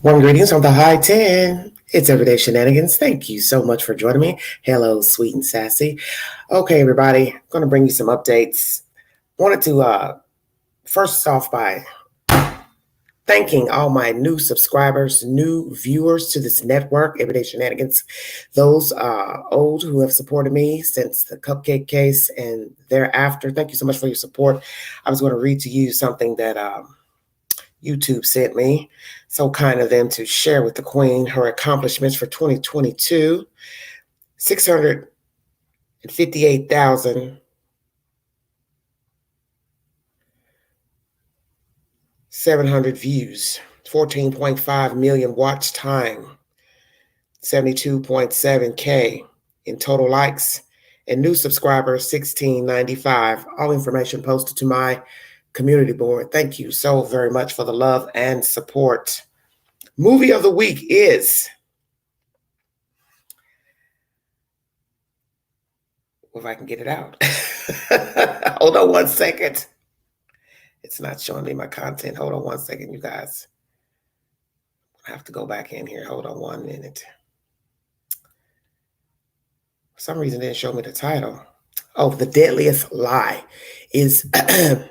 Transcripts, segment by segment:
One greetings from the high 10. It's Everyday Shenanigans. Thank you so much for joining me. Hello, sweet and sassy. Okay, everybody, I'm going to bring you some updates. Wanted to first off by thanking all my new subscribers, new viewers to this network, Everyday Shenanigans. Those old who have supported me since the cupcake case and thereafter. Thank you so much for your support. I was going to read to you something that YouTube sent me. So kind of them to share with the Queen her accomplishments for 2022. 658,700 views, 14.5 million watch time, 72.7K in total likes, and new subscribers 1695. All information posted to my community board. Thank you so very much for the love and support. Movie of the week is, if I can get it out. Hold on one second. It's not showing me my content. Hold on one second, you guys. I have to go back in here. Hold on 1 minute. For some reason, it didn't show me the title. Oh, The Deadliest Lie is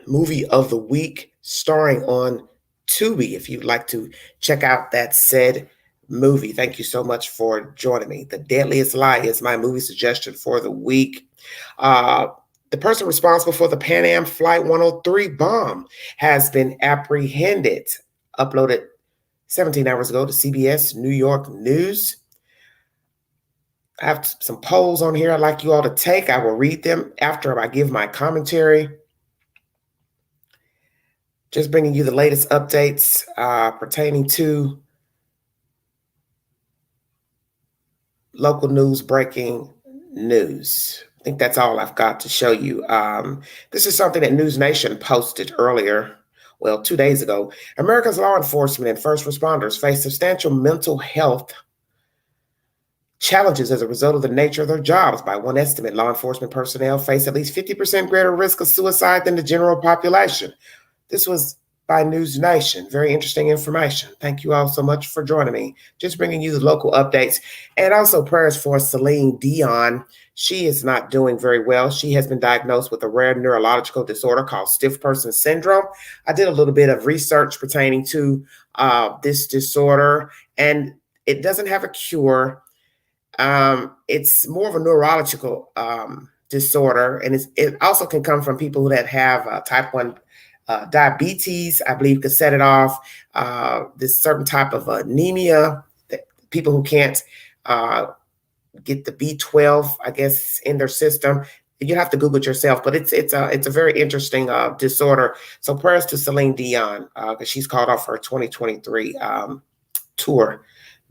movie of the week, starring on Tubi. If you'd like to check out that said movie, thank you so much for joining me. The Deadliest Lie is my movie suggestion for the week. The person responsible for the Pan Am Flight 103 bomb has been apprehended. Uploaded 17 hours ago to CBS New York News. I have some polls on here I'd like you all to take. I will read them after I give my commentary. Just bringing you the latest updates pertaining to local news, breaking news. I think that's all I've got to show you. This is something that News Nation posted earlier, 2 days ago. America's law enforcement and first responders face substantial mental health challenges as a result of the nature of their jobs. By one estimate, law enforcement personnel face at least 50% greater risk of suicide than the general population. This was by News Nation. Very interesting information. Thank you all so much for joining me. Just bringing you the local updates, and also prayers for Celine Dion. She is not doing very well. She has been diagnosed with a rare neurological disorder called stiff person syndrome. I did a little bit of research pertaining to this disorder, and it doesn't have a cure. It's more of a neurological disorder, and it also can come from people that have type 1 diabetes, I believe, could set it off. This certain type of anemia, that people who can't get the B12, I guess, in their system. You have to Google it yourself, but it's a very interesting disorder. So prayers to Celine Dion, because she's called off her 2023 tour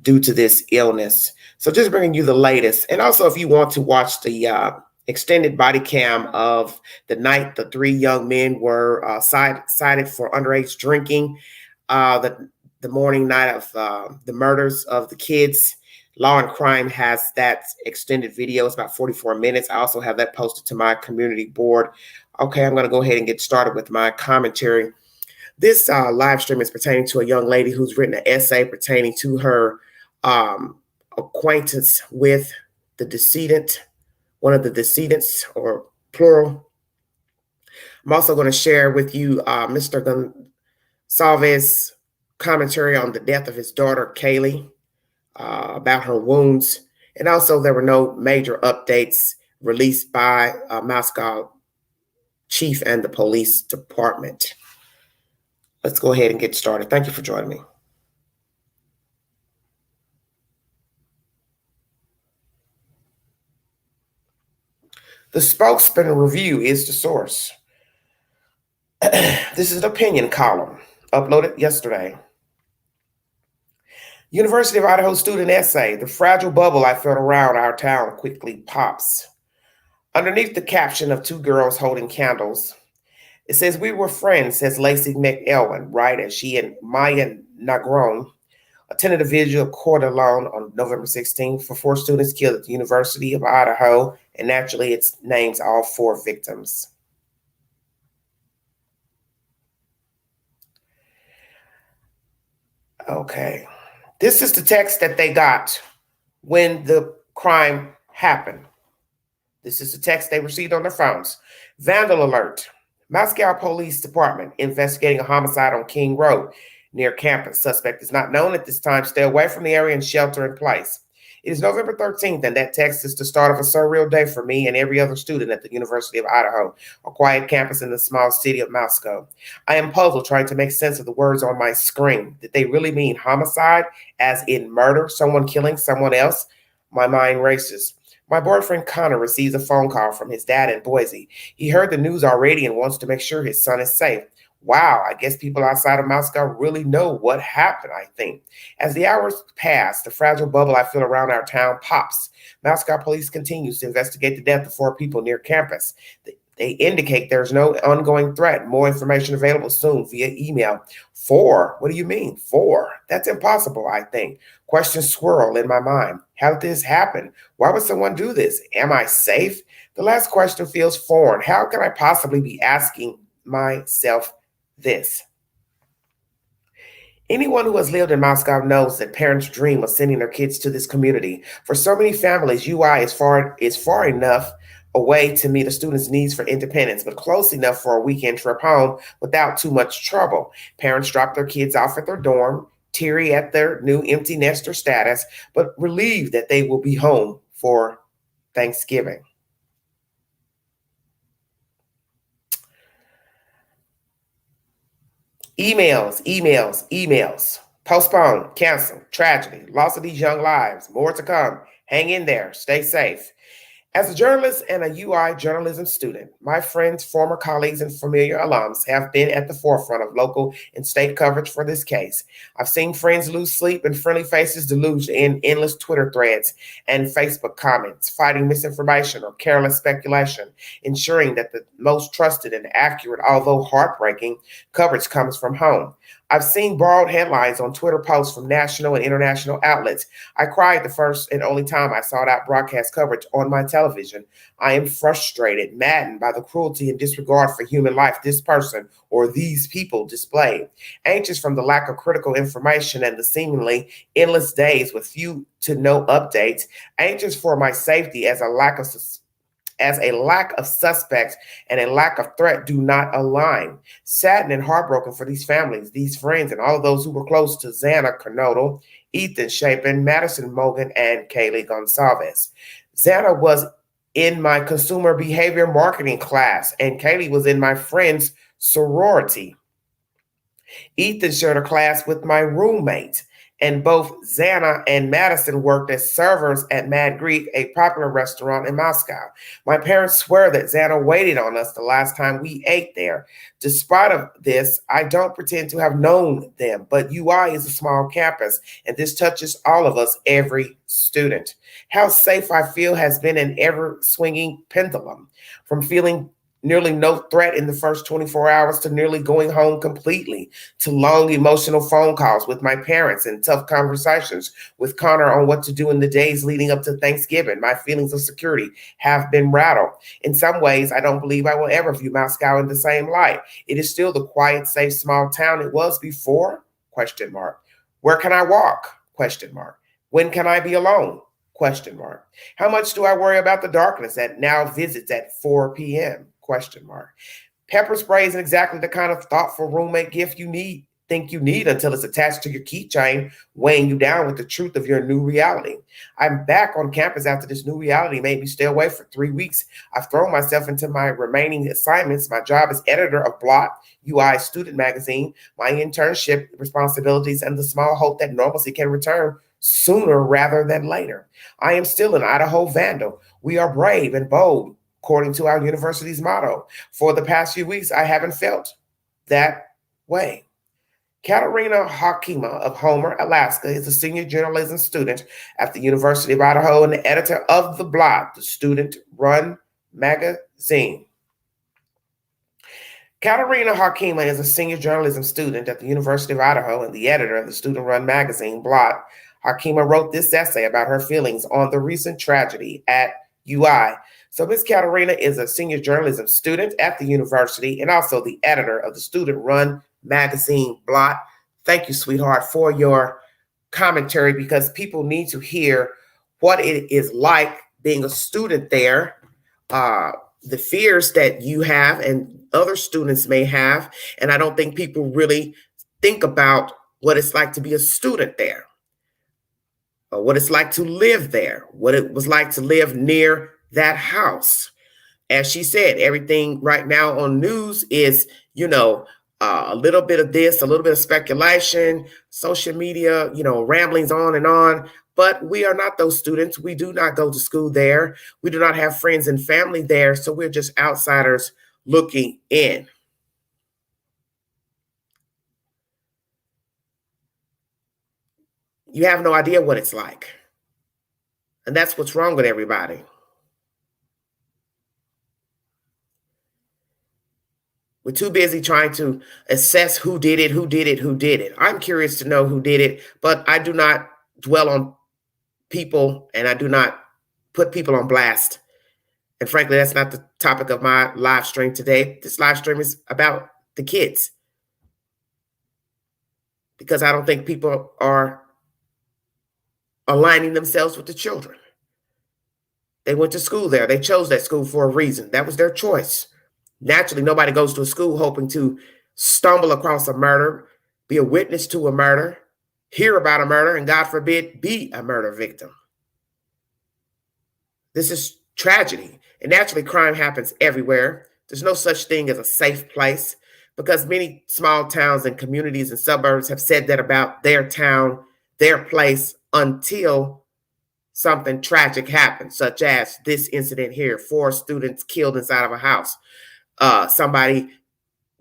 due to this illness. So just bringing you the latest. And also, if you want to watch the extended body cam of the night the three young men were cited for underage drinking, the morning night of the murders of the kids, Law and Crime has that extended video. It's about 44 minutes. I also have that posted to my community board. Okay, I'm going to go ahead and get started with my commentary. This live stream is pertaining to a young lady who's written an essay pertaining to her acquaintance with the decedent, one of the decedents, or plural. I'm also going to share with you Mr. Goncalves' commentary on the death of his daughter, Kaylee, about her wounds. And also, there were no major updates released by Moscow Chief and the police department. Let's go ahead and get started. Thank you for joining me. The spokesman review is the source. This is an opinion column uploaded yesterday. University of Idaho student essay, the fragile bubble I felt around our town quickly pops. Underneath the caption of two girls holding candles, it says, "We were friends," says Lacey McElwin, right as she and Maya Negron attended a vigil court alone on November 16th for 4 students killed at the University of Idaho, and naturally it names all 4 victims. Okay, This is the text that they got when the crime happened. This is the text they received on their phones. Vandal alert. Moscow Police Department investigating a homicide on King Road near campus. Suspect is not known at this time. Stay away from the area and shelter in place. It is November 13th, and that text is the start of a surreal day for me and every other student at the University of Idaho, a quiet campus in the small city of Moscow. I am puzzled trying to make sense of the words on my screen. Did they really mean homicide, as in murder, someone killing someone else? My mind races. My boyfriend Connor receives a phone call from his dad in Boise. He heard the news already and wants to make sure his son is safe. Wow, I guess people outside of Moscow really know what happened, I think. As the hours pass, the fragile bubble I feel around our town pops. Moscow police continues to investigate the death of 4 people near campus. They indicate there's no ongoing threat. More information available soon via email. 4? What do you mean, 4? That's impossible, I think. Questions swirl in my mind. How did this happen? Why would someone do this? Am I safe? The last question feels foreign. How can I possibly be asking myself this? Anyone who has lived in Moscow knows that parents dream of sending their kids to this community. For so many families, UI is far enough away to meet a student's needs for independence, but close enough for a weekend trip home without too much trouble. Parents drop their kids off at their dorm, teary at their new empty nester status, but relieved that they will be home for Thanksgiving. Emails. Postpone, cancel, tragedy, loss of these young lives, more to come. Hang in there, stay safe. As a journalist and a UI journalism student, my friends, former colleagues, and familiar alums have been at the forefront of local and state coverage for this case. I've seen friends lose sleep and friendly faces deluge in endless Twitter threads and Facebook comments, fighting misinformation or careless speculation, ensuring that the most trusted and accurate, although heartbreaking, coverage comes from home. I've seen borrowed headlines on Twitter posts from national and international outlets. I cried the first and only time I sought out broadcast coverage on my television. I am frustrated, maddened by the cruelty and disregard for human life this person or these people displayed. Anxious from the lack of critical information and the seemingly endless days with few to no updates. Anxious for my safety as a lack of suspects and a lack of threat do not align. Saddened and heartbroken for these families, these friends, and all of those who were close to Xana Kernodle, Ethan Chapin, Madison Mogan, and Kaylee'S Goncalves. Xana was in my consumer behavior marketing class, and Kaylee'S was in my friend's sorority. Ethan shared a class with my roommate, and both Xana and Madison worked as servers at Mad Greek, a popular restaurant in Moscow. My parents swear that Xana waited on us the last time we ate there. Despite of this, I don't pretend to have known them, but UI is a small campus, and this touches all of us, every student. How safe I feel has been an ever-swinging pendulum, from feeling nearly no threat in the first 24 hours to nearly going home completely, to long emotional phone calls with my parents and tough conversations with Connor on what to do in the days leading up to Thanksgiving. My feelings of security have been rattled. In some ways, I don't believe I will ever view Moscow in the same light. It is still the quiet, safe, small town it was before? Question mark. Where can I walk? Question mark. When can I be alone? Question mark. How much do I worry about the darkness that now visits at 4 p.m.? Question mark. Pepper spray isn't exactly the kind of thoughtful roommate gift you think you need until it's attached to your keychain, weighing you down with the truth of your new reality. I'm back on campus after this new reality made me stay away for 3 weeks. I've thrown myself into my remaining assignments. My job as editor of Blot, UI student magazine, my internship responsibilities, and the small hope that normalcy can return sooner rather than later. I am still an Idaho vandal. We are brave and bold, according to our university's motto. For the past few weeks, I haven't felt that way. Katerina Hakima of Homer, Alaska, is a senior journalism student at the University of Idaho and the editor of The Blot, the student-run magazine. Katerina Hakima is a senior journalism student at the University of Idaho and the editor of the student-run magazine, Blot. Hakima wrote this essay about her feelings on the recent tragedy at UI. So Ms. Katerina is a senior journalism student at the university and also the editor of the student-run magazine Blot. Thank you, sweetheart, for your commentary because people need to hear what it is like being a student there, the fears that you have and other students may have. And I don't think people really think about what it's like to be a student there, or what it's like to live there, what it was like to live near that house. As she said, everything right now on news is, a little bit of this, a little bit of speculation, social media, ramblings on and on. But we are not those students. We do not go to school there. We do not have friends and family there. So we're just outsiders looking in. You have no idea what it's like. And that's what's wrong with everybody. We're too busy trying to assess who did it, who did it, who did it. I'm curious to know who did it, but I do not dwell on people and I do not put people on blast. And frankly, that's not the topic of my live stream today. This live stream is about the kids, because I don't think people are aligning themselves with the children. They went to school there. They chose that school for a reason. That was their choice. Naturally, nobody goes to a school hoping to stumble across a murder, be a witness to a murder, hear about a murder, and God forbid, be a murder victim. This is tragedy. And naturally, crime happens everywhere. There's no such thing as a safe place, because many small towns and communities and suburbs have said that about their town, their place, until something tragic happens, such as this incident here: 4 students killed inside of a house, somebody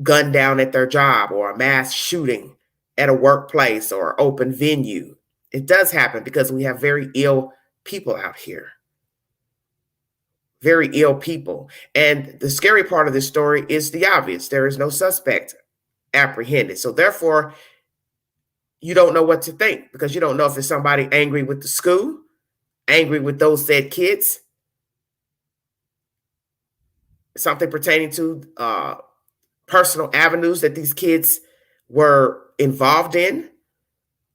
gunned down at their job, or a mass shooting at a workplace or open venue. It does happen because we have very ill people out here. Very ill people. And the scary part of this story is the obvious. There is no suspect apprehended. So therefore, you don't know what to think, because you don't know if it's somebody angry with the school, angry with those said kids, something pertaining to personal avenues that these kids were involved in,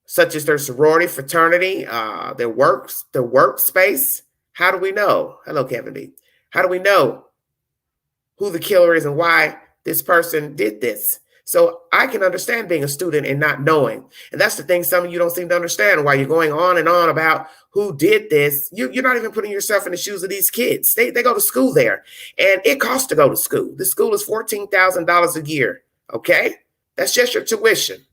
such as their sorority, fraternity, their workspace. How do we know? Hello, Kevin B. How do we know who the killer is and why this person did this? So I can understand being a student and not knowing. And that's the thing some of you don't seem to understand, why you're going on and on about who did this. You're not even putting yourself in the shoes of these kids. They go to school there, and it costs to go to school. The school is $14,000 a year, okay? That's just your tuition.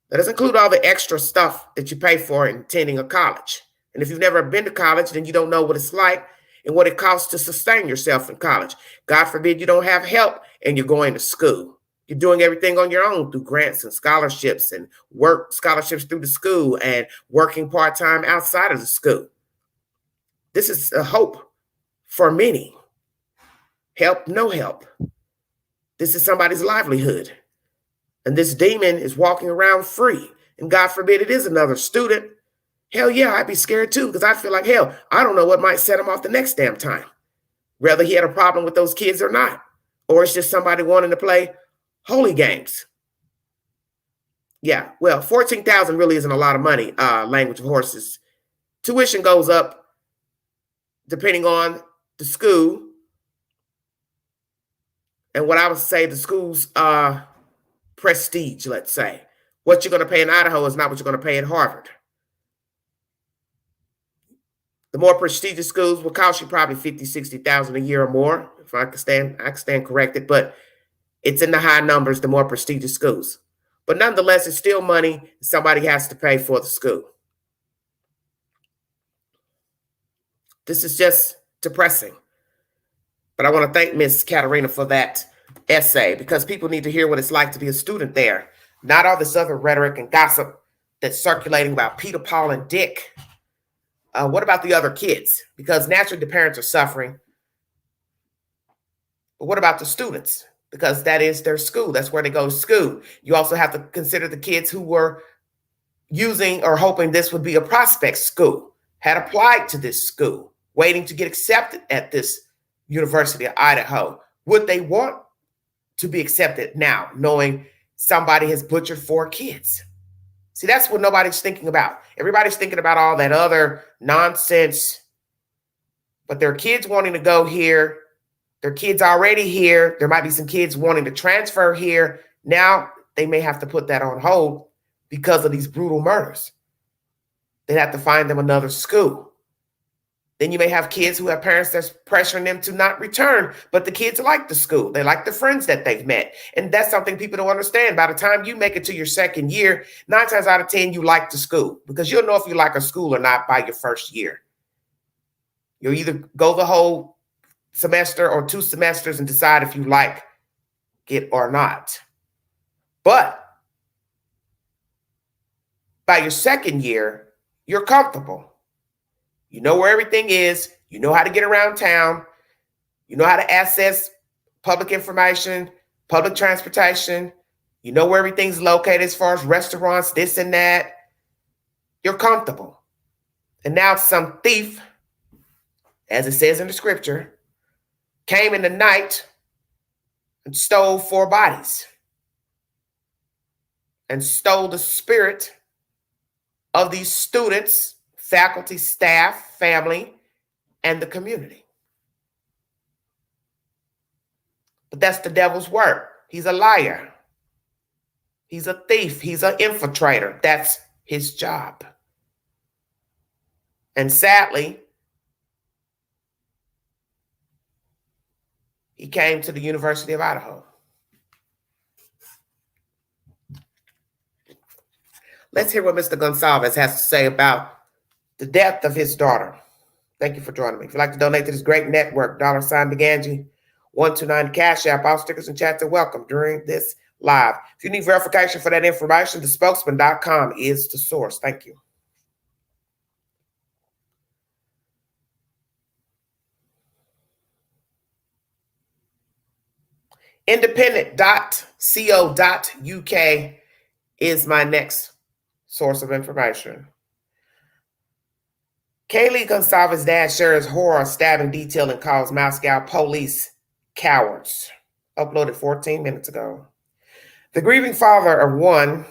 That doesn't include all the extra stuff that you pay for in attending a college. And if you've never been to college, then you don't know what it's like and what it costs to sustain yourself in college. God forbid you don't have help and you're going to school. You're doing everything on your own through grants and scholarships, and work scholarships through the school, and working part-time outside of the school. This is a hope for many. Help, no help. This is somebody's livelihood. And this demon is walking around free. And God forbid it is another student. Hell yeah, I'd be scared too, because I feel like, hell, I don't know what might set him off the next damn time, whether he had a problem with those kids or not, or it's just somebody wanting to play holy games. Yeah, well, $14,000 really isn't a lot of money, language of horses. Tuition goes up depending on the school, and what I would say the school's prestige, let's say. What you're going to pay in Idaho is not what you're going to pay at Harvard. The more prestigious schools will cost you probably $50,000, $60,000 a year or more. If I can stand corrected, but it's in the high numbers, the more prestigious schools. But nonetheless, it's still money somebody has to pay for the school. This is just depressing. But I want to thank Miss Katarina for that essay, because people need to hear what it's like to be a student there. Not all this other rhetoric and gossip that's circulating about Peter, Paul, and Dick. What about the other kids? Because naturally the parents are suffering. But what about the students? Because that is their school. That's where they go to school. You also have to consider the kids who were using or hoping this would be a prospect school, had applied to this school, waiting to get accepted at this University of Idaho. Would they want to be accepted now, knowing somebody has butchered 4 kids? See, that's what nobody's thinking about. Everybody's thinking about all that other nonsense, but there are kids wanting to go here. There are kids already here. There might be some kids wanting to transfer here. Now they may have to put that on hold because of these brutal murders. They have to find them another school. Then you may have kids who have parents that's pressuring them to not return, but the kids like the school. They like the friends that they've met. And that's something people don't understand. By the time you make it to your second year, 9 times out of 10, you like the school, because you'll know if you like a school or not by your first year. You'll either go the whole semester or 2 semesters and decide if you like it or not. But by your second year, you're comfortable. You know where everything is. You know how to get around town. You know how to access public information, public transportation. You know where everything's located as far as restaurants, this and that. You're comfortable. And now some thief, as it says in the scripture, came in the night and stole 4 bodies and stole the spirit of these students, faculty, staff, family, and the community. But that's the devil's work. He's a liar. He's a thief. He's an infiltrator. That's his job. And sadly, he came to the University of Idaho. Let's hear what Mr. Goncalves has to say about the death of his daughter. Thank you for joining me. If you'd like to donate to this great network, $Beganji, 129 Cash App, all stickers and chats are welcome during this live. If you need verification for that information, thespokesman.com is the source. Thank you. Independent.co.uk is my next source of information. Kaylee'S Goncalves' dad shares horror stabbing detail and calls Moscow police cowards. Uploaded 14 minutes ago. The grieving father of one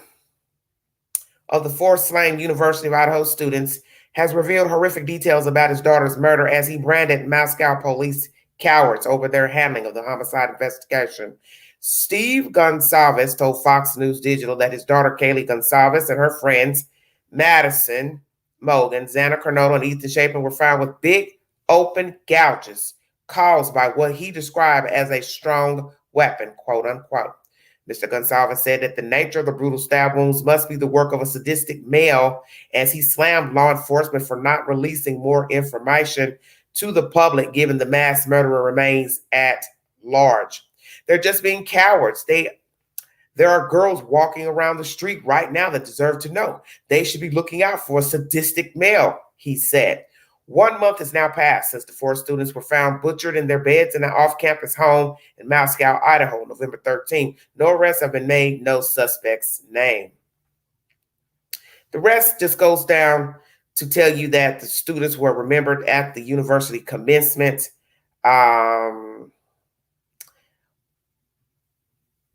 of the 4 slain University of Idaho students has revealed horrific details about his daughter's murder as he branded Moscow police cowards over their handling of the homicide investigation. Steve Goncalves told Fox News Digital that his daughter Kaylee'S Goncalves and her friends Madison Mogan, Xana Carnota, and Ethan Chapin were found with big open gouges caused by what he described as a strong weapon, quote unquote. Mr. Goncalves said that the nature of the brutal stab wounds must be the work of a sadistic male, as he slammed law enforcement for not releasing more information to the public, given the mass murderer remains at large. They're just being cowards. There are girls walking around the street right now that deserve to know. They should be looking out for a sadistic male, he said. 1 month has now passed since the 4 students were found butchered in their beds in an off-campus home in Moscow, Idaho, November 13. No arrests have been made, no suspects named. The rest just goes down to tell you that the students were remembered at the university commencement.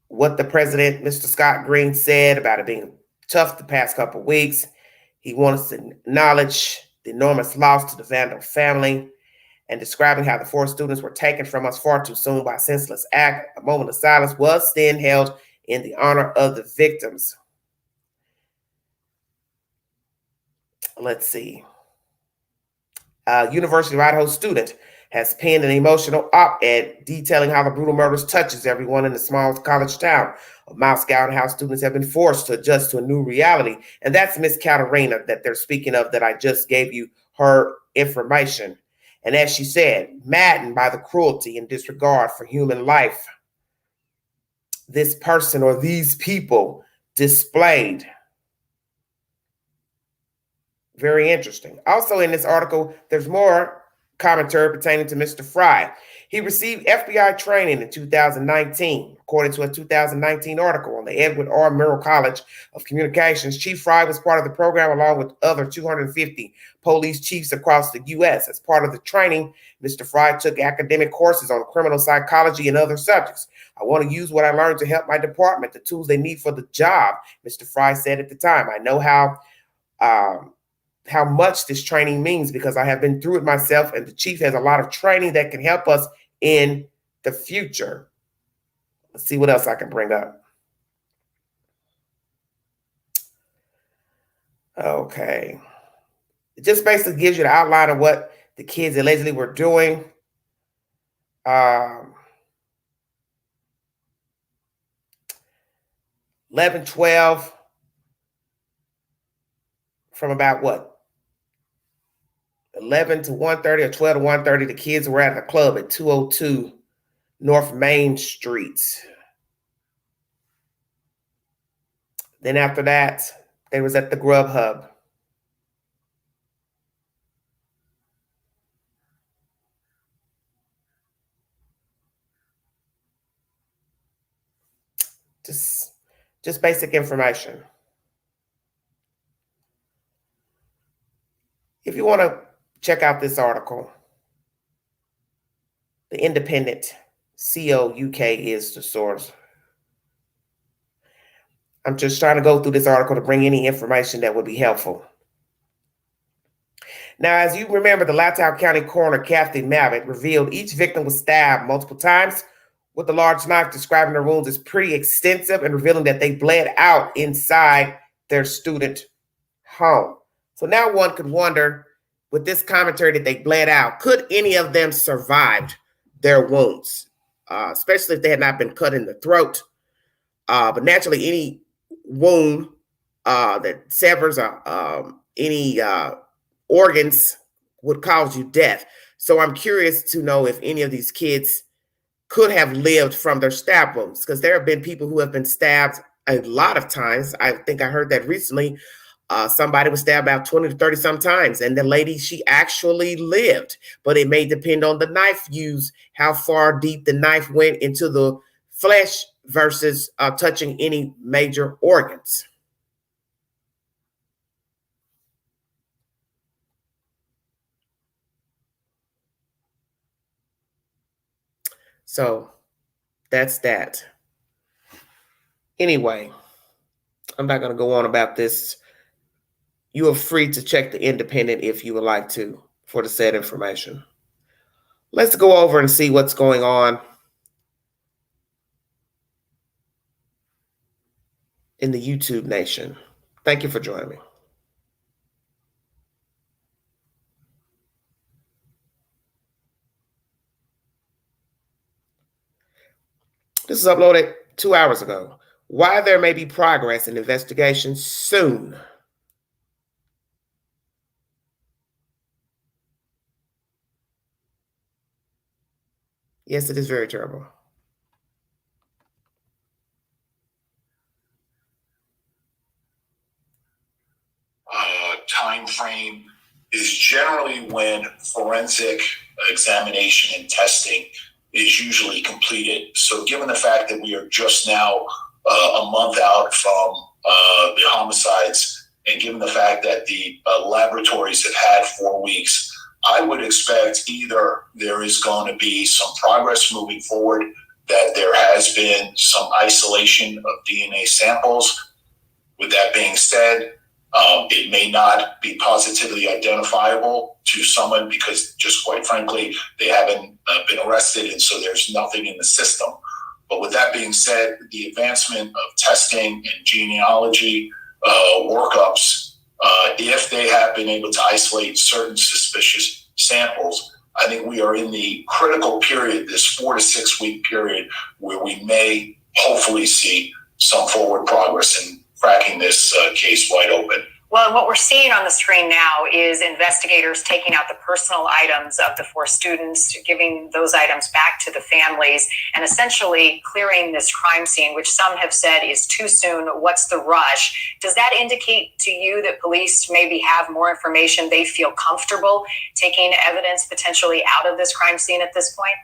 What the president, Mr. Scott Green, said about it being tough the past couple of weeks. He wants to acknowledge the enormous loss to the Vandal family and describing how the 4 students were taken from us far too soon by a senseless act. A moment of silence was then held in the honor of the victims. Let's see. University of Idaho student has penned an emotional op-ed detailing how the brutal murders touches everyone in the small college town of Moscow and how students have been forced to adjust to a new reality. And that's Miss Katerina that they're speaking of, that I just gave you her information. And as she said, maddened by the cruelty and disregard for human life this person or these people displayed. Very interesting. Also in this article, there's more commentary pertaining to Mr. Fry. He received FBI training in 2019. According to a 2019 article on the Edward R. Murrow College of Communications, Chief Fry was part of the program along with other 250 police chiefs across the U.S. As part of the training, Mr. Fry took academic courses on criminal psychology and other subjects. I want to use what I learned to help my department, the tools they need for the job, Mr. Fry said at the time. I know how much this training means because I have been through it myself, and the chief has a lot of training that can help us in the future. Let's see what else I can bring up. Okay. It just basically gives you the outline of what the kids allegedly were doing. 11, 12, from about what? 11 to 1:30 or 12 to 1:30, the kids were at the club at 202 North Main Street. Then after that, they was at the Grub Hub. Just basic information. If you want to check out this article, the Independent, COUK is the source. I'm just trying to go through this article to bring any information that would be helpful. Now, as you remember, the Latau County coroner, Kathy Mavitt, revealed each victim was stabbed multiple times with a large knife, describing the wounds as pretty extensive and revealing that they bled out inside their student home. So now one could wonder, with this commentary that they bled out, could any of them survived their wounds, especially if they had not been cut in the throat? But naturally, any wound that severs any organs would cause you death. So I'm curious to know if any of these kids could have lived from their stab wounds, because there have been people who have been stabbed a lot of times. I think I heard that recently. Somebody was stabbed about 20 to 30 sometimes, and the lady, she actually lived. But it may depend on the knife used, how far deep the knife went into the flesh versus touching any major organs. So that's that. Anyway, I'm not going to go on about this. You are free to check the Independent if you would like to for the said information. Let's go over and see what's going on in the YouTube nation. Thank you for joining me. This is uploaded 2 hours ago. Why there may be progress in investigations soon. Yes, it is very terrible. Time frame is generally when forensic examination and testing is usually completed. So given the fact that we are just now a month out from the homicides, and given the fact that the laboratories have had 4 weeks, I would expect either there is going to be some progress moving forward, that there has been some isolation of DNA samples. With that being said, it may not be positively identifiable to someone because, just quite frankly, they haven't been arrested, and so there's nothing in the system. But with that being said, the advancement of testing and genealogy workups, if they have been able to isolate certain suspicious samples, I think we are in the critical period, this 4 to 6 week period, where we may hopefully see some forward progress in cracking this case wide open. Well, what we're seeing on the screen now is investigators taking out the personal items of the 4 students, giving those items back to the families, and essentially clearing this crime scene, which some have said is too soon. What's the rush? Does that indicate to you that police maybe have more information, they feel comfortable taking evidence potentially out of this crime scene at this point?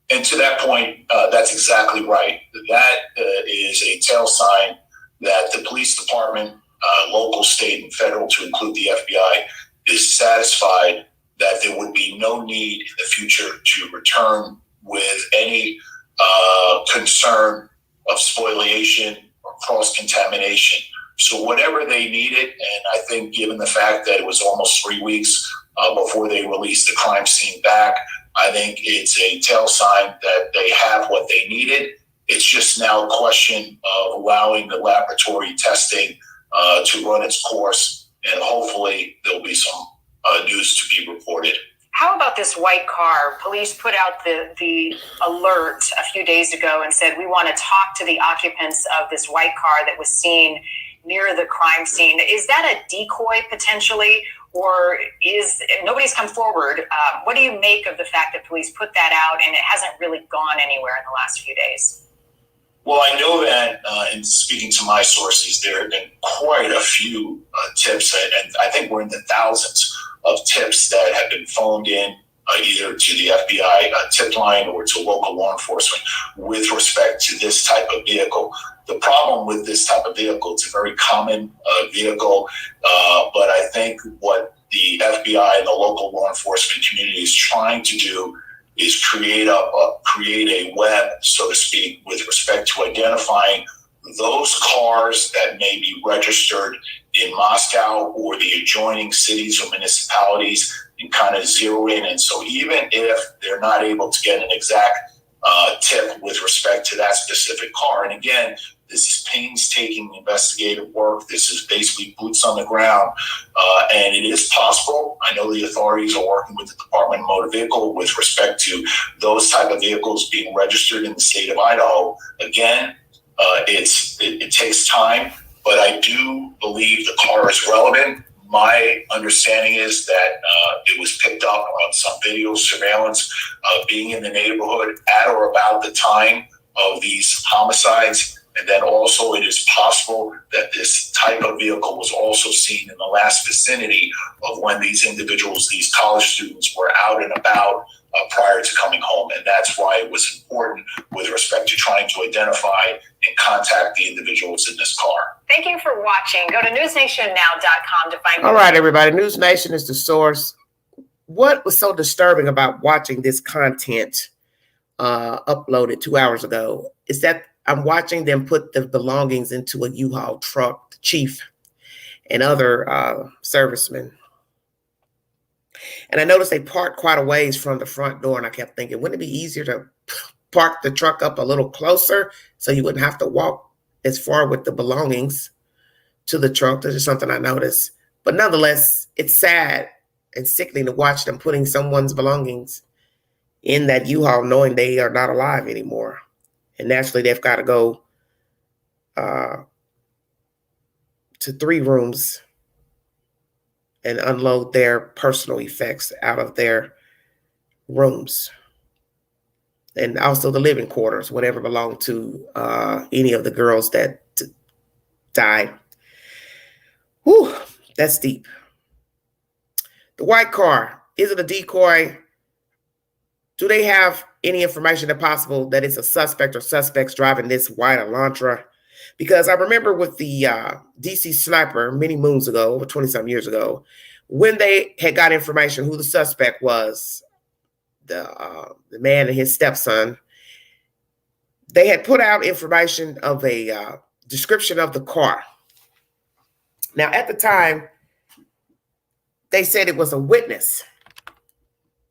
And to that point, that's exactly right. That is a tail sign that the police department, local, state, and federal, to include the FBI, is satisfied that there would be no need in the future to return with any concern of spoliation or cross-contamination. So whatever they needed, and I think given the fact that it was almost 3 weeks before they released the crime scene back, I think it's a tail sign that they have what they needed. It's just now a question of allowing the laboratory testing to run its course, and hopefully there'll be some news to be reported. How about this white car? Police put out the alert a few days ago and said, we want to talk to the occupants of this white car that was seen near the crime scene. Is that a decoy potentially, or is nobody's come forward? What do you make of the fact that police put that out and it hasn't really gone anywhere in the last few days? Well, I know that in speaking to my sources, there have been quite a few tips, and I think we're in the thousands of tips that have been phoned in either to the FBI tip line or to local law enforcement with respect to this type of vehicle. The problem with this type of vehicle, it's a very common vehicle, but I think what the FBI and the local law enforcement community is trying to do is create a web, so to speak, with respect to identifying those cars that may be registered in Moscow or the adjoining cities or municipalities, and kind of zero in. And so even if they're not able to get an exact tip with respect to that specific car, and again, this is painstaking investigative work. This is basically boots on the ground. And it is possible. I know the authorities are working with the Department of Motor Vehicle with respect to those type of vehicles being registered in the state of Idaho. Again, it takes time, but I do believe the car is relevant. My understanding is that it was picked up on some video surveillance being in the neighborhood at or about the time of these homicides. And then also it is possible that this type of vehicle was also seen in the last vicinity of when these individuals, these college students, were out and about prior to coming home. And that's why it was important with respect to trying to identify and contact the individuals in this car. Thank you for watching. Go to newsnationnow.com to find. All right, everybody. News Nation is the source. What was so disturbing about watching this content uploaded 2 hours ago is that I'm watching them put the belongings into a U-Haul truck, the chief and other servicemen. And I noticed they parked quite a ways from the front door, and I kept thinking, wouldn't it be easier to park the truck up a little closer so you wouldn't have to walk as far with the belongings to the truck? This is something I noticed. But nonetheless, it's sad and sickening to watch them putting someone's belongings in that U-Haul knowing they are not alive anymore. And naturally, they've got to go to 3 rooms and unload their personal effects out of their rooms. And also the living quarters, whatever belonged to any of the girls that died. Whew, that's deep. The white car, is it a decoy? Do they have any information that possible that it's a suspect or suspects driving this white Elantra? Because I remember with the DC sniper many moons ago, over 20-some years ago, when they had got information who the suspect was, the man and his stepson, they had put out information of a description of the car. Now, at the time, they said it was a witness,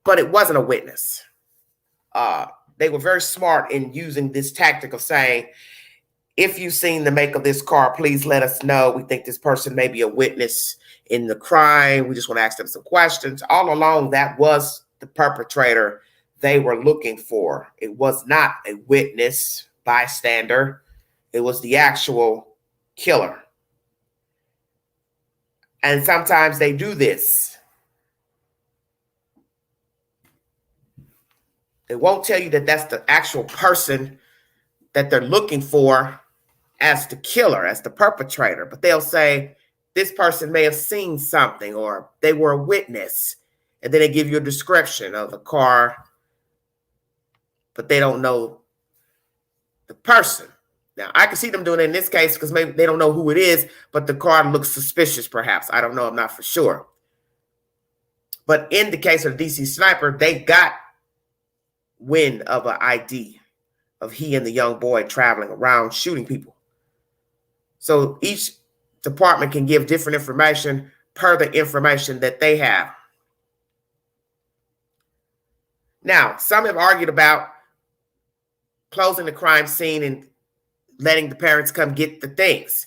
but it wasn't a witness. They were very smart in using this tactic of saying, if you've seen the make of this car, please let us know. We think this person may be a witness in the crime. We just want to ask them some questions. All along, that was the perpetrator they were looking for. It was not a witness, bystander. It was the actual killer. And sometimes they do this. They won't tell you that that's the actual person that they're looking for as the killer, as the perpetrator. But they'll say, this person may have seen something, or they were a witness. And then they give you a description of the car but they don't know the person. Now, I can see them doing it in this case because maybe they don't know who it is, but the car looks suspicious, perhaps. I don't know. I'm not for sure. But in the case of the DC sniper, they got wind of an ID of he and the young boy traveling around shooting people. So each department can give different information per the information that they have. Now, some have argued about closing the crime scene and letting the parents come get the things.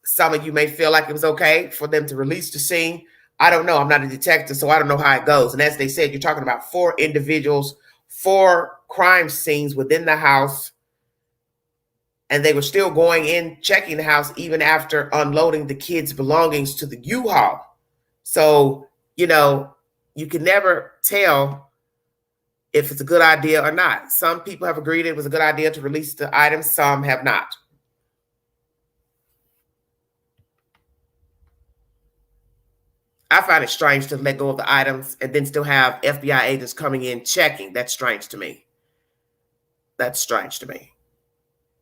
Some of you may feel like it was okay for them to release the scene. I don't know. I'm not a detective, so I don't know how it goes. And as they said, you're talking about 4 individuals, 4 crime scenes within the house. And they were still going in, checking the house, even after unloading the kids' belongings to the U-Haul. So, you can never tell if it's a good idea or not. Some people have agreed it was a good idea to release the items. Some have not. I find it strange to let go of the items and then still have FBI agents coming in checking. That's strange to me. That's strange to me.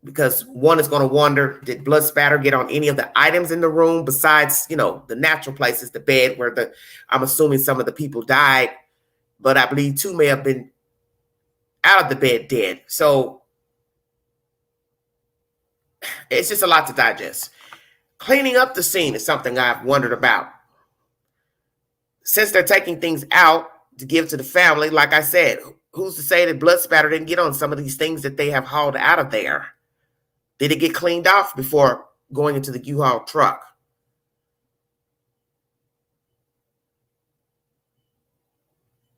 Because one is going to wonder, did blood spatter get on any of the items in the room besides, the natural places, the bed where I'm assuming some of the people died, but I believe 2 may have been out of the bed dead. So it's just a lot to digest. Cleaning up the scene is something I've wondered about. Since they're taking things out to give to the family, like I said, who's to say that blood spatter didn't get on some of these things that they have hauled out of there? Did it get cleaned off before going into the U-Haul truck?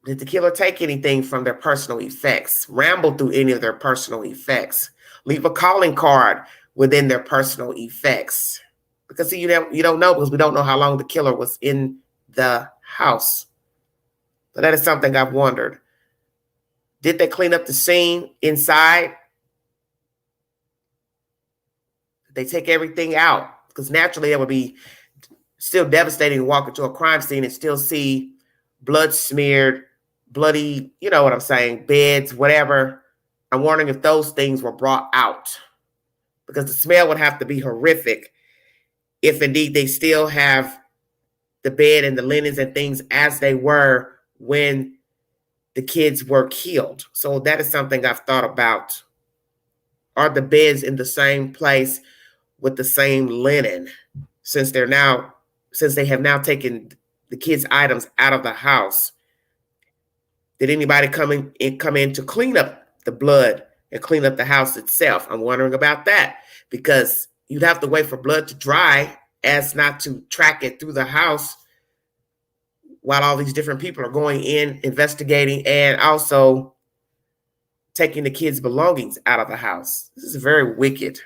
Did the killer take anything from their personal effects? Ramble through any of their personal effects? Leave a calling card within their personal effects? Because see, you don't know, because we don't know how long the killer was in the house. So that is something I've wondered. Did they clean up the scene inside? Did they take everything out? Because naturally that would be still devastating to walk into a crime scene and still see blood smeared, bloody, you know what I'm saying, beds, whatever. I'm wondering if those things were brought out, because the smell would have to be horrific if indeed they still have the bed and the linens and things as they were when the kids were killed. So that is something I've thought about. Are the beds in the same place with the same linen, since they have now taken the kids' items out of the house? Did anybody come in to clean up the blood and clean up the house itself? I'm wondering about that, because you'd have to wait for blood to dry as not to track it through the house while all these different people are going in, investigating, and also taking the kids' belongings out of the house. This is very wicked.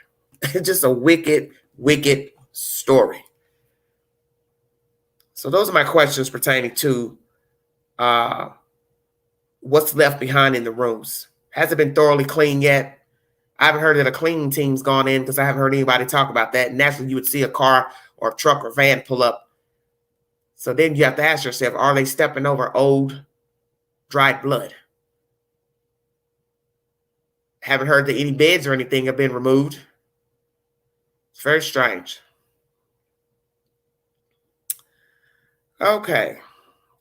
Just a wicked, wicked story. So those are my questions pertaining to what's left behind in the rooms. Has it been thoroughly cleaned yet? I haven't heard that a cleaning team's gone in, because I haven't heard anybody talk about that. Naturally, you would see a car or a truck or van pull up. So then you have to ask yourself, are they stepping over old, dried blood? Haven't heard that any beds or anything have been removed. It's very strange. Okay,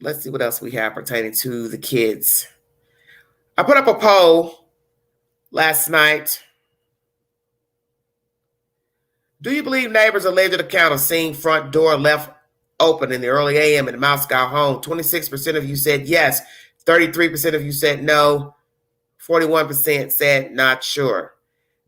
let's see what else we have pertaining to the kids. I put up a poll last night. Do you believe neighbors' alleged account of seeing front door left open in the early a.m. in the Moscow home? 26% of you said yes. 33% of you said no. 41% said not sure.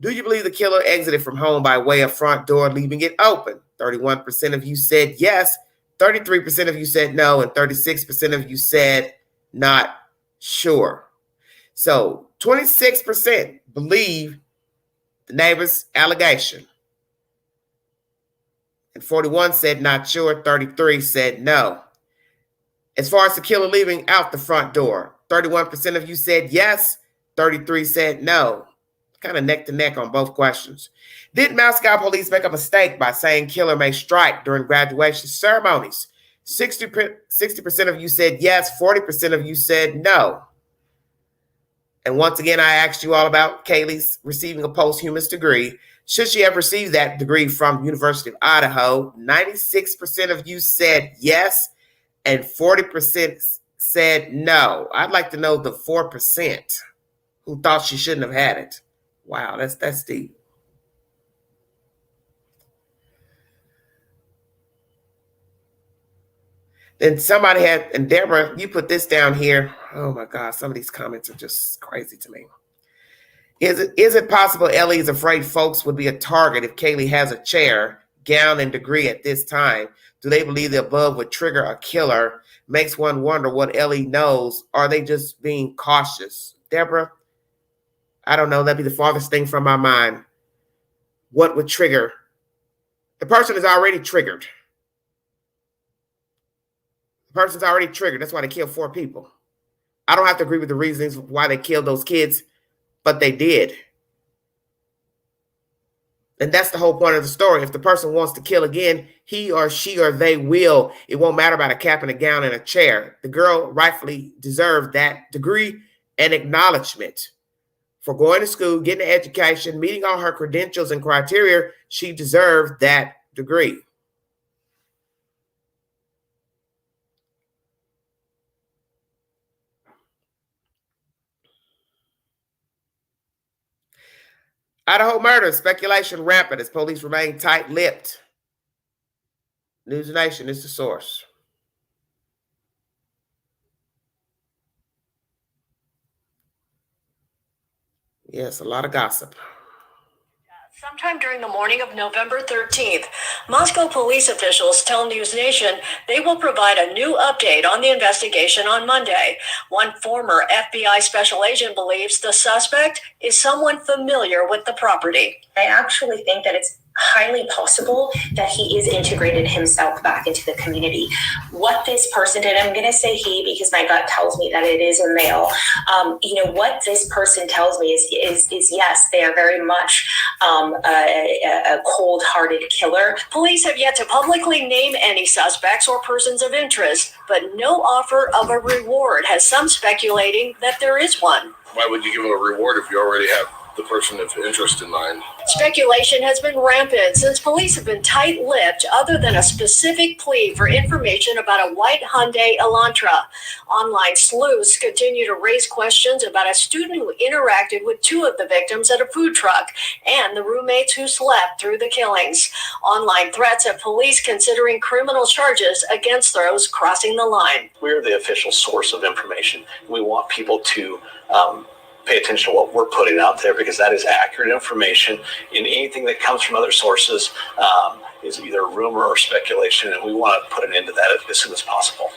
Do you believe the killer exited from home by way of front door, leaving it open? 31% of you said yes. 33% of you said no. And 36% of you said not sure. So 26% believe the neighbor's allegation. And 41 said not sure. 33 said no. As far as the killer leaving out the front door, 31% of you said yes. 33 said no. Kind of neck to neck on both questions. Did Moscow police make a mistake by saying killer may strike during graduation ceremonies? 60% of you said yes. 40% of you said no. And once again, I asked you all about Kaylee'S receiving a posthumous degree. Should she have received that degree from University of Idaho? 96% of you said yes, and 40% said no. I'd like to know the 4% who thought she shouldn't have had it. Wow, that's deep. Then somebody had, and Deborah, you put this down here. Oh my God, some of these comments are just crazy to me. Is it possible Ellie is afraid folks would be a target if Kaylee has a chair, gown, and degree at this time? Do they believe the above would trigger a killer? Makes one wonder what Ellie knows. Are they just being cautious? Deborah, I don't know. That'd be the farthest thing from my mind. What would trigger? The person is already triggered. The person's already triggered. That's why they killed 4 people. I don't have to agree with the reasons why they killed those kids, but they did. And that's the whole point of the story. If the person wants to kill again, he or she or they will. It won't matter about a cap and a gown and a chair. The girl rightfully deserved that degree and acknowledgement for going to school, getting an education, meeting all her credentials and criteria. She deserved that degree. Idaho murder, speculation rampant as police remain tight-lipped. News Nation is the source. Yes, a lot of gossip. Sometime during the morning of November 13th, Moscow police officials tell News Nation they will provide a new update on the investigation on Monday. One former FBI special agent believes the suspect is someone familiar with the property. I actually think that it's highly possible that he is integrated himself back into the community. What this person did, I'm going to say he because my gut tells me that it is a male. What this person tells me is yes, they are very much a cold-hearted killer. Police have yet to publicly name any suspects or persons of interest, but no offer of a reward has some speculating that there is one. Why would you give them a reward if you already have the person of interest in mind? Speculation has been rampant since police have been tight-lipped other than a specific plea for information about a white Hyundai Elantra. Online sleuths continue to raise questions about a student who interacted with 2 of the victims at a food truck and the roommates who slept through the killings. Online threats have police considering criminal charges against those crossing the line. We're the official source of information. We want people to pay attention to what we're putting out there because that is accurate information. And anything that comes from other sources is either rumor or speculation, and we want to put an end to that as soon as possible.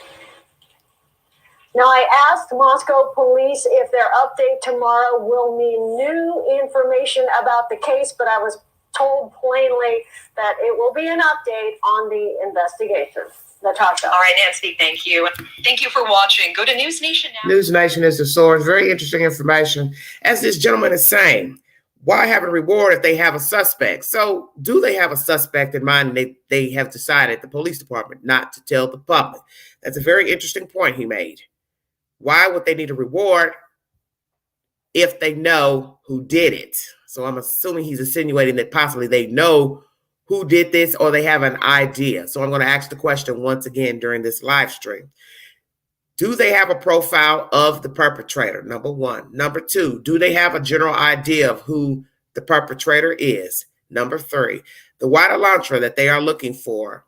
Now, I asked Moscow police if their update tomorrow will mean new information about the case, but I was told plainly that it will be an update on the investigation. Natasha. All right, Nancy, thank you. Thank you for watching. Go to News Nation now. News Nation is the source. Very interesting information. As this gentleman is saying, why have a reward if they have a suspect? So do they have a suspect in mind and they have decided, the police department, not to tell the public? That's a very interesting point he made. Why would they need a reward if they know who did it? So I'm assuming he's insinuating that possibly they know who did this or they have an idea. So I'm going to ask the question once again during this live stream. Do they have a profile of the perpetrator? Number 1. Number 2, do they have a general idea of who the perpetrator is? Number 3, the white Elantra that they are looking for.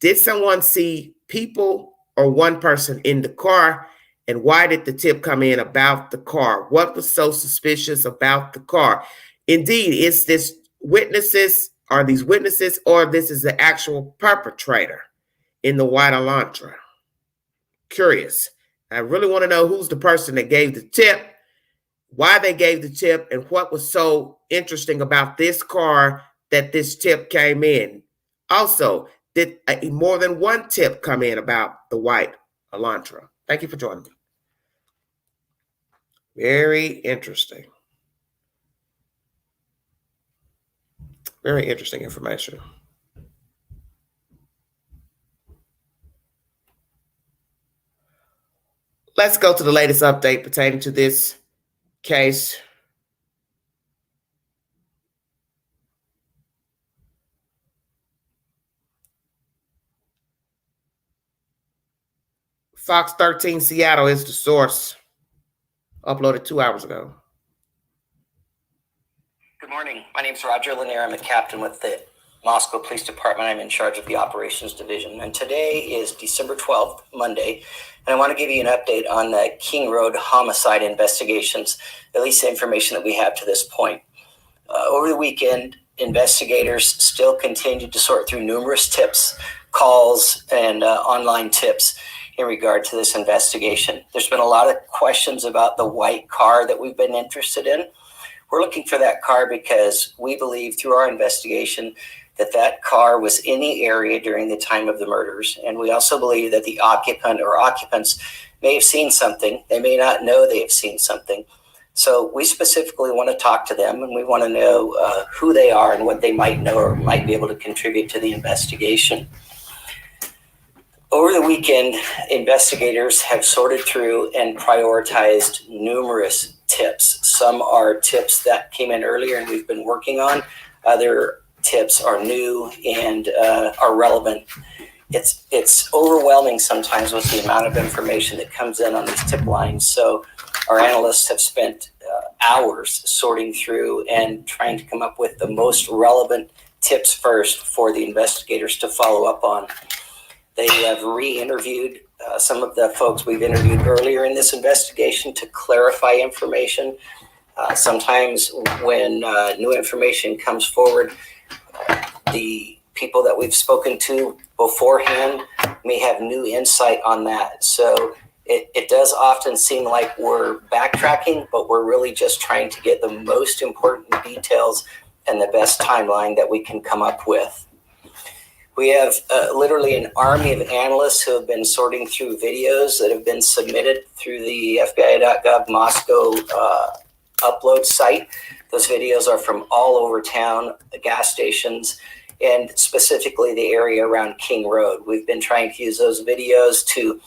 Did someone see people or one person in the car? And why did the tip come in about the car? What was so suspicious about the car? Indeed, is this witnesses? Are these witnesses, or this is the actual perpetrator in the white Elantra? Curious. I really want to know who's the person that gave the tip, why they gave the tip, and what was so interesting about this car that this tip came in. Also, did more than one tip come in about the white Elantra? Thank you for joining me. Very interesting. Very interesting information. Let's go to the latest update pertaining to this case. Fox 13 Seattle is the source. Uploaded 2 hours ago. Good morning. My name is Roger Lanier. I'm a captain with the Moscow Police Department. I'm in charge of the Operations Division. And today is December 12th, Monday. And I want to give you an update on the King Road homicide investigations, at least the information that we have to this point. Over the weekend, investigators still continued to sort through numerous tips, calls, and online tips in regard to this investigation. There's been a lot of questions about the white car that we've been interested in. We're looking for that car because we believe through our investigation that that car was in the area during the time of the murders. And we also believe that the occupant or occupants may have seen something. They may not know they have seen something. So we specifically want to talk to them, and we want to know who they are and what they might know or might be able to contribute to the investigation. Over the weekend, investigators have sorted through and prioritized numerous tips. Some are tips that came in earlier and we've been working on. Other tips are new and are relevant. It's overwhelming sometimes with the amount of information that comes in on these tip lines. So our analysts have spent hours sorting through and trying to come up with the most relevant tips first for the investigators to follow up on. They have re-interviewed some of the folks we've interviewed earlier in this investigation to clarify information. Sometimes when new information comes forward, the people that we've spoken to beforehand may have new insight on that. So it does often seem like we're backtracking, but we're really just trying to get the most important details and the best timeline that we can come up with. We have literally an army of analysts who have been sorting through videos that have been submitted through the FBI.gov Moscow upload site. Those videos are from all over town, the gas stations, and specifically the area around King Road. We've been trying to use those videos to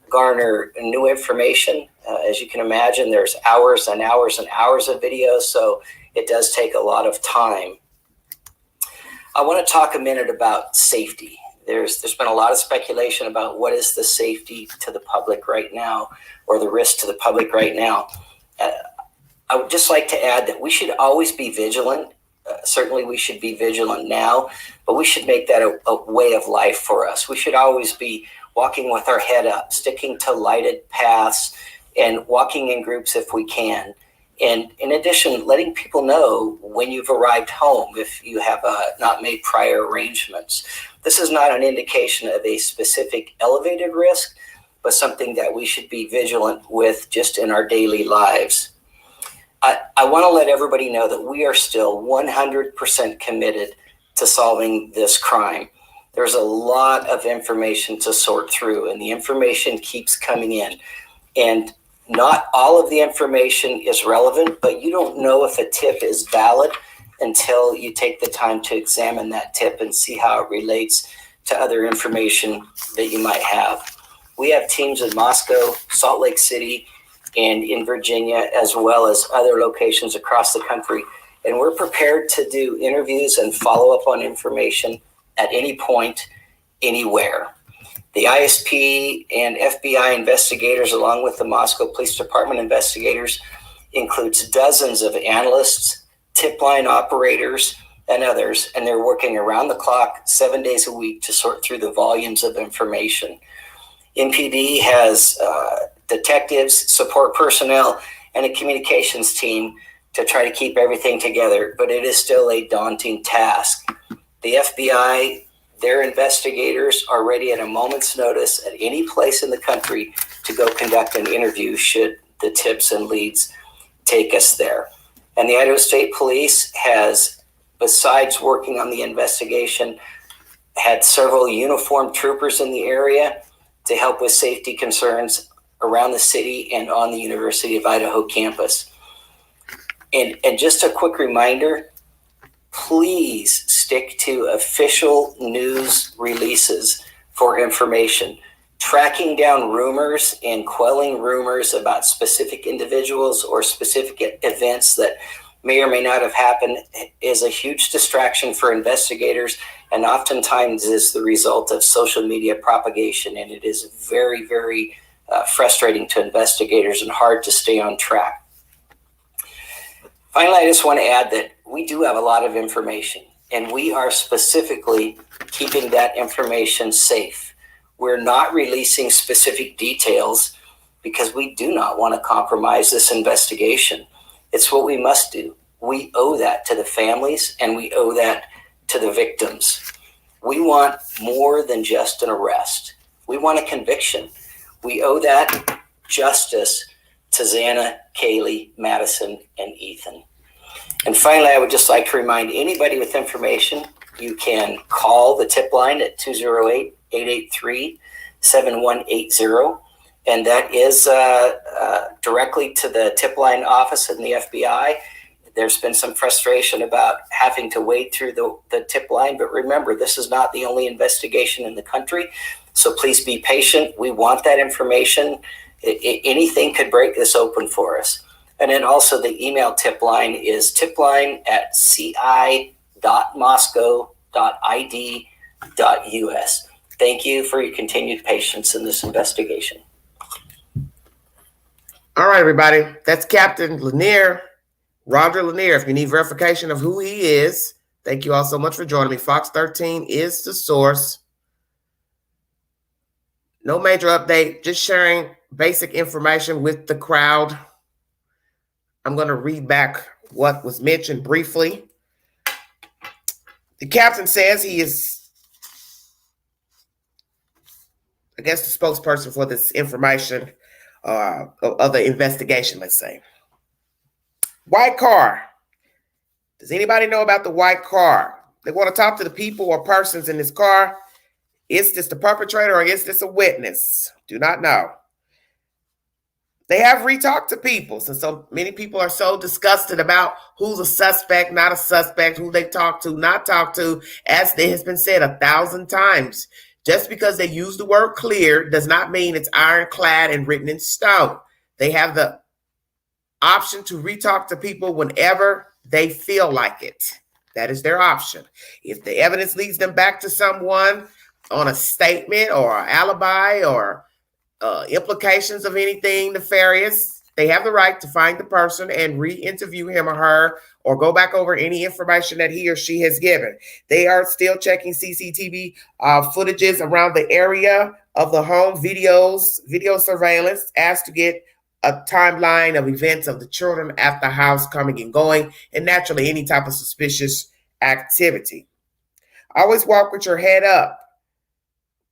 garner new information. As you can imagine, there's hours and hours and hours of videos, so it does take a lot of time. I want to talk a minute about safety. There's been a lot of speculation about what is the safety to the public right now, or the risk to the public right now. I would just like to add that we should always be vigilant. Certainly we should be vigilant now, but we should make that a way of life for us. We should always be walking with our head up, sticking to lighted paths, and walking in groups if we can. And in addition, letting people know when you've arrived home if you have not made prior arrangements. This is not an indication of a specific elevated risk, but something that we should be vigilant with just in our daily lives. I want to let everybody know that we are still 100% committed to solving this crime. There's a lot of information to sort through, and the information keeps coming in. And not all of the information is relevant, but you don't know if a tip is valid until you take the time to examine that tip and see how it relates to other information that you might have. We have teams in Moscow, Salt Lake City, and in Virginia, as well as other locations across the country. And we're prepared to do interviews and follow up on information at any point, anywhere. The ISP and FBI investigators, along with the Moscow Police Department investigators, includes dozens of analysts, tip line operators, and others, and they're working around the clock, 7 days a week to sort through the volumes of information. MPD has detectives, support personnel, and a communications team to try to keep everything together, but it is still a daunting task. The FBI, their investigators are ready at a moment's notice at any place in the country to go conduct an interview should the tips and leads take us there. And the Idaho State Police has, besides working on the investigation, had several uniformed troopers in the area to help with safety concerns around the city and on the University of Idaho campus. And just a quick reminder, please stick to official news releases for information. tracking down rumors and quelling rumors about specific individuals or specific events that may or may not have happened is a huge distraction for investigators, and oftentimes is the result of social media propagation, and it is very, very frustrating to investigators and hard to stay on track. Finally, I just want to add that we do have a lot of information, and we are specifically keeping that information safe. We're not releasing specific details because we do not want to compromise this investigation. It's what we must do. We owe that to the families, and we owe that to the victims. We want more than just an arrest. We want a conviction. We owe that justice to Xana, Kaylee, Madison, and Ethan. And finally, I would just like to remind anybody with information, you can call the tip line at 208-883-7180. And that is directly to the tip line office in the FBI. There's been some frustration about having to wade through the tip line. But remember, this is not the only investigation in the country. So please be patient. We want that information. Anything could break this open for us. And then also the email tip line is tipline@ci.moscow.id.us. Thank you for your continued patience in this investigation. All right, everybody. That's Captain Lanier, Roger Lanier. If you need verification of who he is, thank you all so much for joining me. Fox 13 is the source. No major update, just sharing basic information with the crowd. I'm going to read back what was mentioned briefly. The captain says he is, I guess, the spokesperson for this information of the investigation, let's say. White car. Does anybody know about the white car? They want to talk to the people or persons in this car. Is this the perpetrator or is this a witness? Do not know. They have re-talked to people, since so many people are so disgusted about who's a suspect, not a suspect, who they talk to, not talk to, as it has been said 1,000 times. Just because they use the word clear does not mean it's ironclad and written in stone. They have the option to re-talk to people whenever they feel like it. That is their option. If the evidence leads them back to someone on a statement or an alibi or implications of anything nefarious, they have the right to find the person and re-interview him or her or go back over any information that he or she has given. They are still checking CCTV footages around the area of the home, video surveillance, as to get a timeline of events of the children at the house coming and going, and naturally any type of suspicious activity. Always walk with your head up.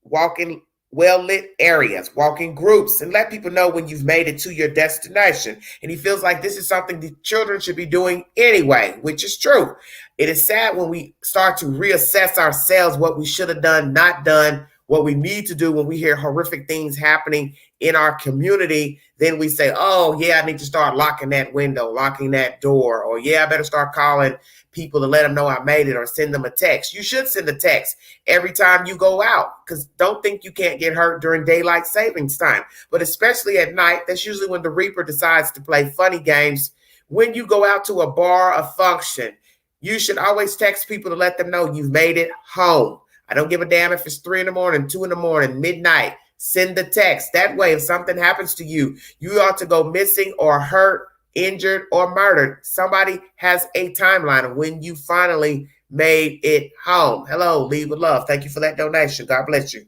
Walk in well-lit areas, walk in groups, and let people know when you've made it to your destination. And he feels like this is something the children should be doing anyway, which is true. It is sad when we start to reassess ourselves, what we should have done, not done, what we need to do when we hear horrific things happening in our community. Then we say, oh, yeah, I need to start locking that window, locking that door, or yeah, I better start calling people to let them know I made it, or send them a text. You should send a text every time you go out, because don't think you can't get hurt during daylight savings time. But especially at night, that's usually when the Reaper decides to play funny games. When you go out to a bar, a function, you should always text people to let them know you've made it home. I don't give a damn if it's 3 a.m, 2 a.m, midnight. Send the text. That way, if something happens to you, you ought to go missing or hurt, injured, or murdered. Somebody has a timeline of when you finally made it home. Hello, Lead with Love. Thank you for that donation. God bless you.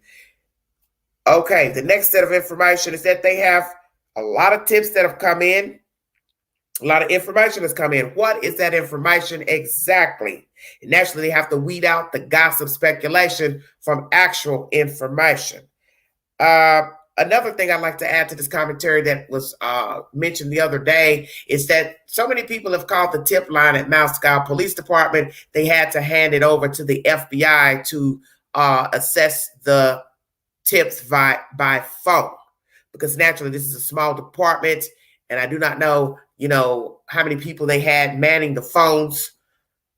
Okay, the next set of information is that they have a lot of tips that have come in. A lot of information has come in. What is that information exactly? And naturally, they have to weed out the gossip speculation from actual information. Another thing I'd like to add to this commentary that was mentioned the other day is that so many people have called the tip line at Moscow Police Department. They had to hand it over to the FBI to assess the tips by phone, because naturally this is a small department, and I do not know, how many people they had manning the phones.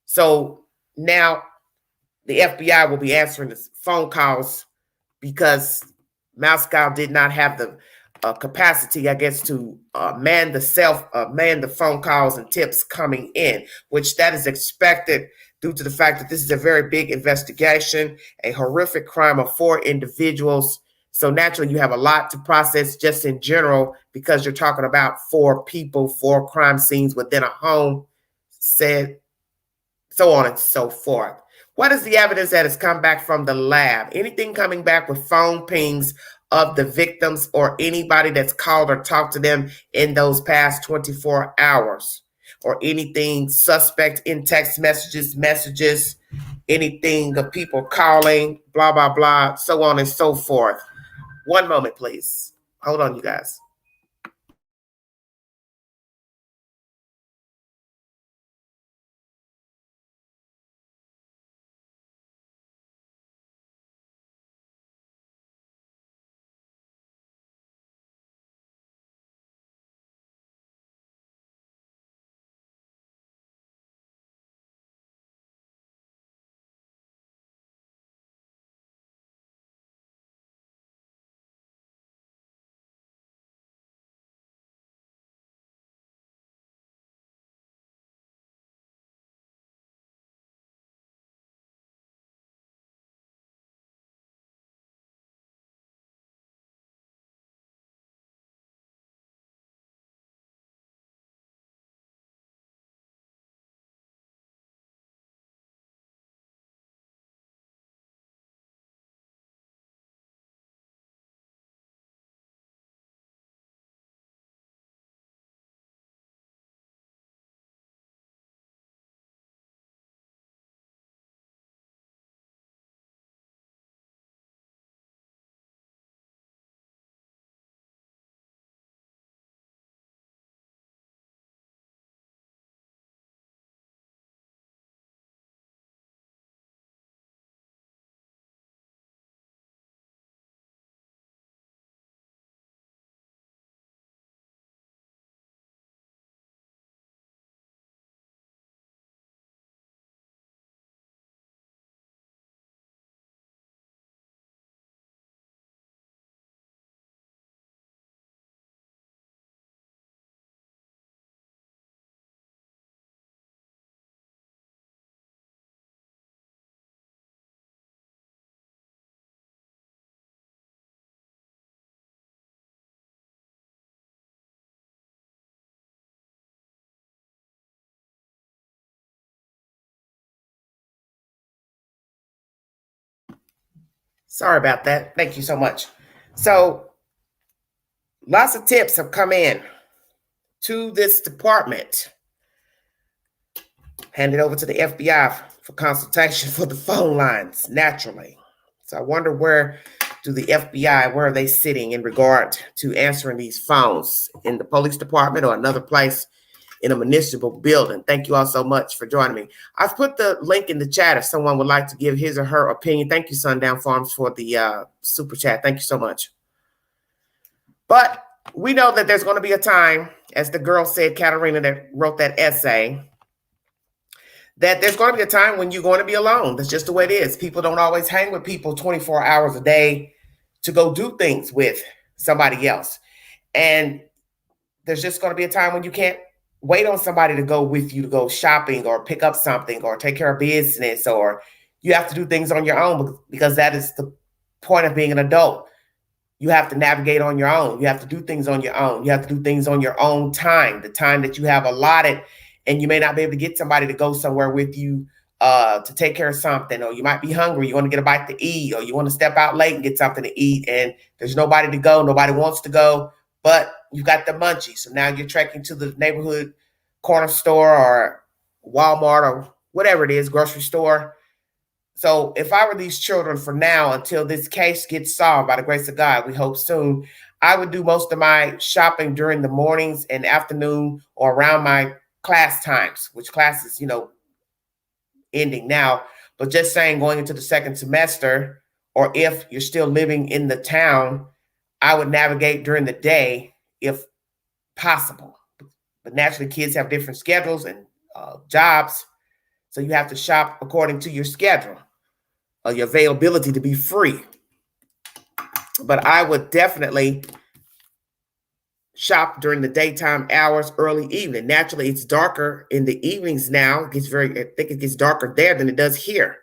So now the FBI will be answering the phone calls because Moscow did not have the capacity, I guess, to man the phone calls and tips coming in, which that is expected due to the fact that this is a very big investigation, a horrific crime of 4 individuals. So naturally, you have a lot to process just in general because you're talking about 4 people, 4 crime scenes within a home, said, so on and so forth. What is the evidence that has come back from the lab? Anything coming back with phone pings of the victims or anybody that's called or talked to them in those past 24 hours? Or anything suspect in text messages, anything of people calling, blah, blah, blah, so on and so forth. One moment, please. Hold on, you guys. Sorry about that. Thank you so much. So lots of tips have come in to this department, handed over to the FBI for consultation for the phone lines, naturally. So I wonder where do the FBI, where are they sitting in regard to answering these phones, in the police department or another place in a municipal building? Thank you all so much for joining me. I've put the link in the chat if someone would like to give his or her opinion. Thank you, Sundown Farms, for the super chat. Thank you so much. But we know that there's going to be a time, as the girl said, Katarina, that wrote that essay, that there's going to be a time when you're going to be alone. That's just the way it is. People don't always hang with people 24 hours a day to go do things with somebody else. And there's just going to be a time when you can't wait on somebody to go with you to go shopping or pick up something or take care of business, or you have to do things on your own because that is the point of being an adult. You have to navigate on your own. You have to do things on your own. You have to do things on your own time, the time that you have allotted, and you may not be able to get somebody to go somewhere with you to take care of something, or you might be hungry. You want to get a bite to eat, or you want to step out late and get something to eat, and there's nobody to go. Nobody wants to go, but you got the munchies. So now you're trekking to the neighborhood corner store or Walmart or whatever it is, grocery store. So if I were these children for now, until this case gets solved by the grace of God, we hope soon, I would do most of my shopping during the mornings and afternoon or around my class times, which class is, ending now. But just saying, going into the second semester, or if you're still living in the town, I would navigate during the day if possible. But naturally, kids have different schedules and jobs. So you have to shop according to your schedule, your availability to be free. but I would definitely shop during the daytime hours, early evening. Naturally, it's darker in the evenings now. I think it gets darker there than it does here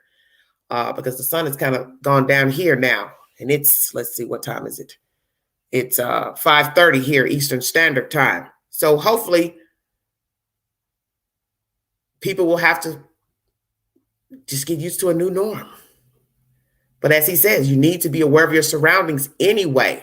because the sun has kind of gone down here now. And it's, let's see, what time is it? It's 5:30 here, Eastern Standard Time. So hopefully people will have to just get used to a new norm. But as he says, you need to be aware of your surroundings anyway,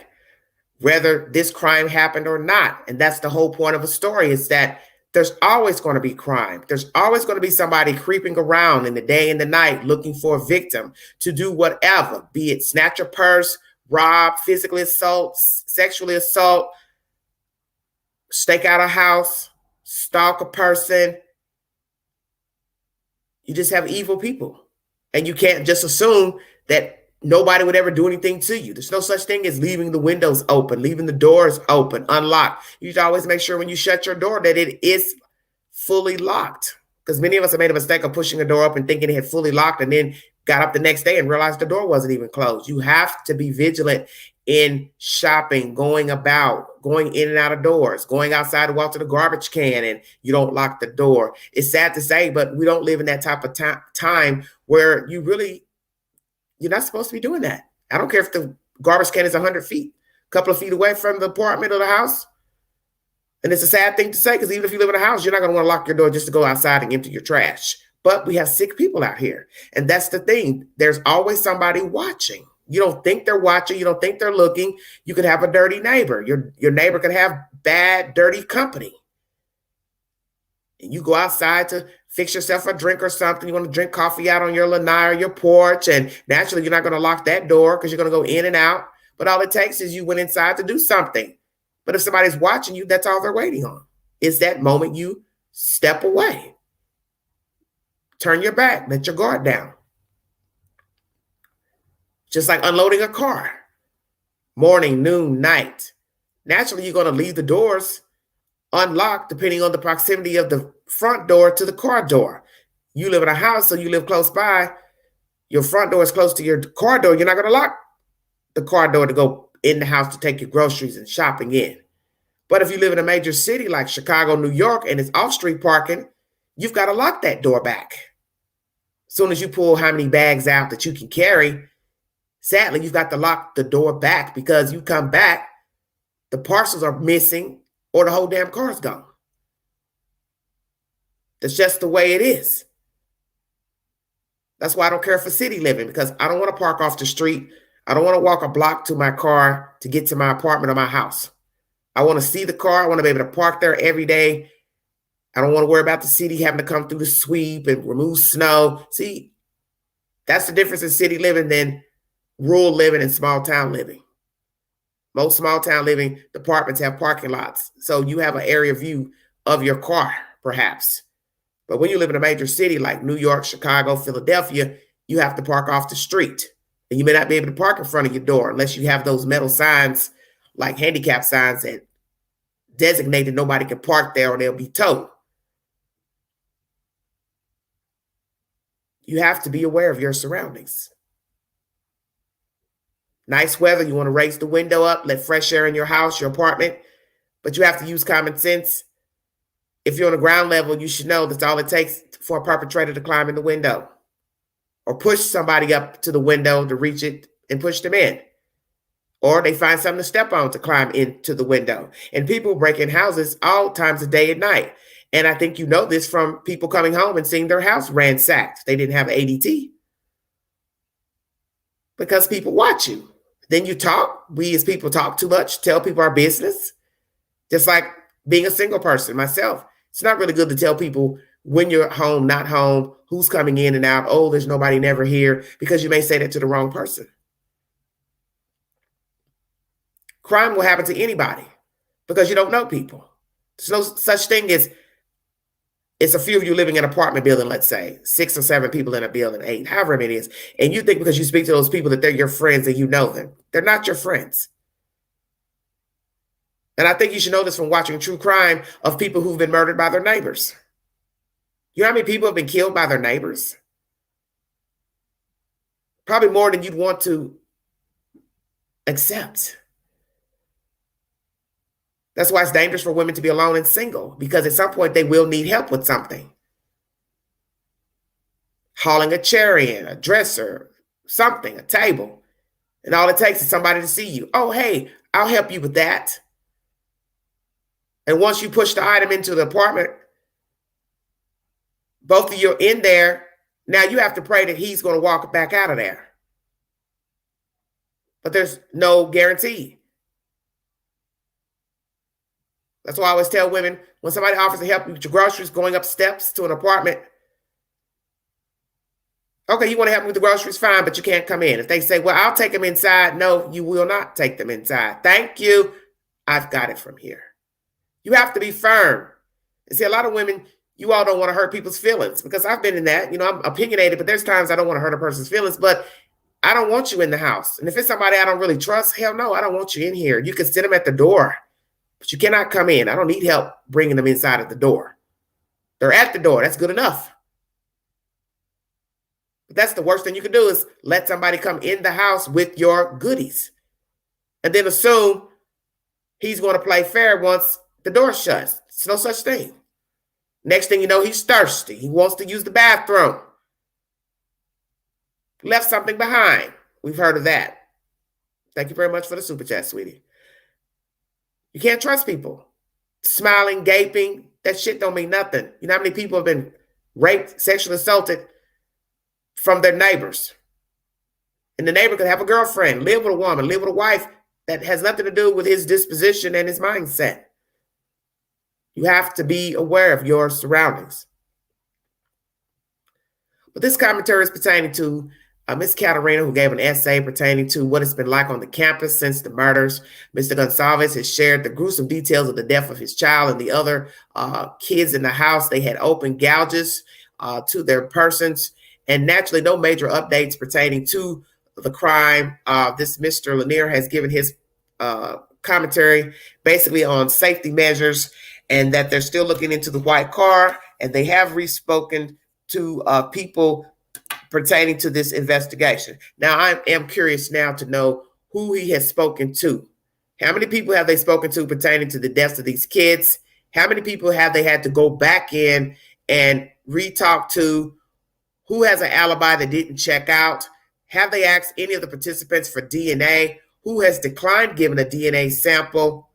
whether this crime happened or not. And that's the whole point of a story, is that there's always going to be crime. There's always going to be somebody creeping around in the day and the night looking for a victim to do whatever, be it snatch a purse, rob, physically assault, sexually assault, stake out a house, stalk a person. You just have evil people. And you can't just assume that nobody would ever do anything to you. There's no such thing as leaving the windows open, leaving the doors open, unlocked. You should always make sure when you shut your door that it is fully locked. Because many of us have made a mistake of pushing a door open thinking it had fully locked and then got up the next day and realized the door wasn't even closed. You have to be vigilant in shopping, going about, going in and out of doors, going outside to walk to the garbage can and you don't lock the door. It's sad to say, but we don't live in that type of time where you're not supposed to be doing that. I don't care if the garbage can is 100 feet, a couple of feet away from the apartment or the house. And it's a sad thing to say, because even if you live in a house, you're not going to want to lock your door just to go outside and empty your trash. But we have sick people out here. And that's the thing. There's always somebody watching. You don't think they're watching. You don't think they're looking. You could have a dirty neighbor. Your neighbor could have bad, dirty company. And you go outside to fix yourself a drink or something. You want to drink coffee out on your lanai or your porch. And naturally, you're not going to lock that door because you're going to go in and out. But all it takes is you went inside to do something. But if somebody's watching you, that's all they're waiting on. Is that moment you step away. Turn your back. Let your guard down. Just like unloading a car. Morning, noon, night. Naturally, you're going to leave the doors unlocked depending on the proximity of the front door to the car door. You live in a house, so you live close by. Your front door is close to your car door. You're not going to lock the car door to go in the house to take your groceries and shopping in. But if you live in a major city like Chicago, New York, and it's off-street parking, you've got to lock that door back. As soon as you pull how many bags out that you can carry, sadly, you've got to lock the door back, because you come back, the parcels are missing or the whole damn car's gone. That's just the way it is. That's why I don't care for city living, because I don't want to park off the street. I don't want to walk a block to my car to get to my apartment or my house. I want to see the car. I want to be able to park there every day. I don't want to worry about the city having to come through the sweep and remove snow. See, that's the difference in city living than rural living and small town living. Most small town living departments have parking lots, so you have an area view of your car, perhaps. But when you live in a major city like New York, Chicago, Philadelphia, you have to park off the street. And you may not be able to park in front of your door unless you have those metal signs, like handicap signs, that designate that nobody can park there or they'll be towed. You have to be aware of your surroundings. Nice weather, you want to raise the window up, let fresh air in your house, your apartment, but you have to use common sense. If you're on the ground level, you should know that's all it takes for a perpetrator to climb in the window or push somebody up to the window to reach it and push them in. Or they find something to step on to climb into the window. And people break in houses all times of day and night. And I think you know this from people coming home and seeing their house ransacked. They didn't have ADT because people watch you. Then you talk. We as people talk too much, tell people our business. Just like being a single person myself. It's not really good to tell people when you're home, not home, who's coming in and out. Oh, there's nobody never here, because you may say that to the wrong person. Crime will happen to anybody because you don't know people. There's no such thing as it's a few of you living in an apartment building, let's say, 6 or 7 people in a building, 8, however many it is. And you think because you speak to those people that they're your friends and you know them. They're not your friends. And I think you should know this from watching true crime of people who've been murdered by their neighbors. You know how many people have been killed by their neighbors? Probably more than you'd want to accept. That's why it's dangerous for women to be alone and single, because at some point they will need help with something. Hauling a chair in, a dresser, something, a table. And all it takes is somebody to see you. Oh, hey, I'll help you with that. And once you push the item into the apartment, both of you are in there. Now you have to pray that he's going to walk back out of there. But there's no guarantee. That's why I always tell women, when somebody offers to help you with your groceries, going up steps to an apartment, okay, you want to help me with the groceries? Fine, but you can't come in. If they say, well, I'll take them inside. No, you will not take them inside. Thank you. I've got it from here. You have to be firm. And see, a lot of women, you all don't want to hurt people's feelings, because I've been in that. You know, I'm opinionated, but there's times I don't want to hurt a person's feelings, but I don't want you in the house. And if it's somebody I don't really trust, hell no, I don't want you in here. You can sit them at the door, but you cannot come in. I don't need help bringing them inside at the door. They're at the door. That's good enough. But that's the worst thing you can do, is let somebody come in the house with your goodies and then assume he's going to play fair once the door shuts. It's no such thing. Next thing you know, he's thirsty. He wants to use the bathroom. Left something behind. We've heard of that. Thank you very much for the super chat, sweetie. You can't trust people. Smiling, gaping, that shit don't mean nothing. You know how many people have been raped, sexually assaulted from their neighbors? And the neighbor could have a girlfriend, live with a woman, live with a wife that has nothing to do with his disposition and his mindset. You have to be aware of your surroundings. But this commentary is pertaining to Miss Katerina, who gave an essay pertaining to what it's been like on the campus since the murders. Mr. Goncalves has shared the gruesome details of the death of his child and the other kids in the house. They had open gouges to their persons, and naturally no major updates pertaining to the crime. This Mr. Lanier has given his commentary basically on safety measures, and that they're still looking into the white car, and they have re-spoken to people pertaining to this investigation. Now, I am curious now to know who he has spoken to. How many people have they spoken to pertaining to the deaths of these kids? How many people have they had to go back in and re-talk to? Who has an alibi that didn't check out? Have they asked any of the participants for DNA? Who has declined giving a DNA sample?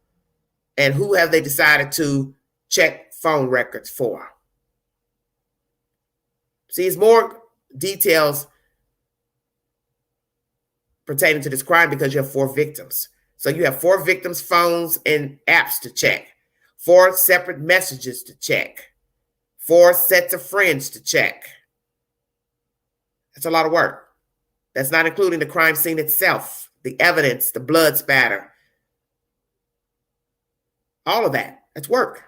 And who have they decided to check phone records for? See, it's more details pertaining to this crime because you have 4 victims. So you have 4 victims' phones and apps to check, 4 separate messages to check, 4 sets of friends to check. That's a lot of work. That's not including the crime scene itself, the evidence, the blood spatter, all of that. That's work.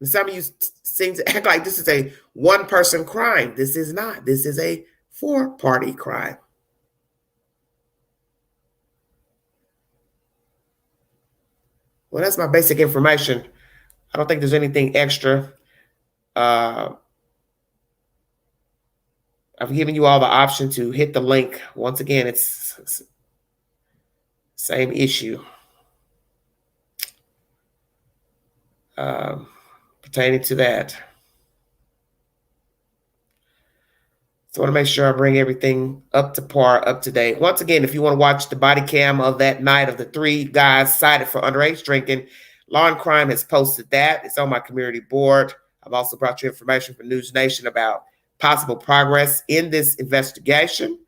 And some of you seem to act like this is a one-person crime. This is not. This is a 4-party crime. Well, that's my basic information. I don't think there's anything extra. I've given you all the option to hit the link. Once again, it's same issue. Pertaining to that. So I want to make sure I bring everything up to par, up to date. Once again, if you want to watch the body cam of that night of the 3 guys cited for underage drinking, Law and Crime has posted that. It's on my community board. I've also brought you information from News Nation about possible progress in this investigation.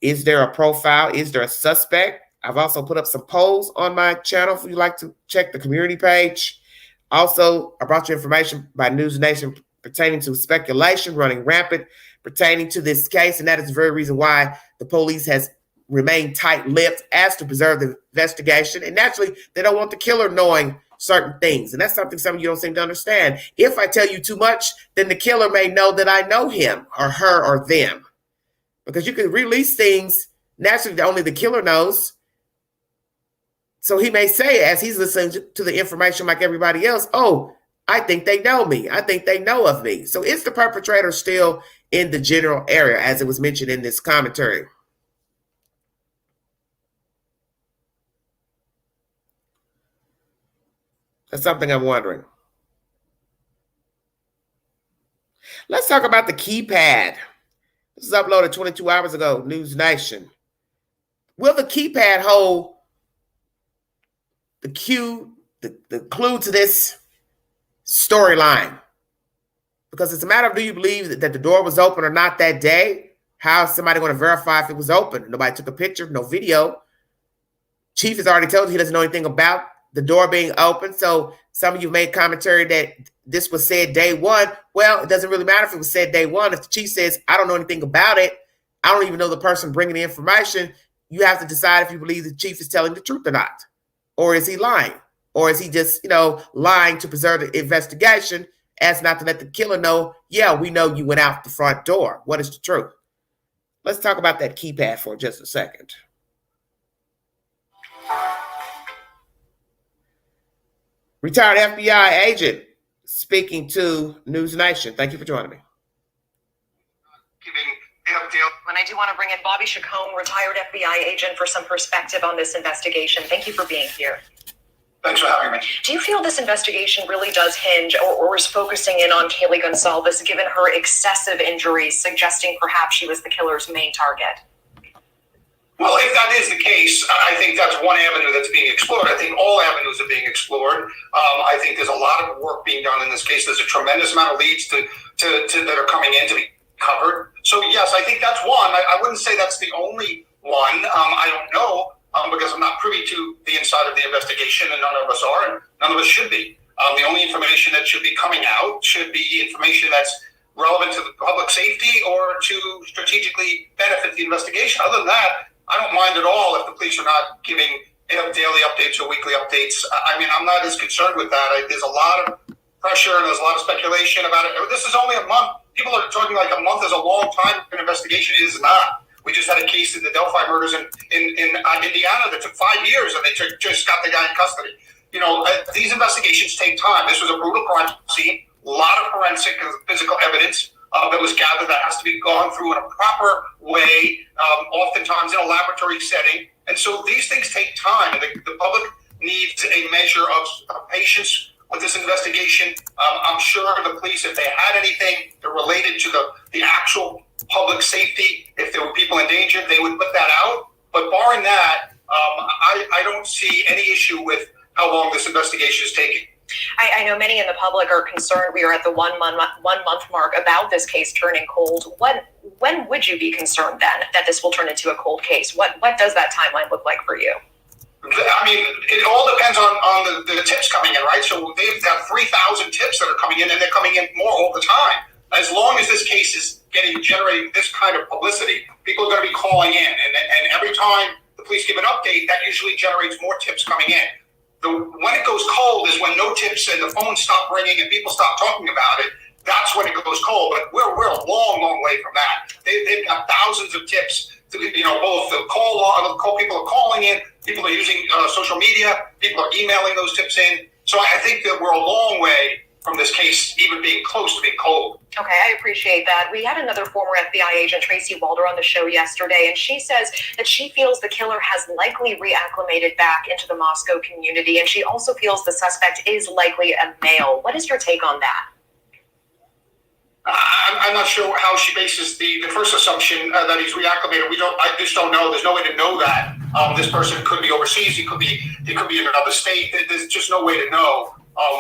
Is there a profile? Is there a suspect? I've also put up some polls on my channel if you'd like to check the community page. Also, I brought you information by News Nation pertaining to speculation running rampant pertaining to this case, and that is the very reason why the police has remained tight-lipped as to preserve the investigation. And naturally, they don't want the killer knowing certain things, and that's something some of you don't seem to understand. If I tell you too much, then the killer may know that I know him or her or them, because you can release things naturally that only the killer knows. So he may say, as he's listening to the information like everybody else, oh, I think they know me. I think they know of me. So is the perpetrator still in the general area, as it was mentioned in this commentary? That's something I'm wondering. Let's talk about the keypad. This is uploaded 22 hours ago, News Nation. Will the keypad hold the clue to this storyline? Because it's a matter of, do you believe that the door was open or not that day? How is somebody going to verify if it was open? Nobody took a picture, no video. Chief has already told you he doesn't know anything about the door being open. So some of you made commentary that this was said day one. Well, it doesn't really matter if it was said day one. If the chief says, I don't know anything about it, I don't even know the person bringing the information, you have to decide if you believe the chief is telling the truth or not. Or is he lying? Or is he just, lying to preserve the investigation as not to let the killer know, yeah, we know you went out the front door. What is the truth? Let's talk about that keypad for just a second. Retired FBI agent speaking to News Nation. Thank you for joining me. And I do want to bring in Bobby Chacon, retired FBI agent, for some perspective on this investigation. Thank you for being here. Thanks for having me. Do you feel this investigation really does hinge or is focusing in on Kaylee'S Goncalves, given her excessive injuries, suggesting perhaps she was the killer's main target? Well, if that is the case, I think that's one avenue that's being explored. I think all avenues are being explored. I think there's a lot of work being done in this case. There's a tremendous amount of leads that are coming in to be covered. So yes, I think that's one. I wouldn't say that's the only one. I don't know because I'm not privy to the inside of the investigation, and none of us are, and none of us should be. The only information that should be coming out should be information that's relevant to the public safety or to strategically benefit the investigation. Other than that, I don't mind at all if the police are not giving daily updates or weekly updates. I mean, I'm not as concerned with that. There's a lot of pressure and there's a lot of speculation about it. This is only a month. People are talking like a month is a long time for an investigation. It is not. We just had a case in the Delphi murders in Indiana that took 5 years, and they just got the guy in custody. These investigations take time. This was a brutal crime scene. A lot of forensic and physical evidence that was gathered that has to be gone through in a proper way, oftentimes in a laboratory setting. And so these things take time, and the public needs a measure of patience with this investigation. I'm sure the police, if they had anything that related to the actual public safety, if there were people in danger, they would put that out. But barring that, I don't see any issue with how long this investigation is taking. I know many in the public are concerned. We are at the one month mark about this case turning cold. When would you be concerned then that this will turn into a cold case? What does that timeline look like for you? I mean, it all depends on the tips coming in, right? So they've got 3,000 tips that are coming in, and they're coming in more all the time. As long as this case is generating this kind of publicity, people are going to be calling in, and every time the police give an update, that usually generates more tips coming in. When it goes cold is when no tips and the phones stop ringing and people stop talking about it. That's when it goes cold. But we're a long, long way from that. They've got thousands of tips. Both the call people are calling in, people are using social media, people are emailing those tips in. So I think that we're a long way from this case even being close to being cold. Okay, I appreciate that. We had another former FBI agent, Tracy Walder, on the show yesterday, and she says that she feels the killer has likely reacclimated back into the Moscow community, and she also feels the suspect is likely a male. What is your take on that? I'm not sure how she bases the first assumption that he's reacclimated. I just don't know. There's no way to know that. This person could be overseas. He could be in another state. There's just no way to know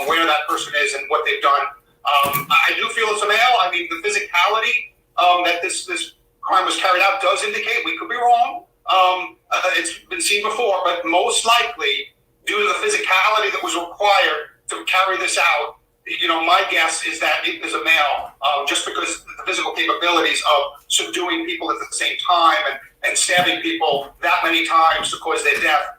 where that person is and what they've done. I do feel it's a male. I mean, the physicality that this crime was carried out does indicate, we could be wrong. It's been seen before, but most likely, due to the physicality that was required to carry this out, my guess is that it is a male, just because the physical capabilities of subduing people at the same time and stabbing people that many times to cause their death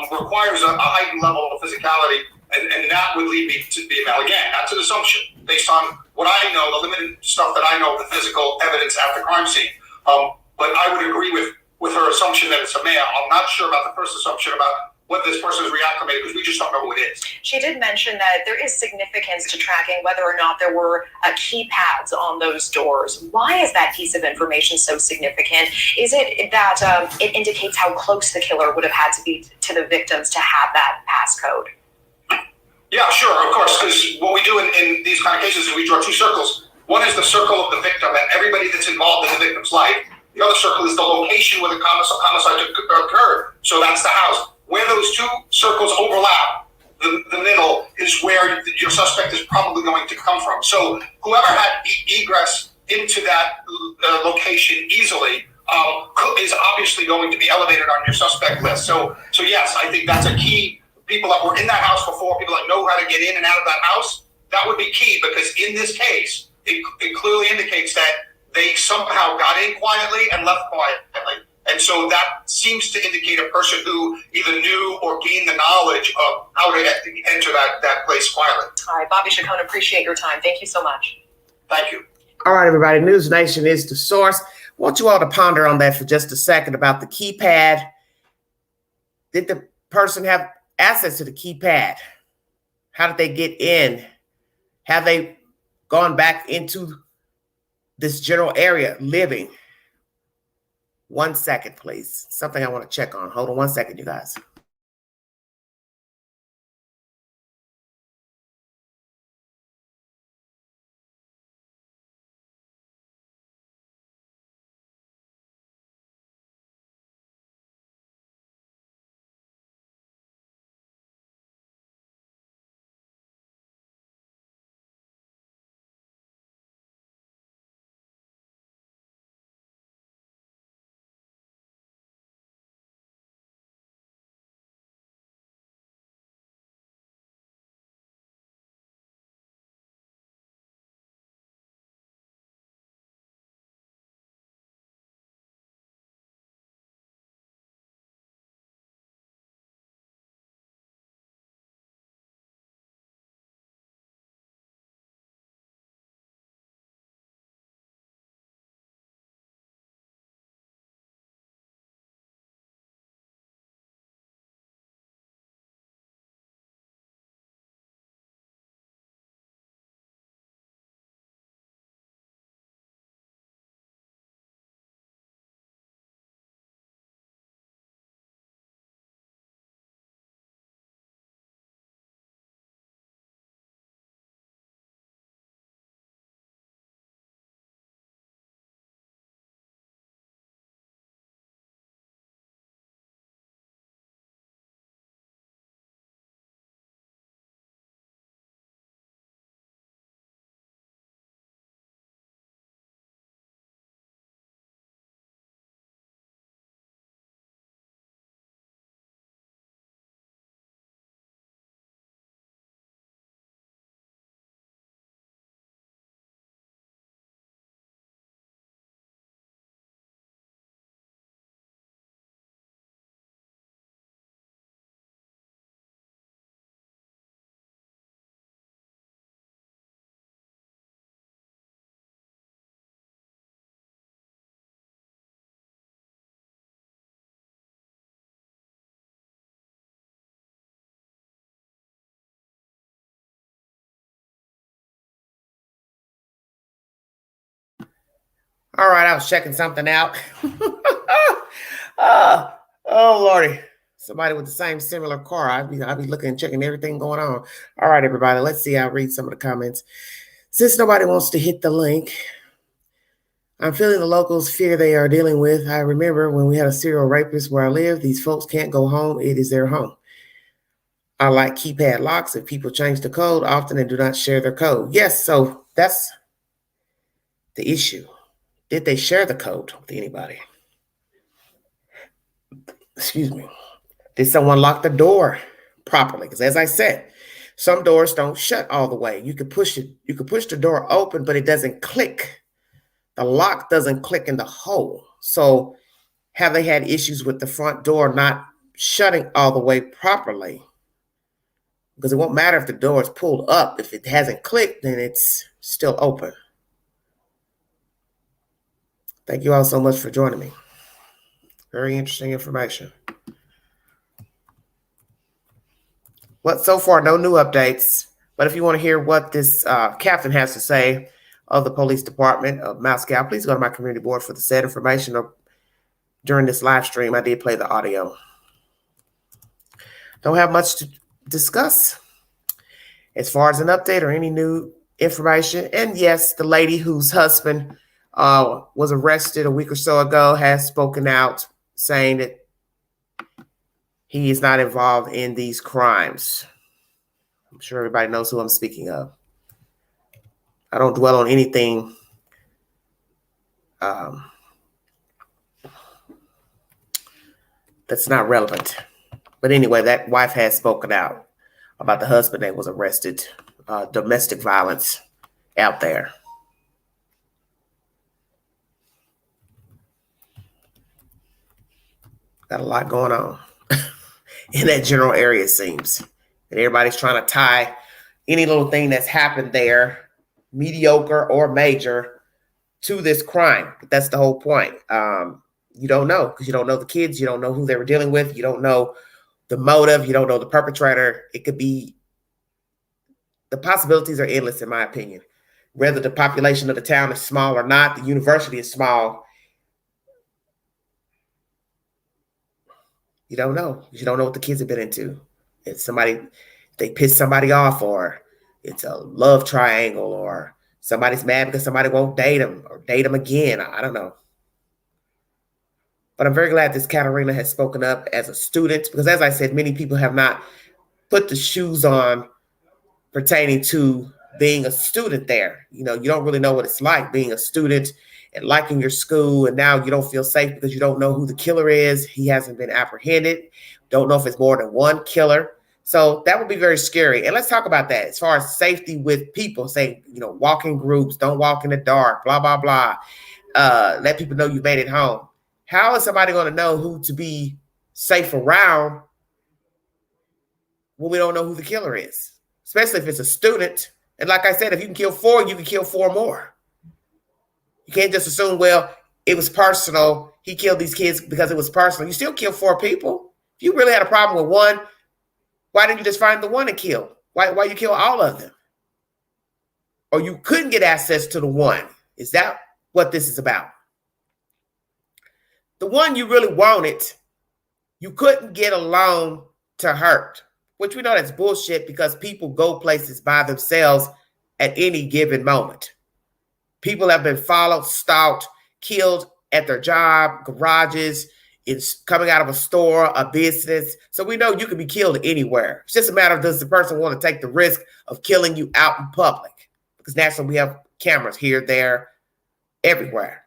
requires a heightened level of physicality. And that would lead me to be a male. Again, that's an assumption based on what I know, the limited stuff that I know of the physical evidence at the crime scene. But I would agree with her assumption that it's a male. I'm not sure about the first assumption about what this person is reacclimated, because we just don't know who it is. She did mention that there is significance to tracking whether or not there were keypads on those doors. Why is that piece of information so significant? Is it that it indicates how close the killer would have had to be to the victims to have that passcode? Yeah, sure, of course, because what we do in these kind of cases is we draw two circles. One is the circle of the victim and everybody that's involved in the victim's life. The other circle is the location where the homicide occurred. So that's the house. Where those two circles overlap, the middle is where your suspect is probably going to come from. So whoever had egress into that location easily is obviously going to be elevated on your suspect list. So yes, I think that's a key. People that were in that house before, people that know how to get in and out of that house, that would be key, because in this case, it clearly indicates that they somehow got in quietly and left quietly. And so that seems to indicate a person who either knew or gained the knowledge of how to enter that place quietly. All right, Bobby Chacon, appreciate your time. Thank you so much. Thank you. All right, everybody. News Nation is the source. I want you all to ponder on that for just a second about the keypad. Did the person have access to the keypad? How did they get in? Have they gone back into this general area living? 1 second, please. Something I want to check on. Hold on 1 second, you guys. All right, I was checking something out. Oh, Lordy. Somebody with the same similar car. I'd be looking and checking everything going on. All right, everybody, let's see. I'll read some of the comments. Since nobody wants to hit the link, I'm feeling the locals' fear they are dealing with. I remember when we had a serial rapist where I live, these folks can't go home. It is their home. I like keypad locks. If people change the code often and do not share their code. Yes, so that's the issue. Did they share the code with anybody? Excuse me. Did someone lock the door properly? Because as I said, some doors don't shut all the way. You could push it. You could push the door open, but it doesn't click. The lock doesn't click in the hole. So have they had issues with the front door not shutting all the way properly? Because it won't matter if the door is pulled up. If it hasn't clicked, then it's still open. Thank you all so much for joining me. Very interesting information. Well, so far, no new updates. But if you want to hear what this captain has to say of the police department of Moscow, please go to my community board for the said information. Or during this live stream, I did play the audio. Don't have much to discuss. As far as an update or any new information, and yes, the lady whose husband was arrested a week or so ago has spoken out saying that he is not involved in these crimes. I'm sure everybody knows who I'm speaking of. I don't dwell on anything that's not relevant. But anyway, that wife has spoken out about the husband that was arrested, domestic violence out there. Got a lot going on in that general area, it seems. And everybody's trying to tie any little thing that's happened there, mediocre or major, to this crime. But that's the whole point. You don't know, because you don't know the kids. You don't know who they were dealing with. You don't know the motive. You don't know the perpetrator. It could be, the possibilities are endless, in my opinion. Whether the population of the town is small or not, the university is small. You don't know. You don't know what the kids have been into. It's somebody, they piss somebody off, or it's a love triangle, or somebody's mad because somebody won't date them or date them again. I don't know. But I'm very glad this Katarina has spoken up as a student, because as I said, many people have not put the shoes on pertaining to being a student there. You know, you don't really know what it's like being a student and liking your school, and now you don't feel safe because you don't know who the killer is. He hasn't been apprehended. Don't know if it's more than one killer. So that would be very scary. And let's talk about that as far as safety with people. Say, you know, walk in groups, don't walk in the dark, blah, blah, blah. Let people know you made it home. How is somebody going to know who to be safe around when we don't know who the killer is? Especially if it's a student. And like I said, if you can kill 4, you can kill 4 more. You can't just assume, well, it was personal. He killed these kids because it was personal. You still kill 4 people. If you really had a problem with one, why didn't you just find the one and kill? Why you kill all of them? Or you couldn't get access to the one. Is that what this is about? The one you really wanted, you couldn't get a loan to hurt, which we know that's bullshit, because people go places by themselves at any given moment. People have been followed, stalked, killed at their job, garages, it's coming out of a store, a business. So we know you can be killed anywhere. It's just a matter of, does the person want to take the risk of killing you out in public? Because naturally we have cameras here, there, everywhere.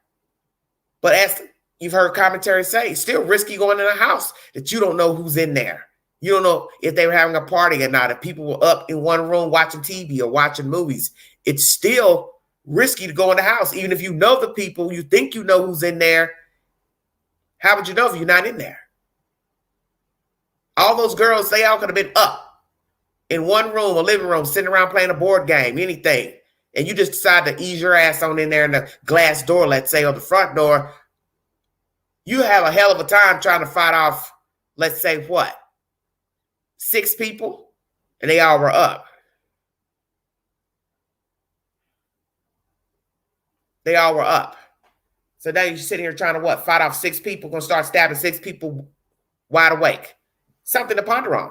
But as you've heard commentary say, it's still risky going in a house that you don't know who's in there. You don't know if they were having a party or not. If people were up in one room watching TV or watching movies, it's still risky to go in the house. Even if you know the people, you think you know who's in there. How would you know if you're not in there? All those girls, they all could have been up in one room, a living room, sitting around playing a board game, anything. And you just decide to ease your ass on in there in the glass door, let's say, or the front door. You have a hell of a time trying to fight off, let's say, what? 6 people, and they all were up. They all were up. So now you're sitting here trying to what? Fight off 6 people, going to start stabbing 6 people wide awake. Something to ponder on.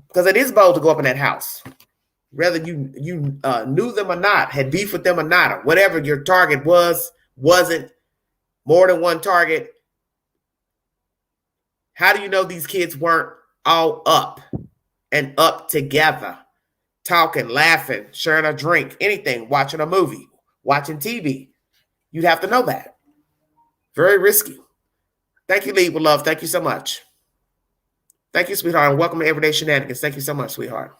Because it is bold to go up in that house. Whether you knew them or not, had beef with them or not, or whatever your target was, wasn't, more than one target. How do you know these kids weren't all up and up together, talking, laughing, sharing a drink, anything, watching a movie, watching TV? You'd have to know that. Very risky. Thank you, Lee, with love. Thank you so much. Thank you, sweetheart, and welcome to Everyday Shenanigans. Thank you so much, sweetheart.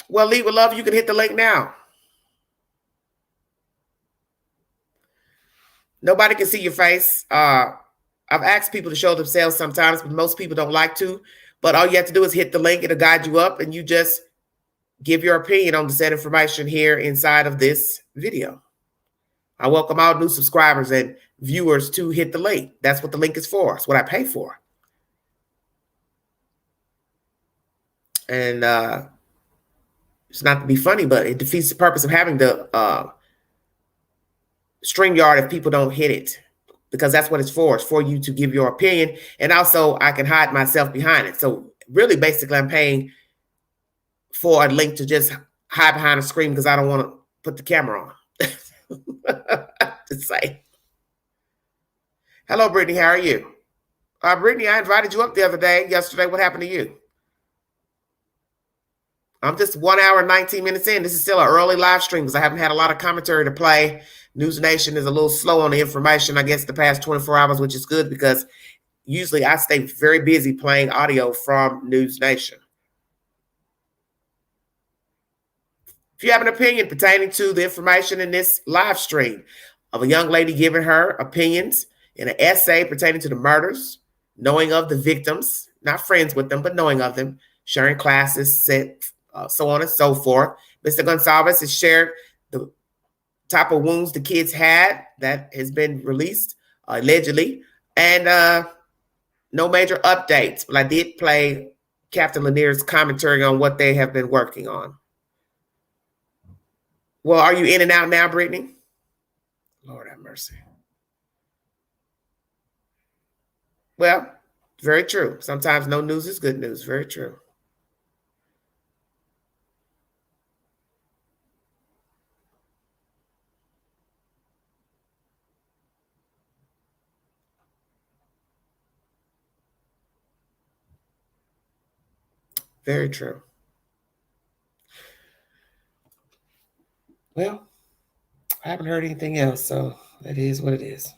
Well, Lee, with love, you can hit the link now. Nobody can see your face. I've asked people to show themselves sometimes, but most people don't like to. But all you have to do is hit the link. It'll guide you up, and you just give your opinion on the said information here inside of this video. I welcome all new subscribers and viewers to hit the link. That's what the link is for. It's what I pay for. And it's not to be funny, but it defeats the purpose of having the StreamYard if people don't hit it. because that's what it's for. It's for you to give your opinion. And also I can hide myself behind it. So really, basically, I'm paying for a link to just hide behind a screen because I don't want to put the camera on. To say. Hello, Brittany. How are you? Brittany, I invited you up yesterday. What happened to you? I'm just 1 hour and 19 minutes in. This is still an early live stream because I haven't had a lot of commentary to play. News Nation is a little slow on the information, I guess, the past 24 hours, which is good because usually I stay very busy playing audio from News Nation. If you have an opinion pertaining to the information in this live stream of a young lady giving her opinions in an essay pertaining to the murders, knowing of the victims, not friends with them, but knowing of them, sharing classes, so on and so forth. Mr. Goncalves has shared the type of wounds the kids had that has been released, allegedly, and no major updates. But I did play Captain Lanier's commentary on what they have been working on. Well, are you in and out now, Brittany? Lord have mercy. Well, very true. Sometimes no news is good news. Very true. Very true. Well, I haven't heard anything else, so that is what it is.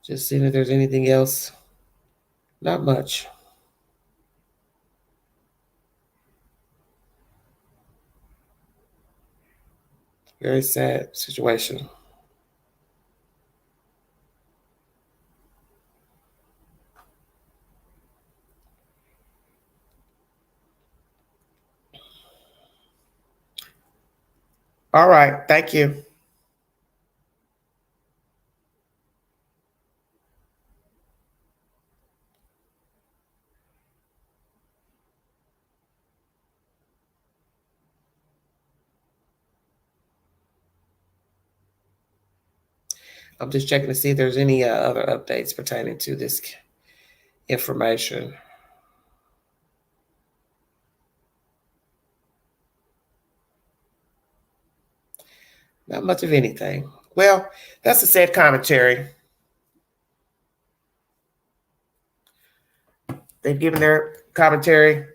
Just seeing if there's anything else. Not much. Very sad situation. All right. Thank you. I'm just checking to see if there's any other updates pertaining to this information. Not much of anything. Well, that's a sad commentary. They've given their commentary.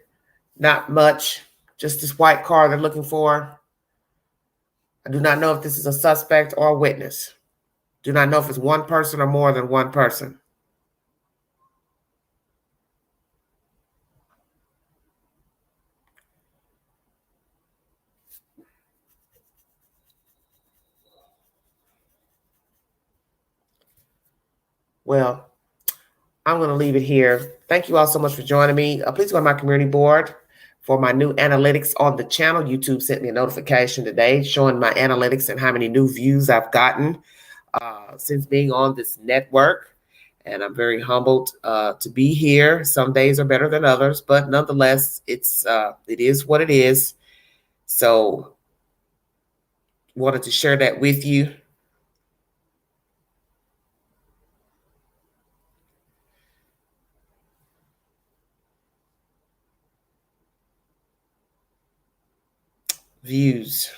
Not much. Just this white car they're looking for. I do not know if this is a suspect or a witness. Do not know if it's one person or more than one person. Well, I'm going to leave it here. Thank you all so much for joining me. Please go to my community board for my new analytics on the channel. YouTube sent me a notification today showing my analytics and how many new views I've gotten since being on this network. And I'm very humbled to be here. Some days are better than others, but nonetheless, it is what it is. So wanted to share that with you. Views.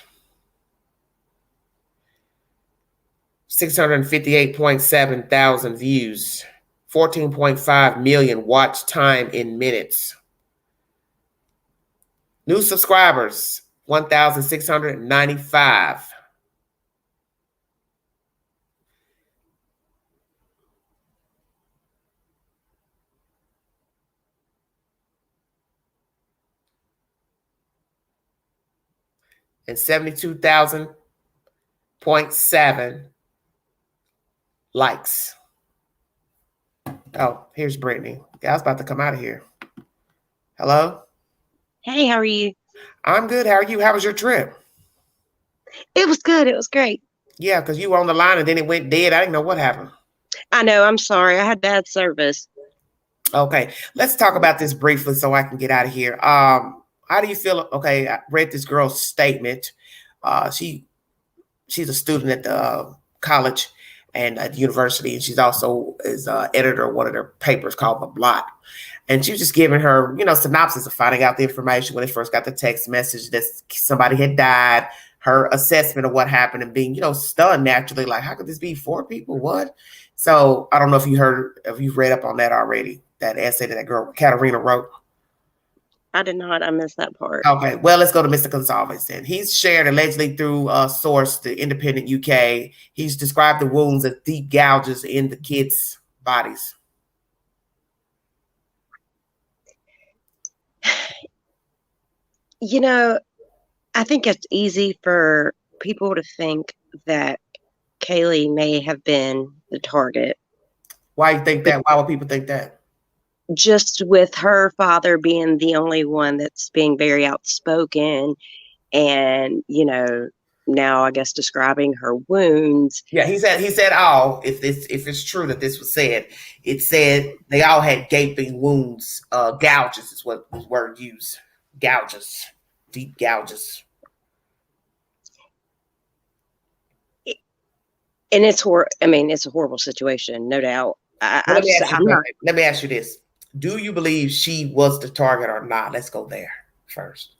658.7 thousand views. 14.5 million watch time in minutes. New subscribers, 1,695. And 72,000.7 likes. Oh, here's Brittany. Yeah, I was about to come out of here. Hello? Hey, how are you? I'm good. How are you? How was your trip? It was good. It was great. Yeah, because you were on the line and then it went dead. I didn't know what happened. I know. I'm sorry. I had bad service. Okay, let's talk about this briefly so I can get out of here. How do you feel? Okay, I read this girl's statement. She's a student at the college and at the university, and she's also is editor of one of their papers called The Blot. And she was just giving her, synopsis of finding out the information when they first got the text message that somebody had died, her assessment of what happened, and being, stunned naturally, like, how could this be 4 people? What? So I don't know if you've read up on that already, that essay that girl Katarina wrote. I did not. I missed that part. Okay, well, let's go to Mr. Goncalves then. He's shared allegedly through a source, the Independent UK. He's described the wounds as deep gouges in the kids' bodies. I think it's easy for people to think that Kaylee may have been the target. Why you think that? Why would people think that? Just with her father being the only one that's being very outspoken and, now I guess describing her wounds. Yeah, he said all, if it's true that this was said, it said they all had gaping wounds, gouges is what the word used. Gouges, deep gouges. And it's it's a horrible situation, no doubt. Let me ask you this. Do you believe she was the target or not? Let's go there first.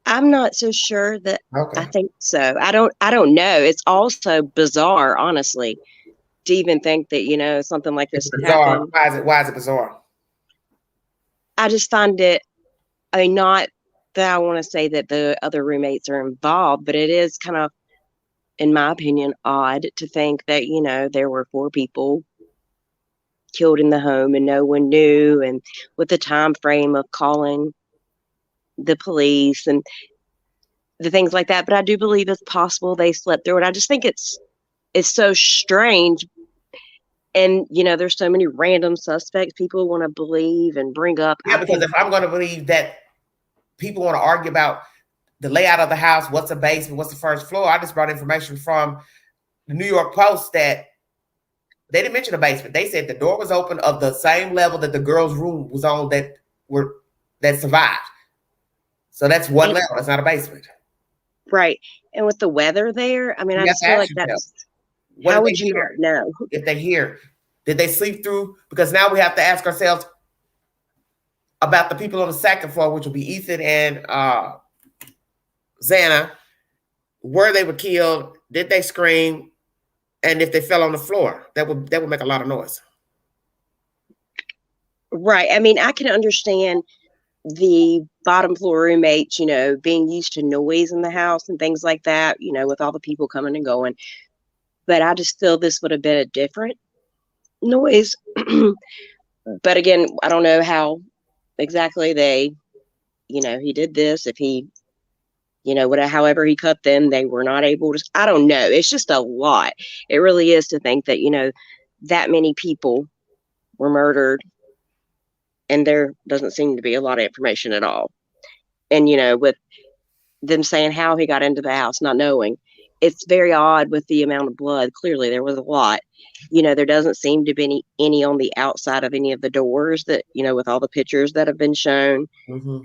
I'm not so sure that Okay. I think so. I don't know. It's also bizarre, honestly, to even think that, something like this would happen. Why is it bizarre? I just find it, not that I want to say that the other roommates are involved, but it is kind of, in my opinion, odd to think that, there were 4 people killed in the home and no one knew, and with the time frame of calling the police and the things like that. But I do believe it's possible they slept through it. I just think it's so strange. And, there's so many random suspects people want to believe and bring up. Yeah, because if I'm going to believe that people want to argue about the layout of the house, what's a basement, what's the first floor, I just brought information from the New York Post that they didn't mention a basement. They said the door was open of the same level that the girl's room was on that survived. So that's one level. It's not a basement. Right. And with the weather there, I just feel like that's, how would you not know? If they hear, did they sleep through? Because now we have to ask ourselves about the people on the second floor, which will be Ethan and Xana, where they were killed, did they scream? And if they fell on the floor, that would make a lot of noise. Right. I can understand the bottom floor roommates, being used to noise in the house and things like that, with all the people coming and going. But I just feel this would have been a different noise. But again, I don't know how exactly he did this. If he, however he cut them, they were not able to, I don't know. It's just a lot. It really is to think that, that many people were murdered and there doesn't seem to be a lot of information at all. And, with them saying how he got into the house, not knowing, it's very odd with the amount of blood. Clearly there was a lot. There doesn't seem to be any on the outside of any of the doors that, with all the pictures that have been shown. Mm-hmm.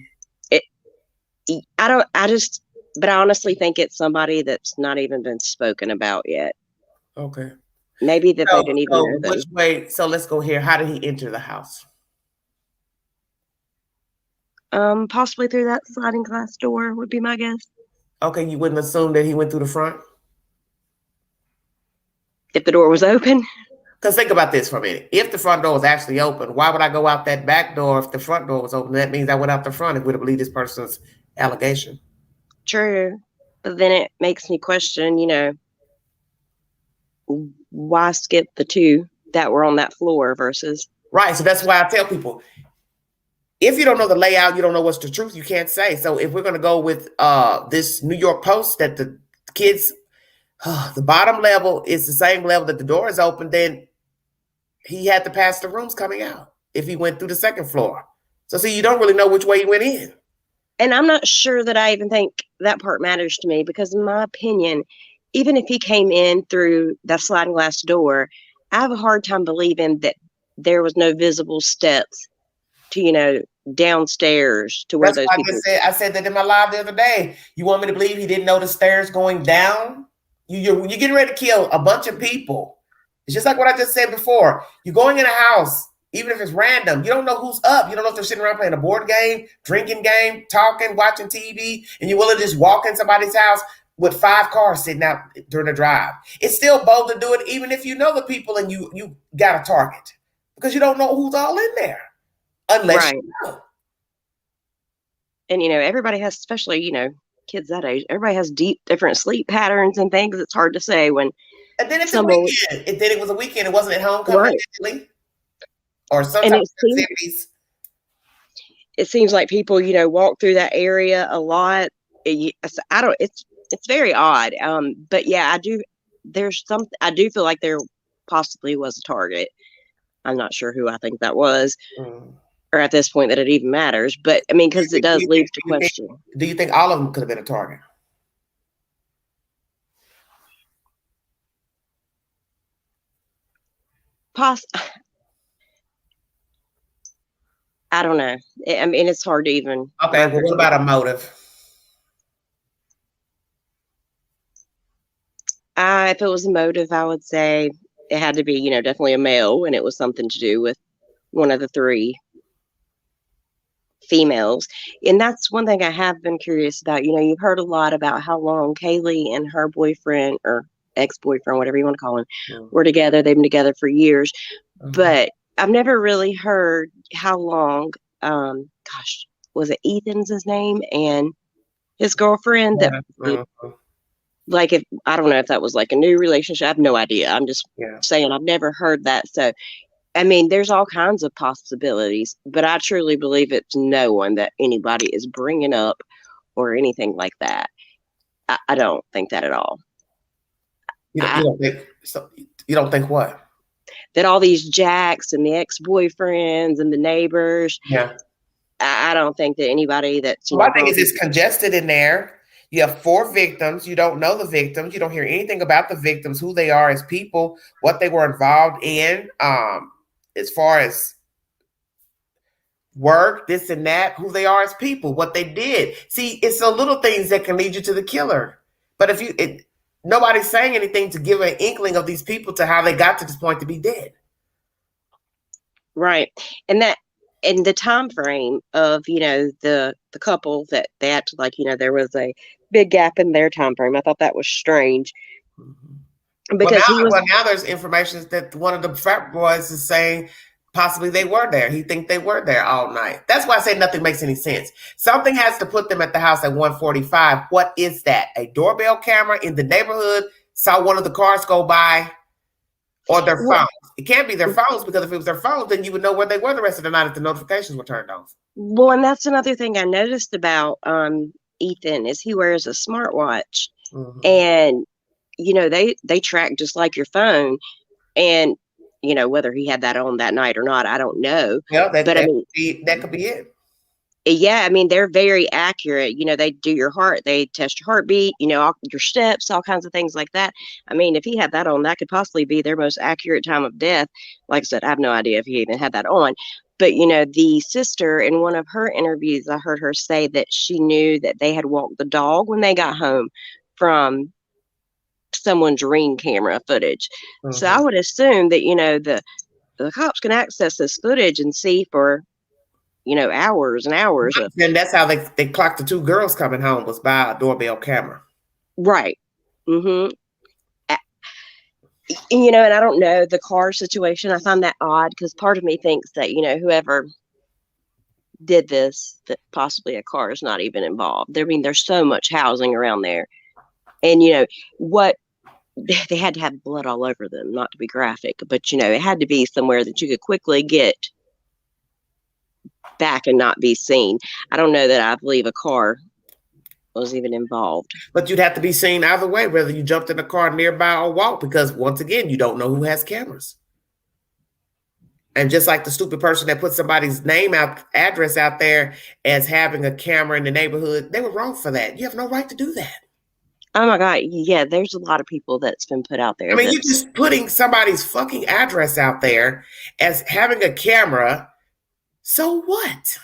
But I honestly think it's somebody that's not even been spoken about yet. Okay. Maybe that they didn't even know them. Which way? So let's go here. How did he enter the house? Possibly through that sliding glass door would be my guess. Okay, you wouldn't assume that he went through the front? If the door was open? Because think about this for a minute. If the front door was actually open, why would I go out that back door if the front door was open? That means I went out the front if we believe this person's allegation. True. But then it makes me question, why skip the 2 that were on that floor versus... Right. So that's why I tell people, if you don't know the layout, you don't know what's the truth, you can't say. So if we're going to go with this New York Post that the kids, the bottom level is the same level that the door is open, then he had to pass the rooms coming out if he went through the second floor. So see, you don't really know which way he went in. And I'm not sure that I even think that part matters to me, because in my opinion, even if he came in through that sliding glass door, I have a hard time believing that there was no visible steps to, downstairs to where That's those why people. I said that in my live the other day. You want me to believe he didn't know the stairs going down? You're getting ready to kill a bunch of people. It's just like what I just said before. You're going in a house, even if it's random. You don't know who's up. You don't know if they're sitting around playing a board game, drinking game, talking, watching TV, and you're willing to just walk in somebody's house with 5 cars sitting out during the drive. It's still bold to do it, even if you know the people and you got a target, because you don't know who's all in there unless you know. And, everybody has, especially, kids that age, everybody has different sleep patterns and things. It's hard to say when. And then it's a weekend. It was a weekend. It wasn't at homecoming initially. Or sometimes it seems like people, walk through that area a lot. It's very odd. But yeah, I do feel like there possibly was a target. I'm not sure who I think that was. Or at this point that it even matters, but I mean, because it does leave to question. Do you think all of them could have been a target? I don't know. I mean, it's hard to even. Okay, well, what about a motive? If it was a motive, I would say it had to be, definitely a male, and it was something to do with one of the 3 females. And that's one thing I have been curious about. You've heard a lot about how long Kaylee and her boyfriend or ex-boyfriend, whatever you want to call him, were together. They've been together for years, but I've never really heard how long. Was it Ethan's his name and his girlfriend that like, if I don't know if that was like a new relationship. I have no idea. I'm just saying I've never heard that. So I mean, there's all kinds of possibilities, but I truly believe it's no one that anybody is bringing up or anything like that. I don't think that at all. You don't think what? That all these jacks and the ex-boyfriends and the neighbors. Yeah. I don't think that anybody that's. My thing is, it's congested in there. You have 4 victims. You don't know the victims. You don't hear anything about the victims, who they are as people, what they were involved in. As far as work, this and that, who they are as people, what they did. See, it's the little things that can lead you to the killer. But if nobody's saying anything to give an inkling of these people to how they got to this point to be dead. Right. And that, in the time frame of, the couple that they acted like, there was a big gap in their time frame. I thought that was strange. Because now there's information that one of the frat boys is saying possibly they were there. He think they were there all night. That's why I say nothing makes any sense. Something has to put them at the house at 1:45. What is that? A doorbell camera in the neighborhood saw one of the cars go by, or their phones. It can't be their phones, because if it was their phones, then you would know where they were the rest of the night if the notifications were turned off. Well, and that's another thing I noticed about Ethan is he wears a smartwatch, and they track just like your phone, and whether he had that on that night or not, I don't know. Yeah, that could be it. Yeah, I mean, they're very accurate. They do your heart, they test your heartbeat, all your steps, all kinds of things like that. I mean, if he had that on, that could possibly be their most accurate time of death. Like I said, I have no idea if he even had that on. But, the sister, in one of her interviews, I heard her say that she knew that they had walked the dog when they got home from someone's Ring camera footage. So I would assume that, the cops can access this footage and see for, hours and hours. And that's how they clocked the 2 girls coming home, was by a doorbell camera. Right. And I don't know the car situation. I find that odd, because part of me thinks that, whoever did this, that possibly a car is not even involved. I mean, there's so much housing around there. And, they had to have blood all over them, not to be graphic, but, it had to be somewhere that you could quickly get back and not be seen. I don't know that I believe a car was even involved. But you'd have to be seen either way, whether you jumped in a car nearby or walked, because once again, you don't know who has cameras. And just like the stupid person that put somebody's address out there as having a camera in the neighborhood, they were wrong for that. You have no right to do that. Oh my God. Yeah, there's a lot of people that's been put out there I mean, you're that's just putting somebody's fucking address out there as having a camera. So what?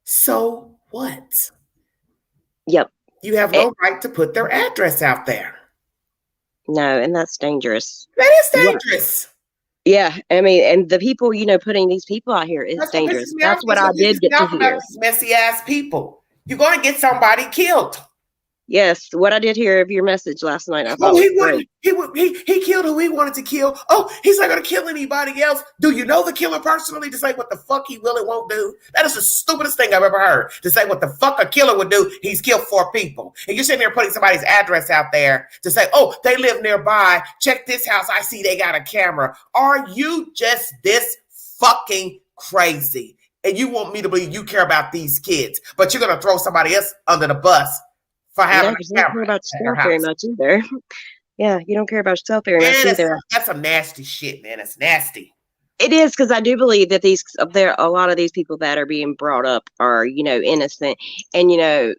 So what? yep. You have no right to put their address out there. No, and that's dangerous. That is What? dangerous. Yeah, I mean, and the people, putting these people out here is That's what dangerous. pisses me off. That's what That's I what did pisses me get to off about hear. these messy ass people. You're going to get somebody killed. Yes, what I did hear of your message last night, I thought Oh, was he great. killed who he wanted to kill. Oh, he's not going to kill anybody else. Do you know the killer personally to say what the fuck he will and won't do? That is the stupidest thing I've ever heard. To say what the fuck a killer would do. He's killed 4 people. And you're sitting there putting somebody's address out there to say, oh, they live nearby. Check this house. I see they got a camera. Are you just this fucking crazy? And you want me to believe you care about these kids, but you're going to throw somebody else under the bus for having because you don't care about yourself very much either. Yeah, you don't care about yourself very much either. That's some nasty shit, man. That's nasty. It is, because I do believe that a lot of these people that are being brought up are, innocent. And,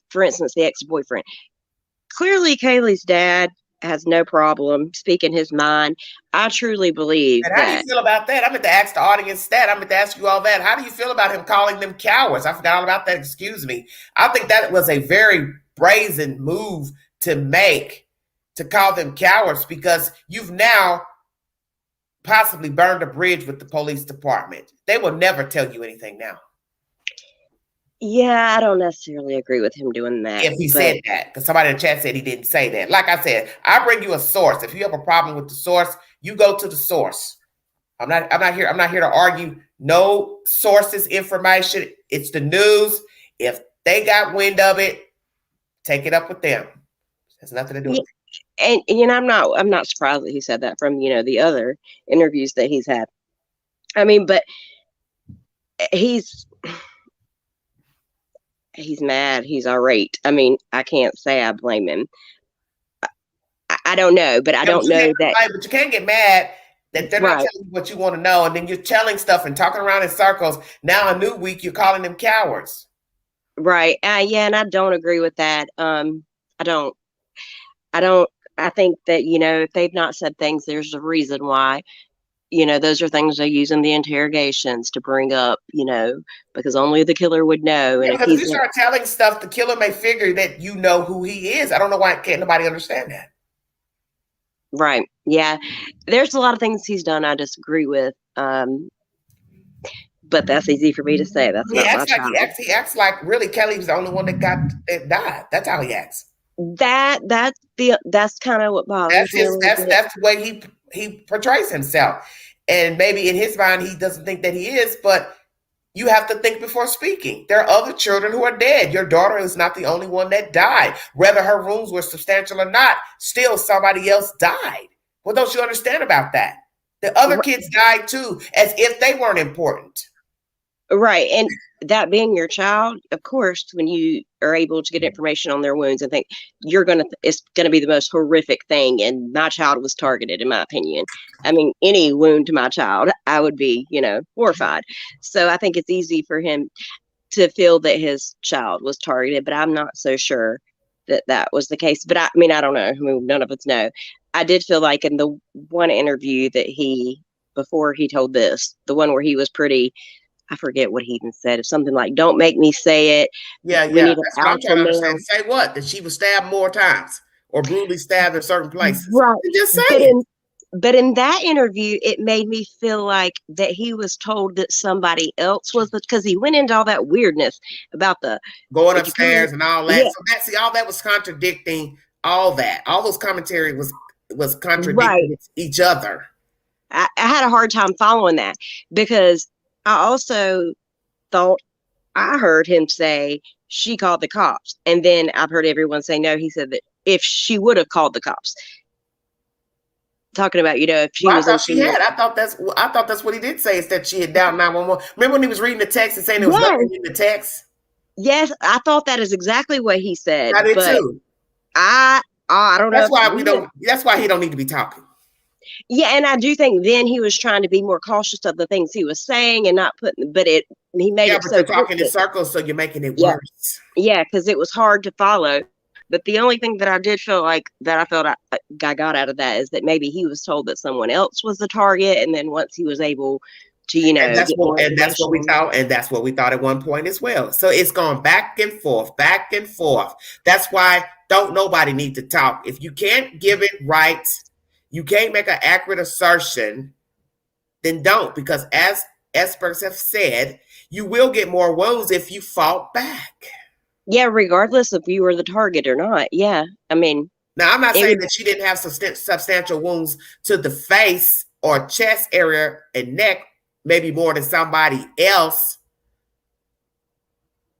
for instance, the ex-boyfriend. Clearly, Kaylee's dad has no problem speaking his mind. I truly believe And how do you feel about that? I meant to ask the audience that. I meant to ask you all that. How do you feel about him calling them cowards? I forgot all about that. Excuse me. I think that was a very brazen move to make, to call them cowards, because you've now possibly burned a bridge with the police department. They will never tell you anything now. Yeah, I don't necessarily agree with him doing that. If he said that, because somebody in the chat said he didn't say that. Like I said, I bring you a source. If you have a problem with the source, you go to the source. I'm not here to argue no sources information. It's the news. If they got wind of it, take it up with them. There's nothing to do with it. And I'm not surprised that he said that from the other interviews that he's had. I mean, but he's mad. He's irate. I mean, I can't say I blame him. I don't know, but I don't know that. But you can't get mad that they're not telling you what you want to know, and then you're telling stuff and talking around in circles. Now a new week, you're calling them cowards. Right. Yeah, and I don't agree with that. I think that, if they've not said things, there's a reason why. Those are things they use in the interrogations to bring up, because only the killer would know. And if you start telling stuff, the killer may figure that you know who he is. I don't know why can't nobody understand that. Right. Yeah. There's a lot of things he's done I disagree with. But that's easy for me to say. That's not my child. He acts like really Kelly's the only one that died. That's how he acts. That's kind of what bothers me. That's the way he portrays himself. And maybe in his mind he doesn't think that he is, but you have to think before speaking. There are other children who are dead. Your daughter is not the only one that died. Whether her wounds were substantial or not, still somebody else died. What don't you understand about that? The other kids died too, as if they weren't important. Right. And that being your child, of course, when you are able to get information on their wounds and think it's going to be the most horrific thing. And my child was targeted, in my opinion. I mean, any wound to my child, I would be, horrified. So I think it's easy for him to feel that his child was targeted, but I'm not so sure that was the case. But I don't know. I mean, none of us know. I did feel like in the one interview that before he told this, the one where he was pretty, I forget what he even said. It's something like, don't make me say it. Yeah. That's what I'm trying to understand. Say what? That she was stabbed more times or brutally stabbed in certain places. Right. Just say it. But in that interview, it made me feel like that he was told that somebody else was, because he went into all that weirdness about the going upstairs and all that. Yeah. So all that was contradicting all that. All those commentary was contradicting each other. I had a hard time following that, because I also thought I heard him say she called the cops. And then I've heard everyone say, no, he said that if she would have called the cops. Talking about, if she was. I thought that's what he did say, is that she had dialed 911. Remember when he was reading the text and saying there was nothing in the text? Yes, I thought that is exactly what he said. I did too. I don't know. That's why he don't need to be talking. Yeah, and I do think then he was trying to be more cautious of the things he was saying and not putting, but he made Yeah, it but so you're quick talking in that, circles, so you're making it yeah, worse. yeah, because it was hard to follow. But the only thing that I did feel like that I felt I got out of that is that maybe he was told that someone else was the target, and then once he was able to, And that's get more what we information. thought, and that's what we thought at one point as well. So it's gone back and forth, back and forth. That's why don't nobody need to talk. If you can't give it right, you can't make an accurate assertion, then don't, because as experts have said, you will get more wounds if you fought back. Yeah, regardless if you were the target or not. Yeah, I mean, Now, I'm not it saying would. that she didn't have substantial wounds to the face or chest area and neck, maybe more than somebody else,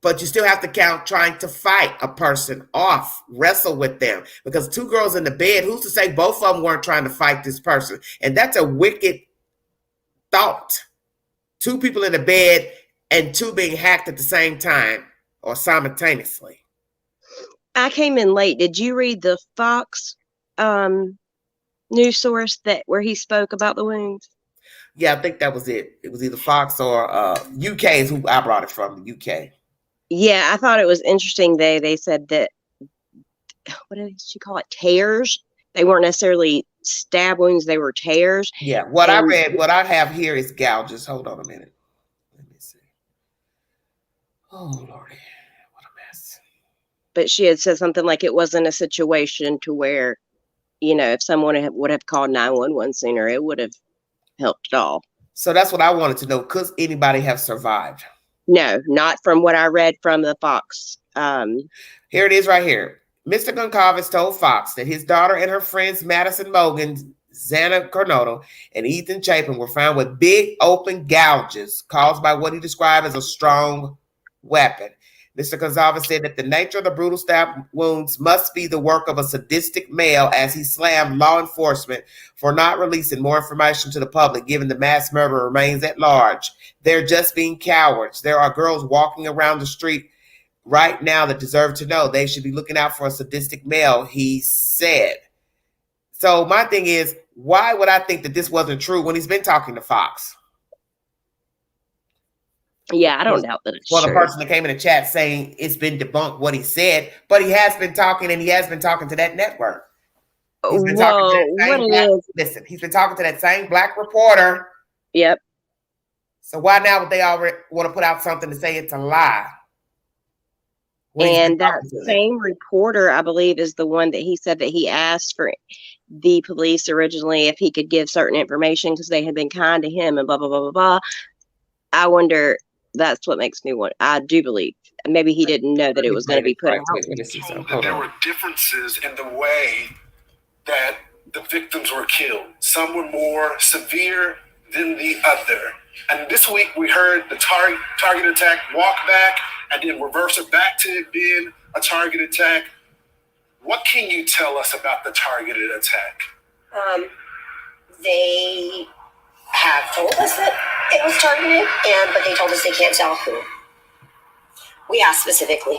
but you still have to count trying to fight a person off, wrestle with them. Because two girls in the bed, who's to say both of them weren't trying to fight this person? And that's a wicked thought. Two people in the bed and two being hacked at the same time or simultaneously. I came in late. Did you read the Fox news source where he spoke about the wounds? Yeah, I think that was it. It was either Fox or UK is who I brought it from, the UK. Yeah, I thought it was interesting. They said that, what did she call it? Tears. They weren't necessarily stab wounds; they were tears. Yeah, what I have here is gouges. Hold on a minute. Let me see. Oh Lordy, what a mess. But she had said something like it wasn't a situation to where, if someone would have called 911 sooner, it would have helped at all. So that's what I wanted to know. Could anybody have survived? No, not from what I read from the Fox. Here it is right here. Mr. Goncalves told Fox that his daughter and her friends Madison Mogan, Xana Cornado, and Ethan Chapin were found with big open gouges caused by what he described as a strong weapon. Mr. Goncalves said that the nature of the brutal stab wounds must be the work of a sadistic male, as he slammed law enforcement for not releasing more information to the public, given the mass murder remains at large. They're just being cowards. There are girls walking around the street right now that deserve to know. They should be looking out for a sadistic male, he said. So my thing is, why would I think that this wasn't true when he's been talking to Fox? Yeah, I don't doubt that it's well, true. The person that came in the chat saying it's been debunked what he said, but he has been talking, and he has been talking to that network. He's been talking to that same black, listen, he's been talking to that same black reporter. Yep. So why now would they already want to put out something to say it's a lie? And that same reporter, I believe, is the one that he said that he asked for the police originally if he could give certain information because they had been kind to him and blah, blah, blah, blah, blah. I wonder, that's what makes me want, I do believe, maybe he didn't know that it was going to be put out. That there were differences in the way that the victims were killed. Some were more severe than the other. And this week we heard the target attack walk back and then reverse it back to it being a target attack. What can you tell us about the targeted attack? They have told us that it was targeted, but they told us they can't tell who. We asked specifically,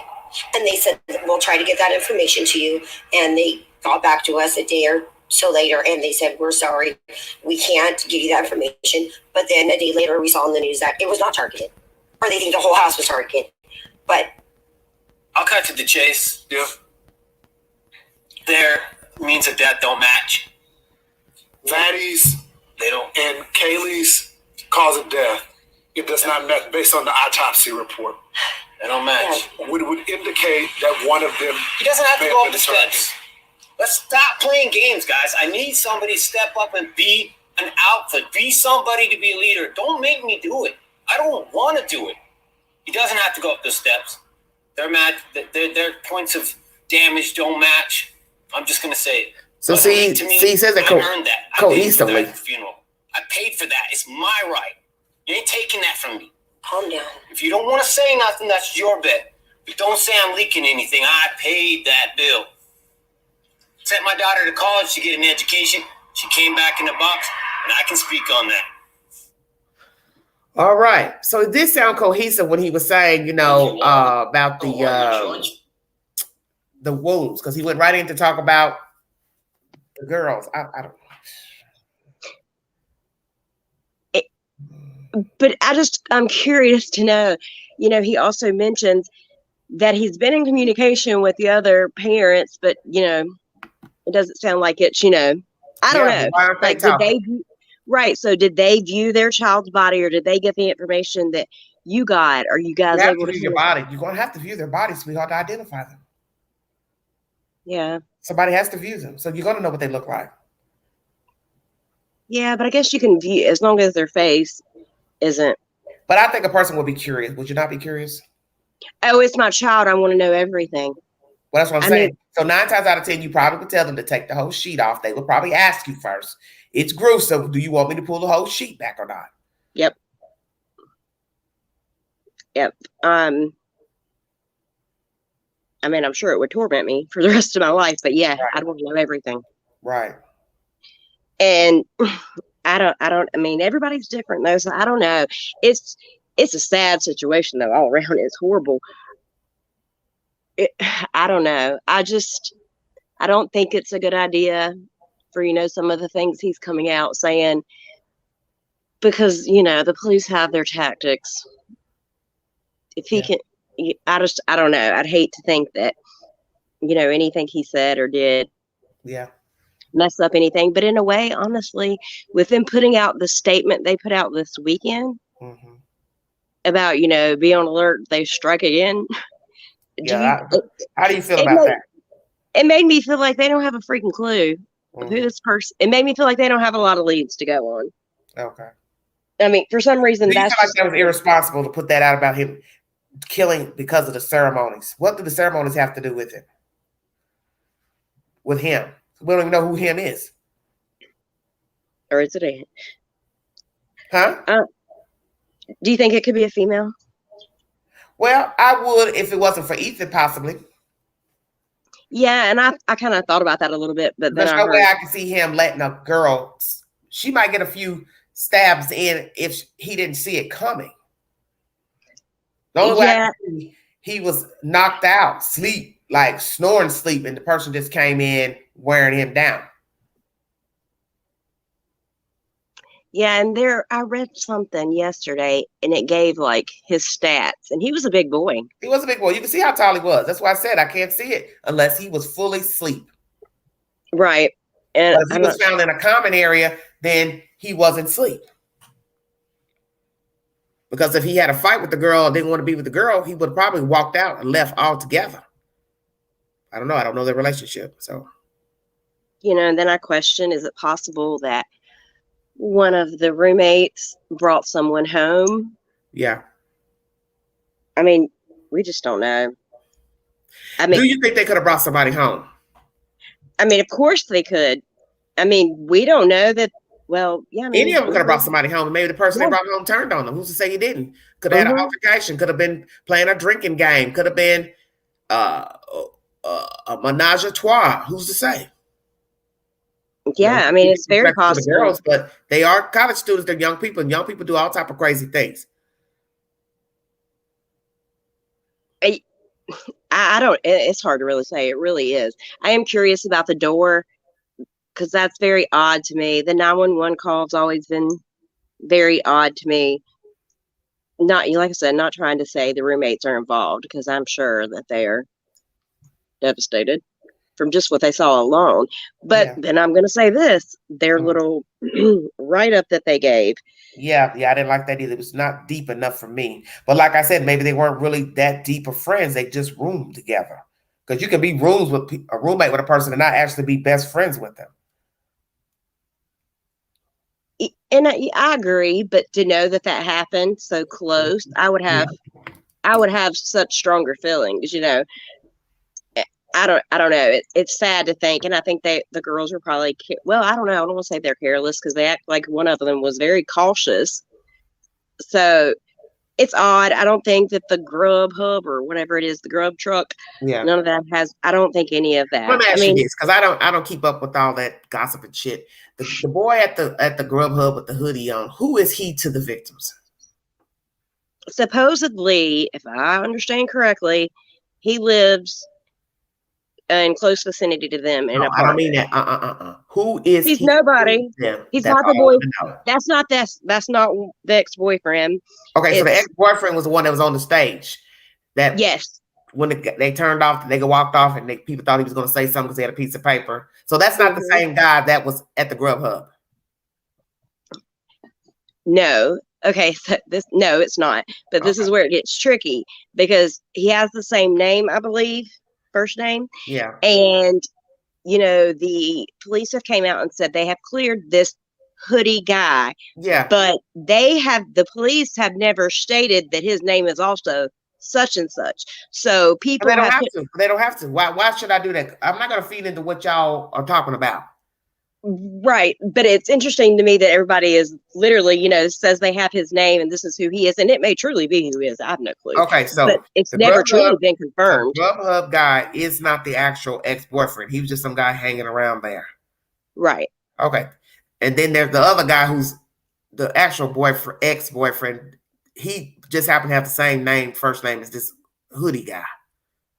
and they said, we'll try to get that information to you. And they got back to us a day or so later, and they said, we're sorry, we can't give you that information. But then a day later, we saw in the news that it was not targeted, or they think the whole house was targeted. But I'll cut to the chase. Yeah. Their means of death don't match. Maddie's They don't. and Kaylee's cause of death, it does not match based on the autopsy report. They don't match. Would indicate that one of them. He doesn't have to may go have up the been targeted. steps. Let's stop playing games, guys. I need somebody to step up and be an alpha. Be somebody to be a leader. Don't make me do it. I don't want to do it. He doesn't have to go up the steps. Their points of damage don't match. I'm just gonna say it. So see, he says that I earned that. I paid for that cohesively. at the funeral. I paid for that. It's my right. You ain't taking that from me. calm down. If you don't want to say nothing, that's your bet. But don't say I'm leaking anything. I paid that bill. Sent my daughter to college to get an education. She came back in the box, and I can speak on that. All right. So it did sound cohesive when he was saying, about the wounds, because he went right in to talk about the girls. I don't know. But I'm curious to know, he also mentions that he's been in communication with the other parents, but, it doesn't sound like it's, I don't know. Why aren't they Like, did talking? they, right. So did they view their child's body, or did they get the information that you got? Are you guys You have able to to view your body. You're going to have to view their body, sweetheart, to identify them. Yeah. Somebody has to view them. So you're going to know what they look like. Yeah, but I guess you can view, as long as their face isn't. But I think a person would be curious. Would you not be curious? Oh, it's my child. I want to know everything. Well, that's what I'm saying. So 9 times out of 10, you probably would tell them to take the whole sheet off. They would probably ask you first. It's gruesome. Do you want me to pull the whole sheet back or not? Yep. I'm sure it would torment me for the rest of my life, but yeah, right. I'd want to know everything. Right. And everybody's different though, so I don't know. It's a sad situation though, all around. It's horrible. I don't know. I don't think it's a good idea for, some of the things he's coming out saying, because, the police have their tactics. If he can, I don't know. I'd hate to think that, anything he said or did mess up anything. But in a way, honestly, with them putting out the statement they put out this weekend about, be on alert, they strike again. How do you feel about that? It made me feel like they don't have a freaking clue who this person. It made me feel like they don't have a lot of leads to go on. Okay. For some reason, do you feel like that was irresponsible to put that out about him killing because of the ceremonies? What do the ceremonies have to do with it? With him? We don't even know who him is. Or is it a? Huh? Do you think it could be a female? Well, I would if it wasn't for Ethan, possibly. Yeah, and I kind of thought about that a little bit, but then there's no way I can see him letting a girl. She might get a few stabs in if he didn't see it coming. The only way I can see, he was knocked out, snoring sleep, and the person just came in wearing him down. Yeah, and I read something yesterday, and it gave his stats, and he was a big boy. He was a big boy. You can see how tall he was. That's why I said I can't see it unless he was fully asleep. Right. And but if he was found in a common area, then he wasn't asleep. Because if he had a fight with the girl and didn't want to be with the girl, he would have probably walked out and left altogether. I don't know. I don't know their relationship. So, and then I question, is it possible that one of the roommates brought someone home? Yeah. We just don't know. Do you think they could have brought somebody home? Of course they could. We don't know that. Well, yeah. Any of them could have brought somebody home. Maybe the person they brought home turned on them. Who's to say he didn't? Could have had an altercation. Could have been playing a drinking game. Could have been a menage a trois. Who's to say? Yeah, it's very possible. The girls, but they are college students. They're young people, and young people do all type of crazy things. I don't. It's hard to really say. It really is. I am curious about the door, because that's very odd to me. The 911 call has always been very odd to me. Not, like I said, not trying to say the roommates are involved, because I'm sure that they are devastated from just what they saw alone. But then I'm going to say this, their little write-up that they gave. Yeah, I didn't like that either. It was not deep enough for me. But like I said, maybe they weren't really that deep of friends. They just roomed together. Because you can be a roommate with a person and not actually be best friends with them. And I agree, but to know that happened so close, I would have such stronger feelings, I don't know. It's sad to think, and I think the girls are probably, I don't know. I don't want to say they're careless, because they act like one of them was very cautious. So it's odd. I don't think that the Grub Hub or whatever it is, the Grub truck, none of that has. I don't think any of that. Let me ask you this, because I don't keep up with all that gossip and shit. The boy at the Grub Hub with the hoodie on, who is he to the victims? Supposedly, if I understand correctly, he lives in close vicinity to them in No, a I don't park. mean that. Who is He's he? nobody. Them? He's That's not the all I boy. want to know. That's not the ex-boyfriend. Okay, so the It's ex-boyfriend was the one that was on the stage. That yes. When they turned off, they walked off, and people thought he was going to say something because he had a piece of paper. So that's not the same guy that was at the Grubhub. No. Okay, so no, it's not. But this is where it gets tricky because he has the same name, I believe, first name. Yeah. And you know, the police have came out and said they have cleared this hoodie guy. Yeah. But the police have never stated that his name is also such and such. So people They don't have to. They don't have to. Why should I do that? I'm not going to feed into what y'all are talking about. Right. But it's interesting to me that everybody is literally, you know, says they have his name and this is who he is. And it may truly be who he is. I have no clue. Okay, so but it's never truly been confirmed. The Grubhub guy is not the actual ex-boyfriend. He was just some guy hanging around there. Right. Okay. And then there's the other guy who's the actual boyfriend, ex-boyfriend. He just happened to have the same name, first name as this hoodie guy.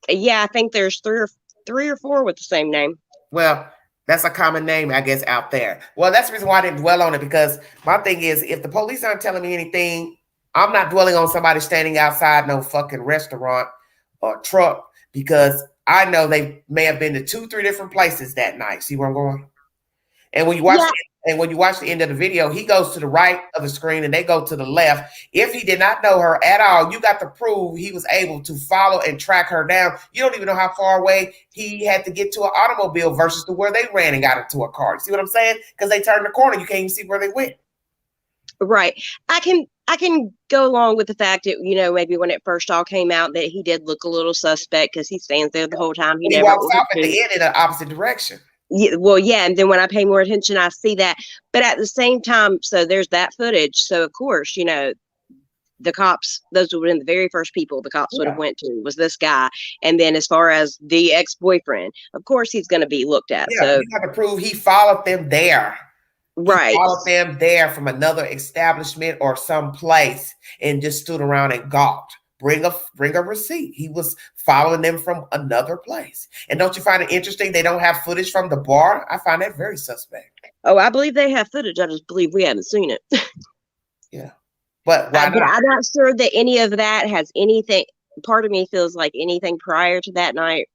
Yeah, I think there's three or four with the same name. Well, that's a common name, I guess, out there. Well, that's the reason why I didn't dwell on it, because my thing is, if the police aren't telling me anything, I'm not dwelling on somebody standing outside no fucking restaurant or truck, because I know they may have been to 2-3 different places that night. See where I'm going? And when you watch the end of the video, he goes to the right of the screen and they go to the left. If he did not know her at all, you got to prove he was able to follow and track her down. You don't even know how far away he had to get to an automobile versus to where they ran and got into a car. See what I'm saying? Because they turned the corner, you can't even see where they went. Right. I can go along with the fact that, you know, maybe when it first all came out that he did look a little suspect because he stands there the whole time. He walks off at the end in the opposite direction. Yeah, well, yeah, and then when I pay more attention, I see that. But at the same time, so there's that footage. So of course, you know, the cops, those would have been the very first people the cops would have went to was this guy. And then as far as the ex-boyfriend, of course, he's going to be looked at. Yeah, so you have to prove he followed them there. Right. He followed them there from another establishment or some place and just stood around and gawked. Bring a receipt. He was following them from another place. And don't you find it interesting they don't have footage from the bar? I find that very suspect. Oh, I believe they have footage. I just believe we haven't seen it. Yeah. But why not? But I'm not sure that any of that has anything. Part of me feels like anything prior to that night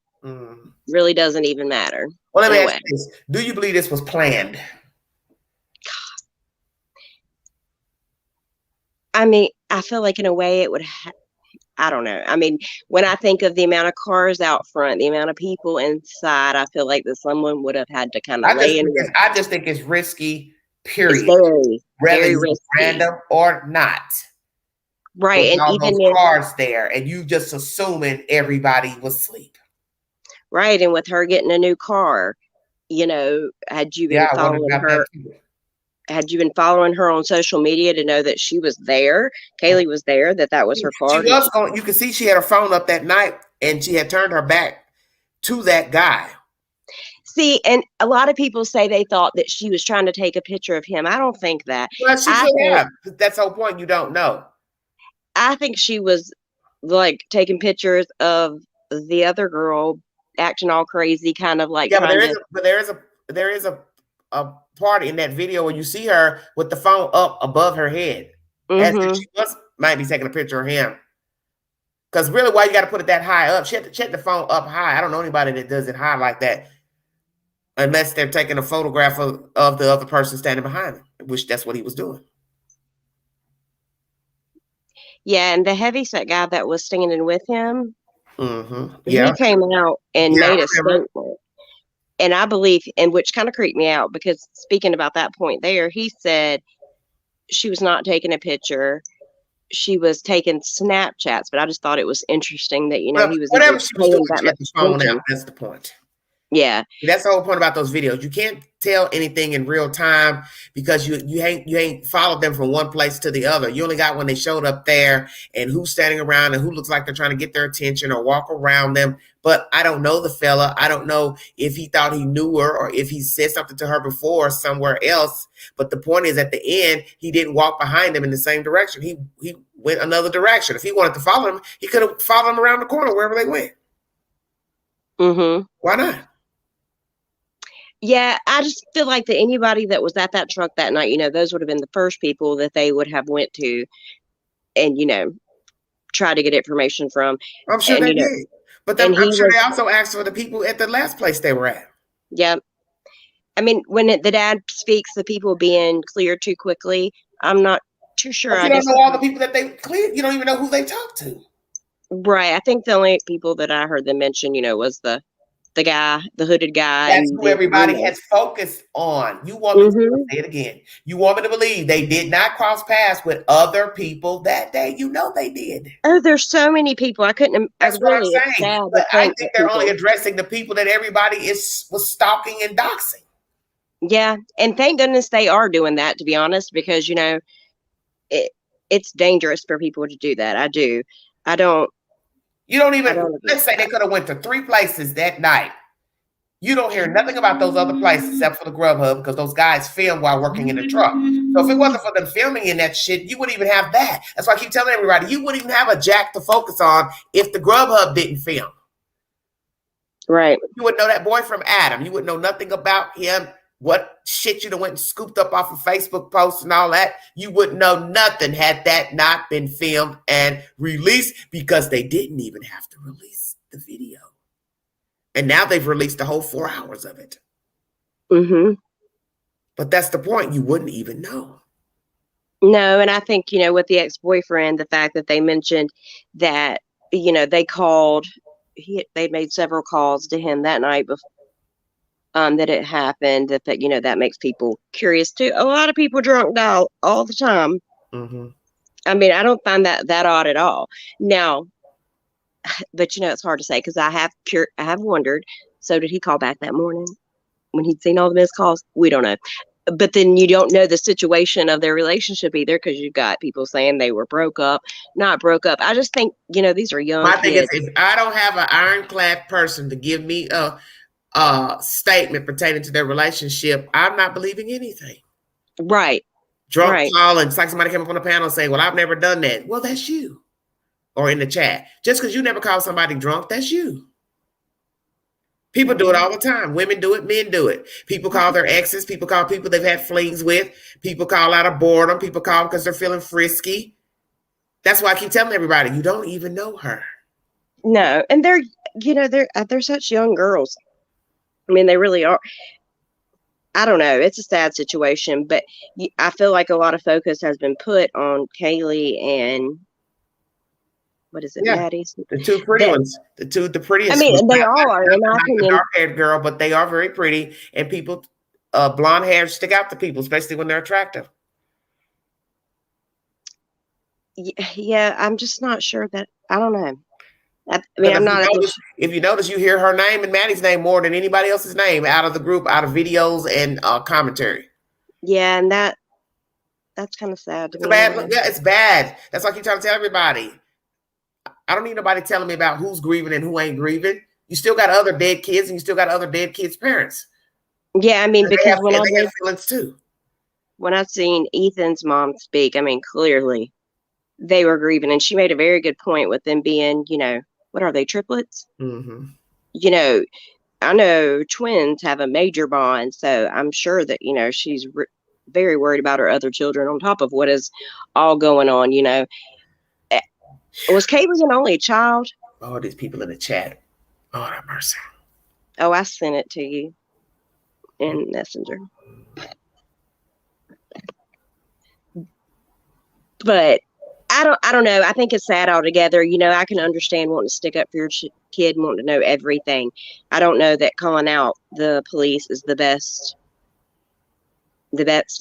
really doesn't even matter. Well, let me ask you this. Do you believe this was planned? I mean, I feel like in a way it would I don't know. I mean, when I think of the amount of cars out front, the amount of people inside, I feel like that someone would have had to kind of lay in. I just think it's risky, period. It's very risky. Random or not. Right. With and all even those cars there, and you just assuming everybody was asleep. Right. And with her getting a new car, you know, had you been following her? Had you been following her on social media to know that she was there? Kaylee was there, that was her car. She was going. You can see she had her phone up that night, and she had turned her back to that guy. See, and a lot of people say they thought that she was trying to take a picture of him. I don't think that. Well, she could have. That's the whole point. You don't know. I think she was like taking pictures of the other girl acting all crazy, kind of like. Yeah, but there is a part in that video where you see her with the phone up above her head, as if she might be taking a picture of him. Because really, why you got to put it that high up? She had to check the phone up high. I don't know anybody that does it high like that, unless they're taking a photograph of the other person standing behind him, which that's what he was doing. Yeah, and the heavyset guy that was standing with him, he came out and made a statement. And I believe, and which kind of creeped me out, because speaking about that point there, he said she was not taking a picture. She was taking Snapchats, but I just thought it was interesting that, you know, he was whatever she was doing, that she had the phone out. That's the point. Yeah. That's the whole point about those videos. You can't tell anything in real time because you ain't followed them from one place to the other. You only got when they showed up there and who's standing around and who looks like they're trying to get their attention or walk around them. But I don't know the fella. I don't know if he thought he knew her or if he said something to her before somewhere else. But the point is, at the end, he didn't walk behind them in the same direction. He went another direction. If he wanted to follow him, he could have followed them around the corner wherever they went. Mm-hmm. Why not? Yeah, I just feel like that anybody that was at that truck that night, those would have been the first people that they would have went to and, try to get information from. I'm sure And, they did. But and I'm he sure was, they also asked for the people at the last place they were at. yeah. I mean, when the dad speaks, the people being cleared too quickly, I'm not too sure. But you don't know all the people that they cleared. You don't even know who they talked to. Right. I think the only people that I heard them mention, was the guy, the hooded guy. That's And who everybody has focused on. You want me to say it again. You want me to believe they did not cross paths with other people that day. You know they did. Oh, there's so many people. I couldn't. That's what I'm saying. But I think they're only people. addressing the people that everybody was stalking and doxing. Yeah, and thank goodness they are doing that, to be honest, because it's dangerous for people to do that. I don't. You don't even. Let's say they could have went to 3 places that night. You don't hear nothing about those other places except for the Grub Hub because those guys film while working in the truck. So if it wasn't for them filming in that shit, you wouldn't even have that. That's why I keep telling everybody, you wouldn't even have a jack to focus on if the Grub Hub didn't film. Right. You wouldn't know that boy from Adam. You wouldn't know nothing about him. What shit you'd have went and scooped up off of Facebook posts and all that. You wouldn't know nothing had that not been filmed and released because they didn't even have to release the video. And now they've released the whole 4 hours of it. Mm-hmm. But that's the point. You wouldn't even know. No, and I think, with the ex-boyfriend, the fact that they mentioned that, they called, they made several calls to him that night before. That it happened, that makes people curious too. A lot of people drunk dial all the time. Mm-hmm. I mean, I don't find that odd at all. Now, but it's hard to say because I have wondered. So did he call back that morning when he'd seen all the missed calls? We don't know. But then you don't know the situation of their relationship either because you've got people saying they were broke up, not broke up. I just think, these are young kids. My thing is, if I don't have an ironclad person to give me a statement pertaining to their relationship, I'm not believing anything. Right. Drunk call and it's like somebody came up on the panel and say, well, I've never done that. Well, that's you. Or in the chat. Just because you never call somebody drunk, that's you. People do it all the time. Women do it, men do it. People call their exes, people call people they've had flings with, people call out of boredom, people call because they're feeling frisky. That's why I keep telling everybody, you don't even know her. No, and they're such young girls. I mean, they really are. I don't know. It's a sad situation, but I feel like a lot of focus has been put on Kaylee and what is it, Maddie? The 2 pretty ones. The prettiest. I mean, they all are. In my opinion, dark-haired girl, but they are very pretty, and people, blonde hair stick out to people, especially when they're attractive. Yeah, I'm just not sure that. I don't know. I mean, I'm not. If you notice, you hear her name and Maddie's name more than anybody else's name out of the group, out of videos and commentary. Yeah, and that's kind of sad. It's bad. Yeah, it's bad. That's why I keep trying to tell everybody. I don't need nobody telling me about who's grieving and who ain't grieving. You still got other dead kids, and you still got other dead kids' parents. Yeah, I mean, and because they have feelings too. When I've seen Ethan's mom speak, I mean, clearly they were grieving, and she made a very good point with them being, what are they, triplets? Mm-hmm. I know twins have a major bond, so I'm sure that, she's very worried about her other children on top of what is all going on, Was Kaylee an only child? Oh, these people in the chat. Oh, have mercy. Oh, I sent it to you in Messenger. But I don't know. I think it's sad altogether. I can understand wanting to stick up for your kid and wanting to know everything. I don't know that calling out the police is the best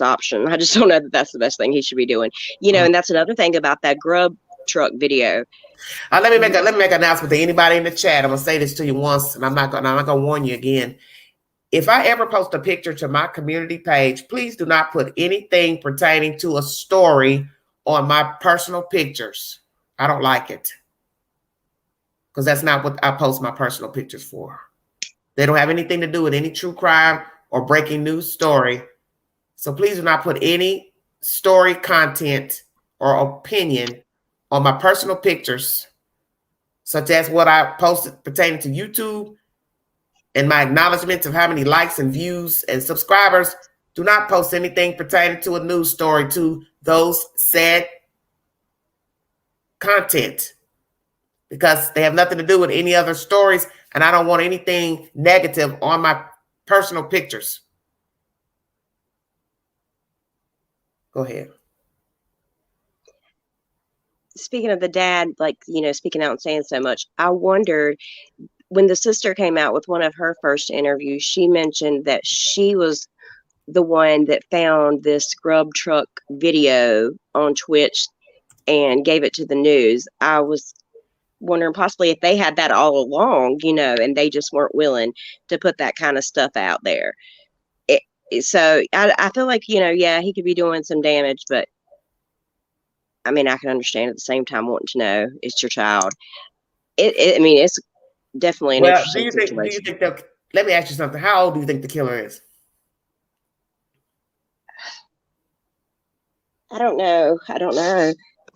option. I just don't know that that's the best thing he should be doing. And that's another thing about that grub truck video. Let me make an announcement to anybody in the chat. I'm gonna say this to you once, and I'm not gonna warn you again. If I ever post a picture to my community page, please do not put anything pertaining to a story on my personal pictures. I don't like it because that's not what I post my personal pictures for. They don't have anything to do with any true crime or breaking news story. So please do not put any story content or opinion on my personal pictures, such as what I posted pertaining to YouTube and my acknowledgments of how many likes and views and subscribers. Do not post anything pertaining to a news story to those said content, because they have nothing to do with any other stories, and I don't want anything negative on my personal pictures. Go ahead. Speaking of the dad, like, speaking out and saying so much, I wondered, when the sister came out with one of her first interviews, she mentioned that she was the one that found this scrub truck video on Twitch and gave it to the news. I was wondering possibly if they had that all along, and they just weren't willing to put that kind of stuff out there. So I feel like, yeah, he could be doing some damage, but I mean, I can understand at the same time wanting to know it's your child. I mean, it's definitely an interesting situation. Let me ask you something. How old do you think the killer is? I don't know.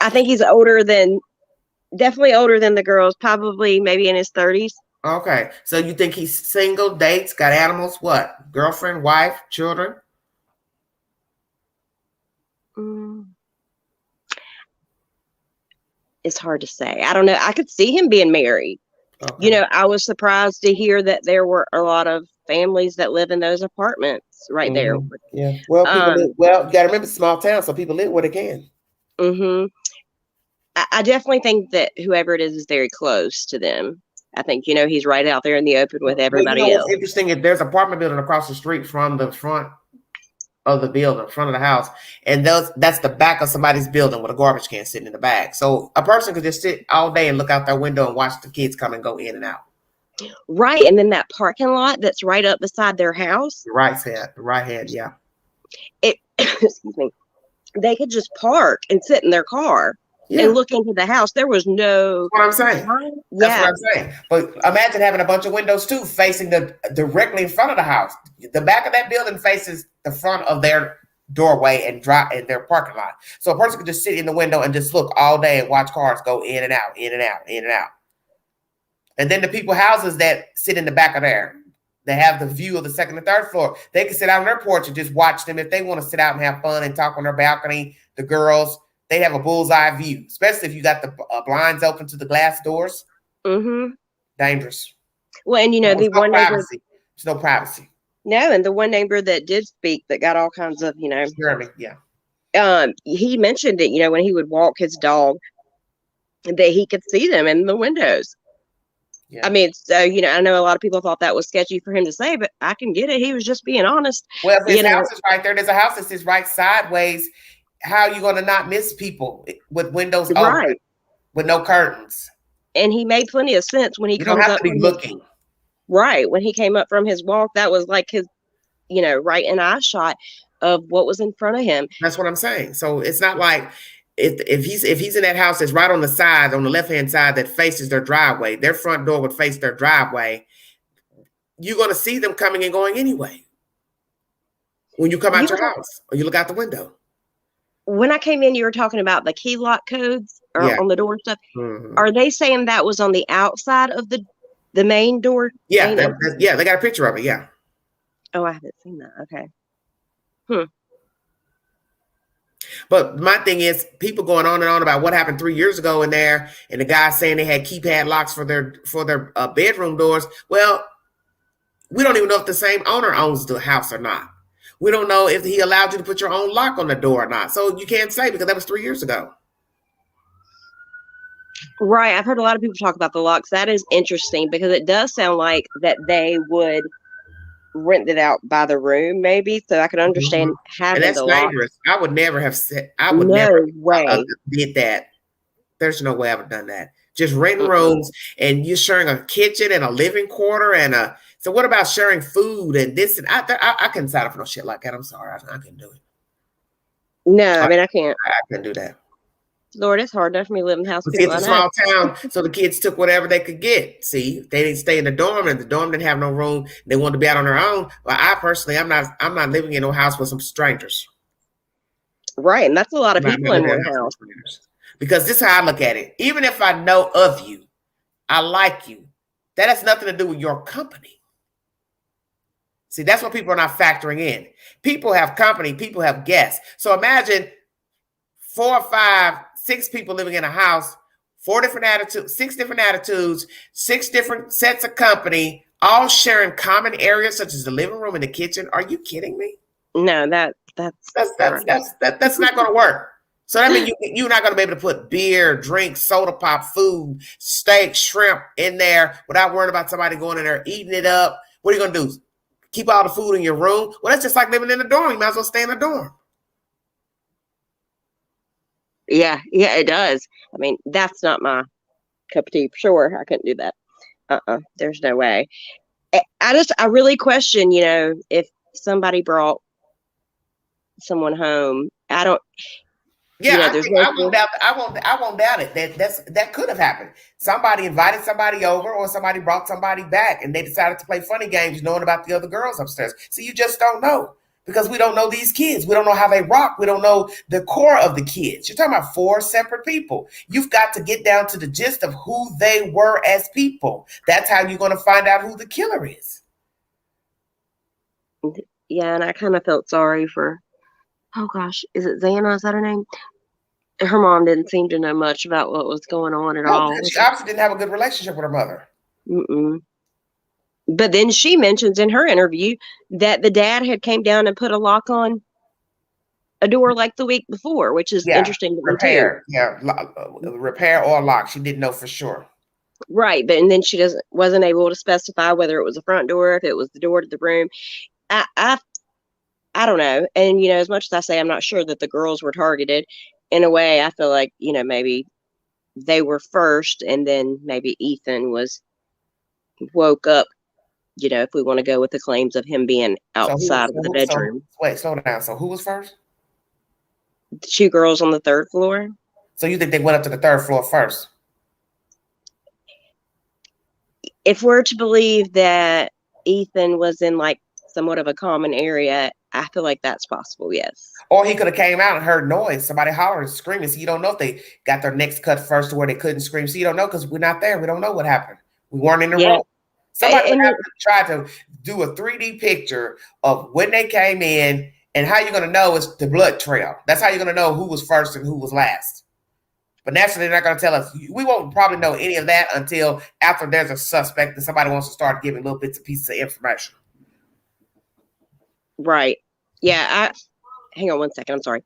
I think he's definitely older than the girls, probably maybe in his 30s. Okay. So you think he's single, dates, got animals, what? Girlfriend, wife, children? It's hard to say. I don't know. I could see him being married. Okay. I was surprised to hear that there were a lot of families that live in those apartments right there. Yeah. Well, you got to remember, small town, so people live where they can. Mm-hmm. I definitely think that whoever it is very close to them. I think, he's right out there in the open with everybody else. What's interesting is there's an apartment building across the street from the front of the building, front of the house, and that's the back of somebody's building with a garbage can sitting in the back. So a person could just sit all day and look out their window and watch the kids come and go in and out. Right, and then that parking lot that's right up beside their house. The right hand, yeah. Excuse me. They could just park and sit in their car. Yeah. And look into the house. There was no. That's what I'm saying. That's what I'm saying. But imagine having a bunch of windows too, facing directly in front of the house. The back of that building faces the front of their doorway and their parking lot. So a person could just sit in the window and just look all day and watch cars go in and out, in and out, in and out. And then the people houses that sit in the back of there, they have the view of the second and third floor. They can sit out on their porch and just watch them if they want to sit out and have fun and talk on their balcony. The girls. They have a bullseye view, especially if you got the blinds open to the glass doors. Mm-hmm. Dangerous. Well, and the one neighbor. There's no privacy. No, and the one neighbor that did speak that got all kinds of, Jeremy, yeah. He mentioned it, when he would walk his dog, that he could see them in the windows. Yeah. I mean, so, I know a lot of people thought that was sketchy for him to say, but I can get it. He was just being honest. Well, if his house is right there, there's a house that sits right sideways. How are you going to not miss people with windows open, with no curtains? And he made plenty of sense when he comes up. You don't have to be looking. Right. When he came up from his walk, that was like his, right in eye shot of what was in front of him. That's what I'm saying. So it's not like if he's in that house that's right on the side, on the left-hand side that faces their driveway, their front door would face their driveway. You're going to see them coming and going anyway. When you come out your house or you look out the window. When I came in, you were talking about the key lock codes on the door stuff. Mm-hmm. Are they saying that was on the outside of the main door? Yeah, they got a picture of it. Yeah. Oh, I haven't seen that. Okay. But my thing is, people going on and on about what happened 3 years ago in there, and the guy saying they had keypad locks for their bedroom doors. Well, we don't even know if the same owner owns the house or not. We don't know if he allowed you to put your own lock on the door or not. So you can't say because that was 3 years ago. Right. I've heard a lot of people talk about the locks. That is interesting because it does sound like that they would rent it out by the room, maybe. So I can understand having and that's the dangerous. lock. I would never have said. I would never did that. There's no way I would have done that. Just renting rooms and you're sharing a kitchen and a living quarter and a. So what about sharing food and this? And I couldn't sign up for no shit like that. I'm sorry. I couldn't do it. No, I mean, I can't. I couldn't do that. Lord, it's hard enough for me to live in the house. See, it's a small town, so the kids took whatever they could get. See, they didn't stay in the dorm, and the dorm didn't have no room. They wanted to be out on their own. But I personally, I'm not living in no house with some strangers. Right, and that's a lot of people in one house. Because this is how I look at it. Even if I know of you, I like you, that has nothing to do with your company. See, that's what people are not factoring in. People have company, people have guests. So imagine 4, 5, 6 people living in a house, 4 different attitudes, 6 different attitudes, 6 different sets of company, all sharing common areas such as the living room and the kitchen. Are you kidding me? No, that's not going to work. So that means you're not going to be able to put beer, drinks, soda pop, food, steak, shrimp in there without worrying about somebody going in there eating it up. What are you going to do? Keep all the food in your room? Well, that's just like living in a dorm. You might as well stay in a dorm. Yeah, it does. I mean, that's not my cup of tea for sure. I couldn't do that. There's no way. I really question, if somebody brought someone home. I don't. Yeah, I won't doubt it. That could have happened. Somebody invited somebody over, or somebody brought somebody back, and they decided to play funny games, knowing about the other girls upstairs. So you just don't know, because we don't know these kids. We don't know how they rock. We don't know the core of the kids. You're talking about 4 separate people. You've got to get down to the gist of who they were as people. That's how you're going to find out who the killer is. Yeah, and I kind of felt sorry for. Oh gosh, is it Xana? Is that her name? Her mom didn't seem to know much about what was going on at all. She obviously didn't have a good relationship with her mother. But then she mentions in her interview that the dad had came down and put a lock on a door like the week before, which is interesting to me too. Repair or lock. She didn't know for sure. Right, and then she wasn't able to specify whether it was a front door, if it was the door to the room. I don't know. And, as much as I say I'm not sure that the girls were targeted, in a way, I feel like, maybe they were first, and then maybe Ethan woke up, if we want to go with the claims of him being outside of the bedroom. Wait, slow down. So who was first? The 2 girls on the 3rd floor. So you think they went up to the 3rd floor first? If we're to believe that Ethan was in somewhat of a common area, I feel like that's possible, yes. Or he could have came out and heard noise, somebody hollering, screaming. So you don't know if they got their necks cut first to where they couldn't scream. So you don't know, because we're not there. We don't know what happened. We weren't in the room. Somebody would have to try to do a 3D picture of when they came in, and how you're going to know is the blood trail. That's how you're going to know who was first and who was last. But naturally, they're not going to tell us. We won't probably know any of that until after there's a suspect and somebody wants to start giving little bits and pieces of information. Right. Yeah. Hang on one second. I'm sorry.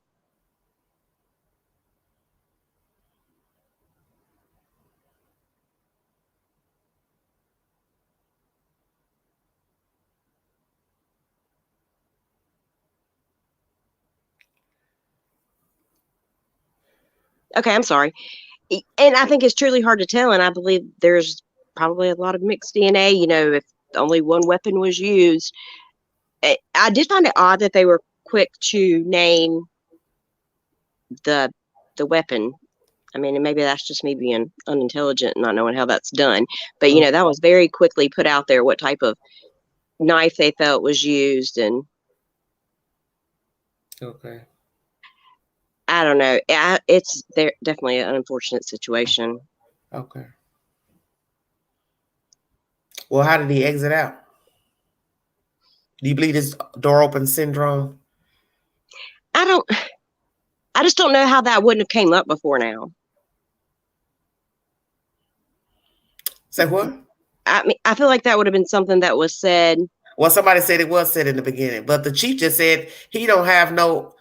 Okay, I'm sorry. And I think it's truly hard to tell. And I believe there's probably a lot of mixed DNA, if only one weapon was used. I did find it odd that they were quick to name the weapon. I mean, and maybe that's just me being unintelligent and not knowing how that's done. But, that was very quickly put out there what type of knife they felt was used. And okay. I don't know. It's definitely an unfortunate situation. Okay. Well, how did he exit out? Do you believe this door open syndrome? I just don't know how that wouldn't have came up before now. Say what? I mean, I feel like that would have been something that was said. Well, somebody said it was said in the beginning, but the chief just said he don't have no,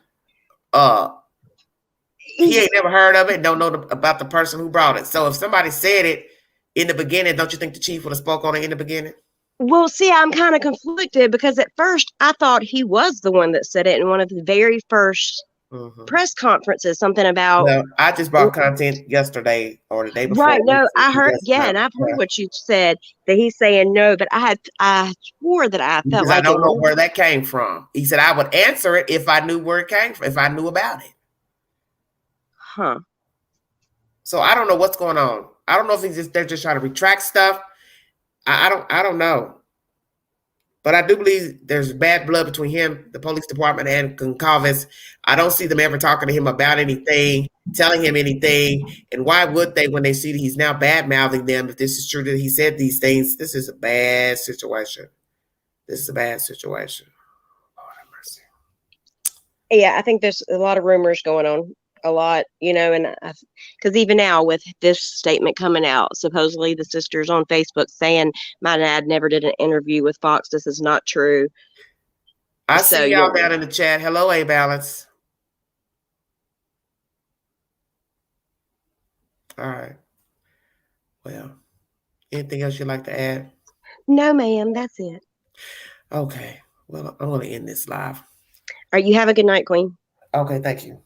he ain't never heard of it, don't know about the person who brought it. So if somebody said it in the beginning, don't you think the chief would have spoke on it in the beginning? Well, see, I'm kind of conflicted, because at first I thought he was the one that said it in one of the very first press conferences, something about. Well, I just brought content yesterday or the day before. Right. No, I heard. Yeah. And I've heard what you said, that he's saying no, but I swore that I felt like I don't know where that came from. He said I would answer it if I knew where it came from, if I knew about it. Huh. So I don't know what's going on. I don't know if they're just trying to retract stuff. I don't know. But I do believe there's bad blood between him, the police department, and Goncalves. I don't see them ever talking to him about anything, telling him anything. And why would they, when they see that he's now bad-mouthing them, if this is true that he said these things? This is a bad situation. This is a bad situation. Lord have mercy. Yeah, I think there's a lot of rumors going on, a lot, and because even now with this statement coming out, supposedly the sisters on Facebook saying my dad never did an interview with Fox. This is not true. I see y'all down in the chat. Hello, A Balance. All right. Well, anything else you'd like to add? No, ma'am, that's it. Okay. Well, I'm going to end this live. All right, you have a good night, Queen. Okay, thank you.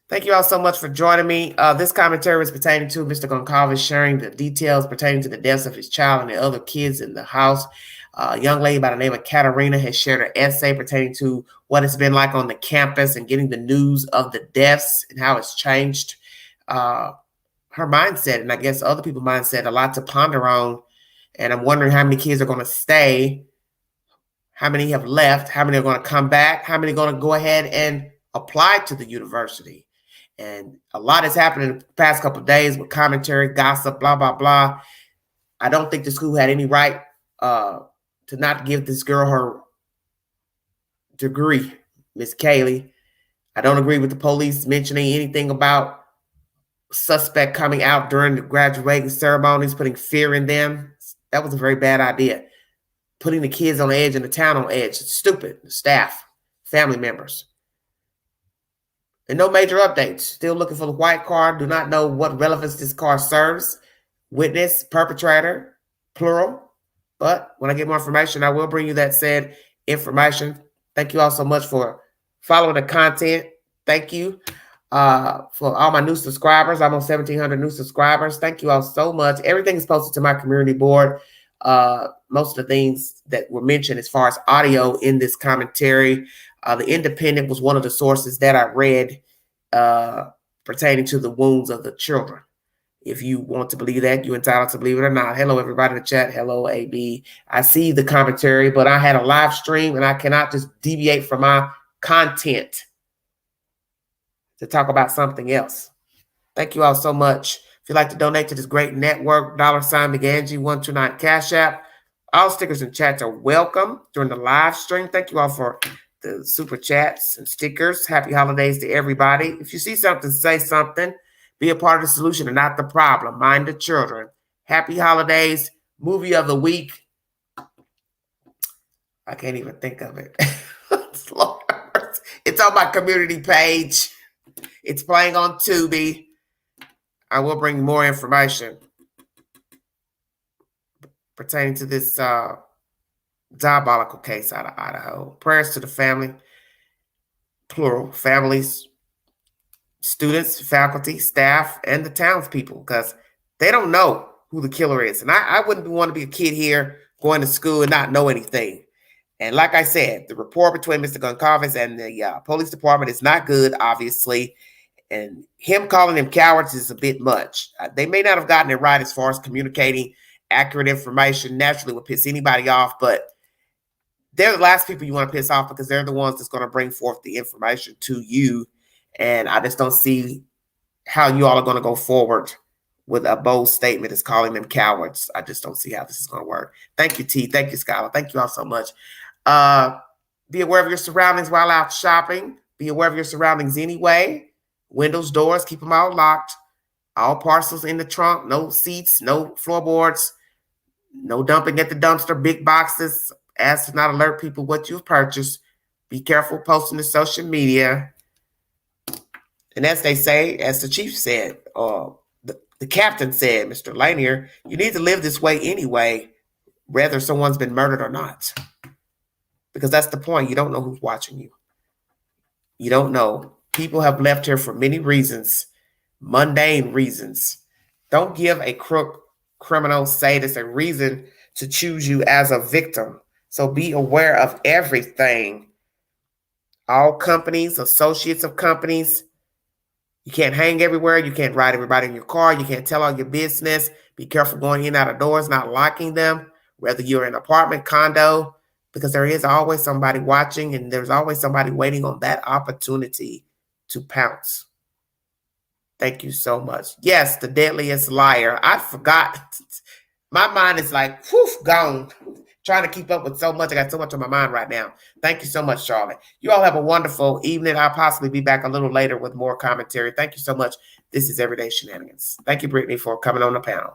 Thank you all so much for joining me. This commentary is pertaining to Mr. Goncalves sharing the details pertaining to the deaths of his child and the other kids in the house. A young lady by the name of Katarina has shared an essay pertaining to what it's been like on the campus and getting the news of the deaths and how it's changed her mindset, and I guess other people's mindset, a lot to ponder on. And I'm wondering how many kids are going to stay, how many have left, how many are going to come back, how many are going to go ahead and apply to the university. And a lot has happened in the past couple of days with commentary, gossip, blah, blah, blah. I don't think the school had any right to not give this girl her degree, Miss Kaylee. I don't agree with the police mentioning anything about suspect coming out during the graduating ceremonies, putting fear in them. That was a very bad idea. Putting the kids on edge and the town on edge. It's stupid. The staff, family members. And no major updates. Still looking for the white car. Do not know what relevance this car serves. Witness, perpetrator, plural. But when I get more information, I will bring you that said information. Thank you all so much for following the content. Thank you for all my new subscribers. Almost 1,700 new subscribers. Thank you all so much. Everything is posted to my community board. Most of the things that were mentioned as far as audio in this commentary. The Independent was one of the sources that I read pertaining to the wounds of the children. If you want to believe that, you're entitled to believe it or not. Hello, everybody in the chat. Hello, AB. I see the commentary, but I had a live stream and I cannot just deviate from my content to talk about something else. Thank you all so much. If you'd like to donate to this great network, $McGangie129 Cash App. All stickers and chats are welcome during the live stream. Thank you all for the super chats and stickers. Happy holidays to everybody. If you see something, say something. Be a part of the solution and not the problem. Mind the children. Happy holidays. Movie of the week. I can't even think of it. It's on my community page. It's playing on Tubi. I will bring more information pertaining to this diabolical case out of Idaho. Prayers to the family, plural, families, students, faculty, staff, and the townspeople, because they don't know who the killer is. And I wouldn't want to be a kid here going to school and not know anything. And like I said, the rapport between Mr. Goncalves and the police department is not good, obviously. And him calling them cowards is a bit much. They may not have gotten it right as far as communicating accurate information. Naturally would piss anybody off, but they're the last people you want to piss off because they're the ones that's going to bring forth the information to you. And I just don't see how you all are going to go forward with a bold statement as calling them cowards. I just don't see how this is going to work. Thank you, T. Thank you, Skylar. Thank you all so much. Be aware of your surroundings while out shopping. Be aware of your surroundings anyway. Windows, doors, keep them all locked. All parcels in the trunk. No seats, no floorboards. No dumping at the dumpster. Big boxes. Ask to not alert people what you've purchased. Be careful posting to social media. And as they say, as the chief said, the captain said, Mr. Lanier, you need to live this way anyway, whether someone's been murdered or not. Because that's the point. You don't know who's watching you. You don't know. People have left here for many reasons, mundane reasons. Don't give a crook, criminal, sadist a reason to choose you as a victim. So be aware of everything. All companies, associates of companies. You can't hang everywhere. You can't ride everybody in your car. You can't tell all your business. Be careful going in and out of doors, not locking them, whether you're in an apartment, condo, because there is always somebody watching and there's always somebody waiting on that opportunity to pounce. Thank you so much. Yes, the deadliest liar. I forgot. My mind is like, whew, gone. trying to keep up with so much. I got so much on my mind right now. Thank you so much, Charlotte. You all have a wonderful evening. I'll possibly be back a little later with more commentary. Thank you so much. This is Everyday Shenanigans. Thank you, Brittany, for coming on the panel.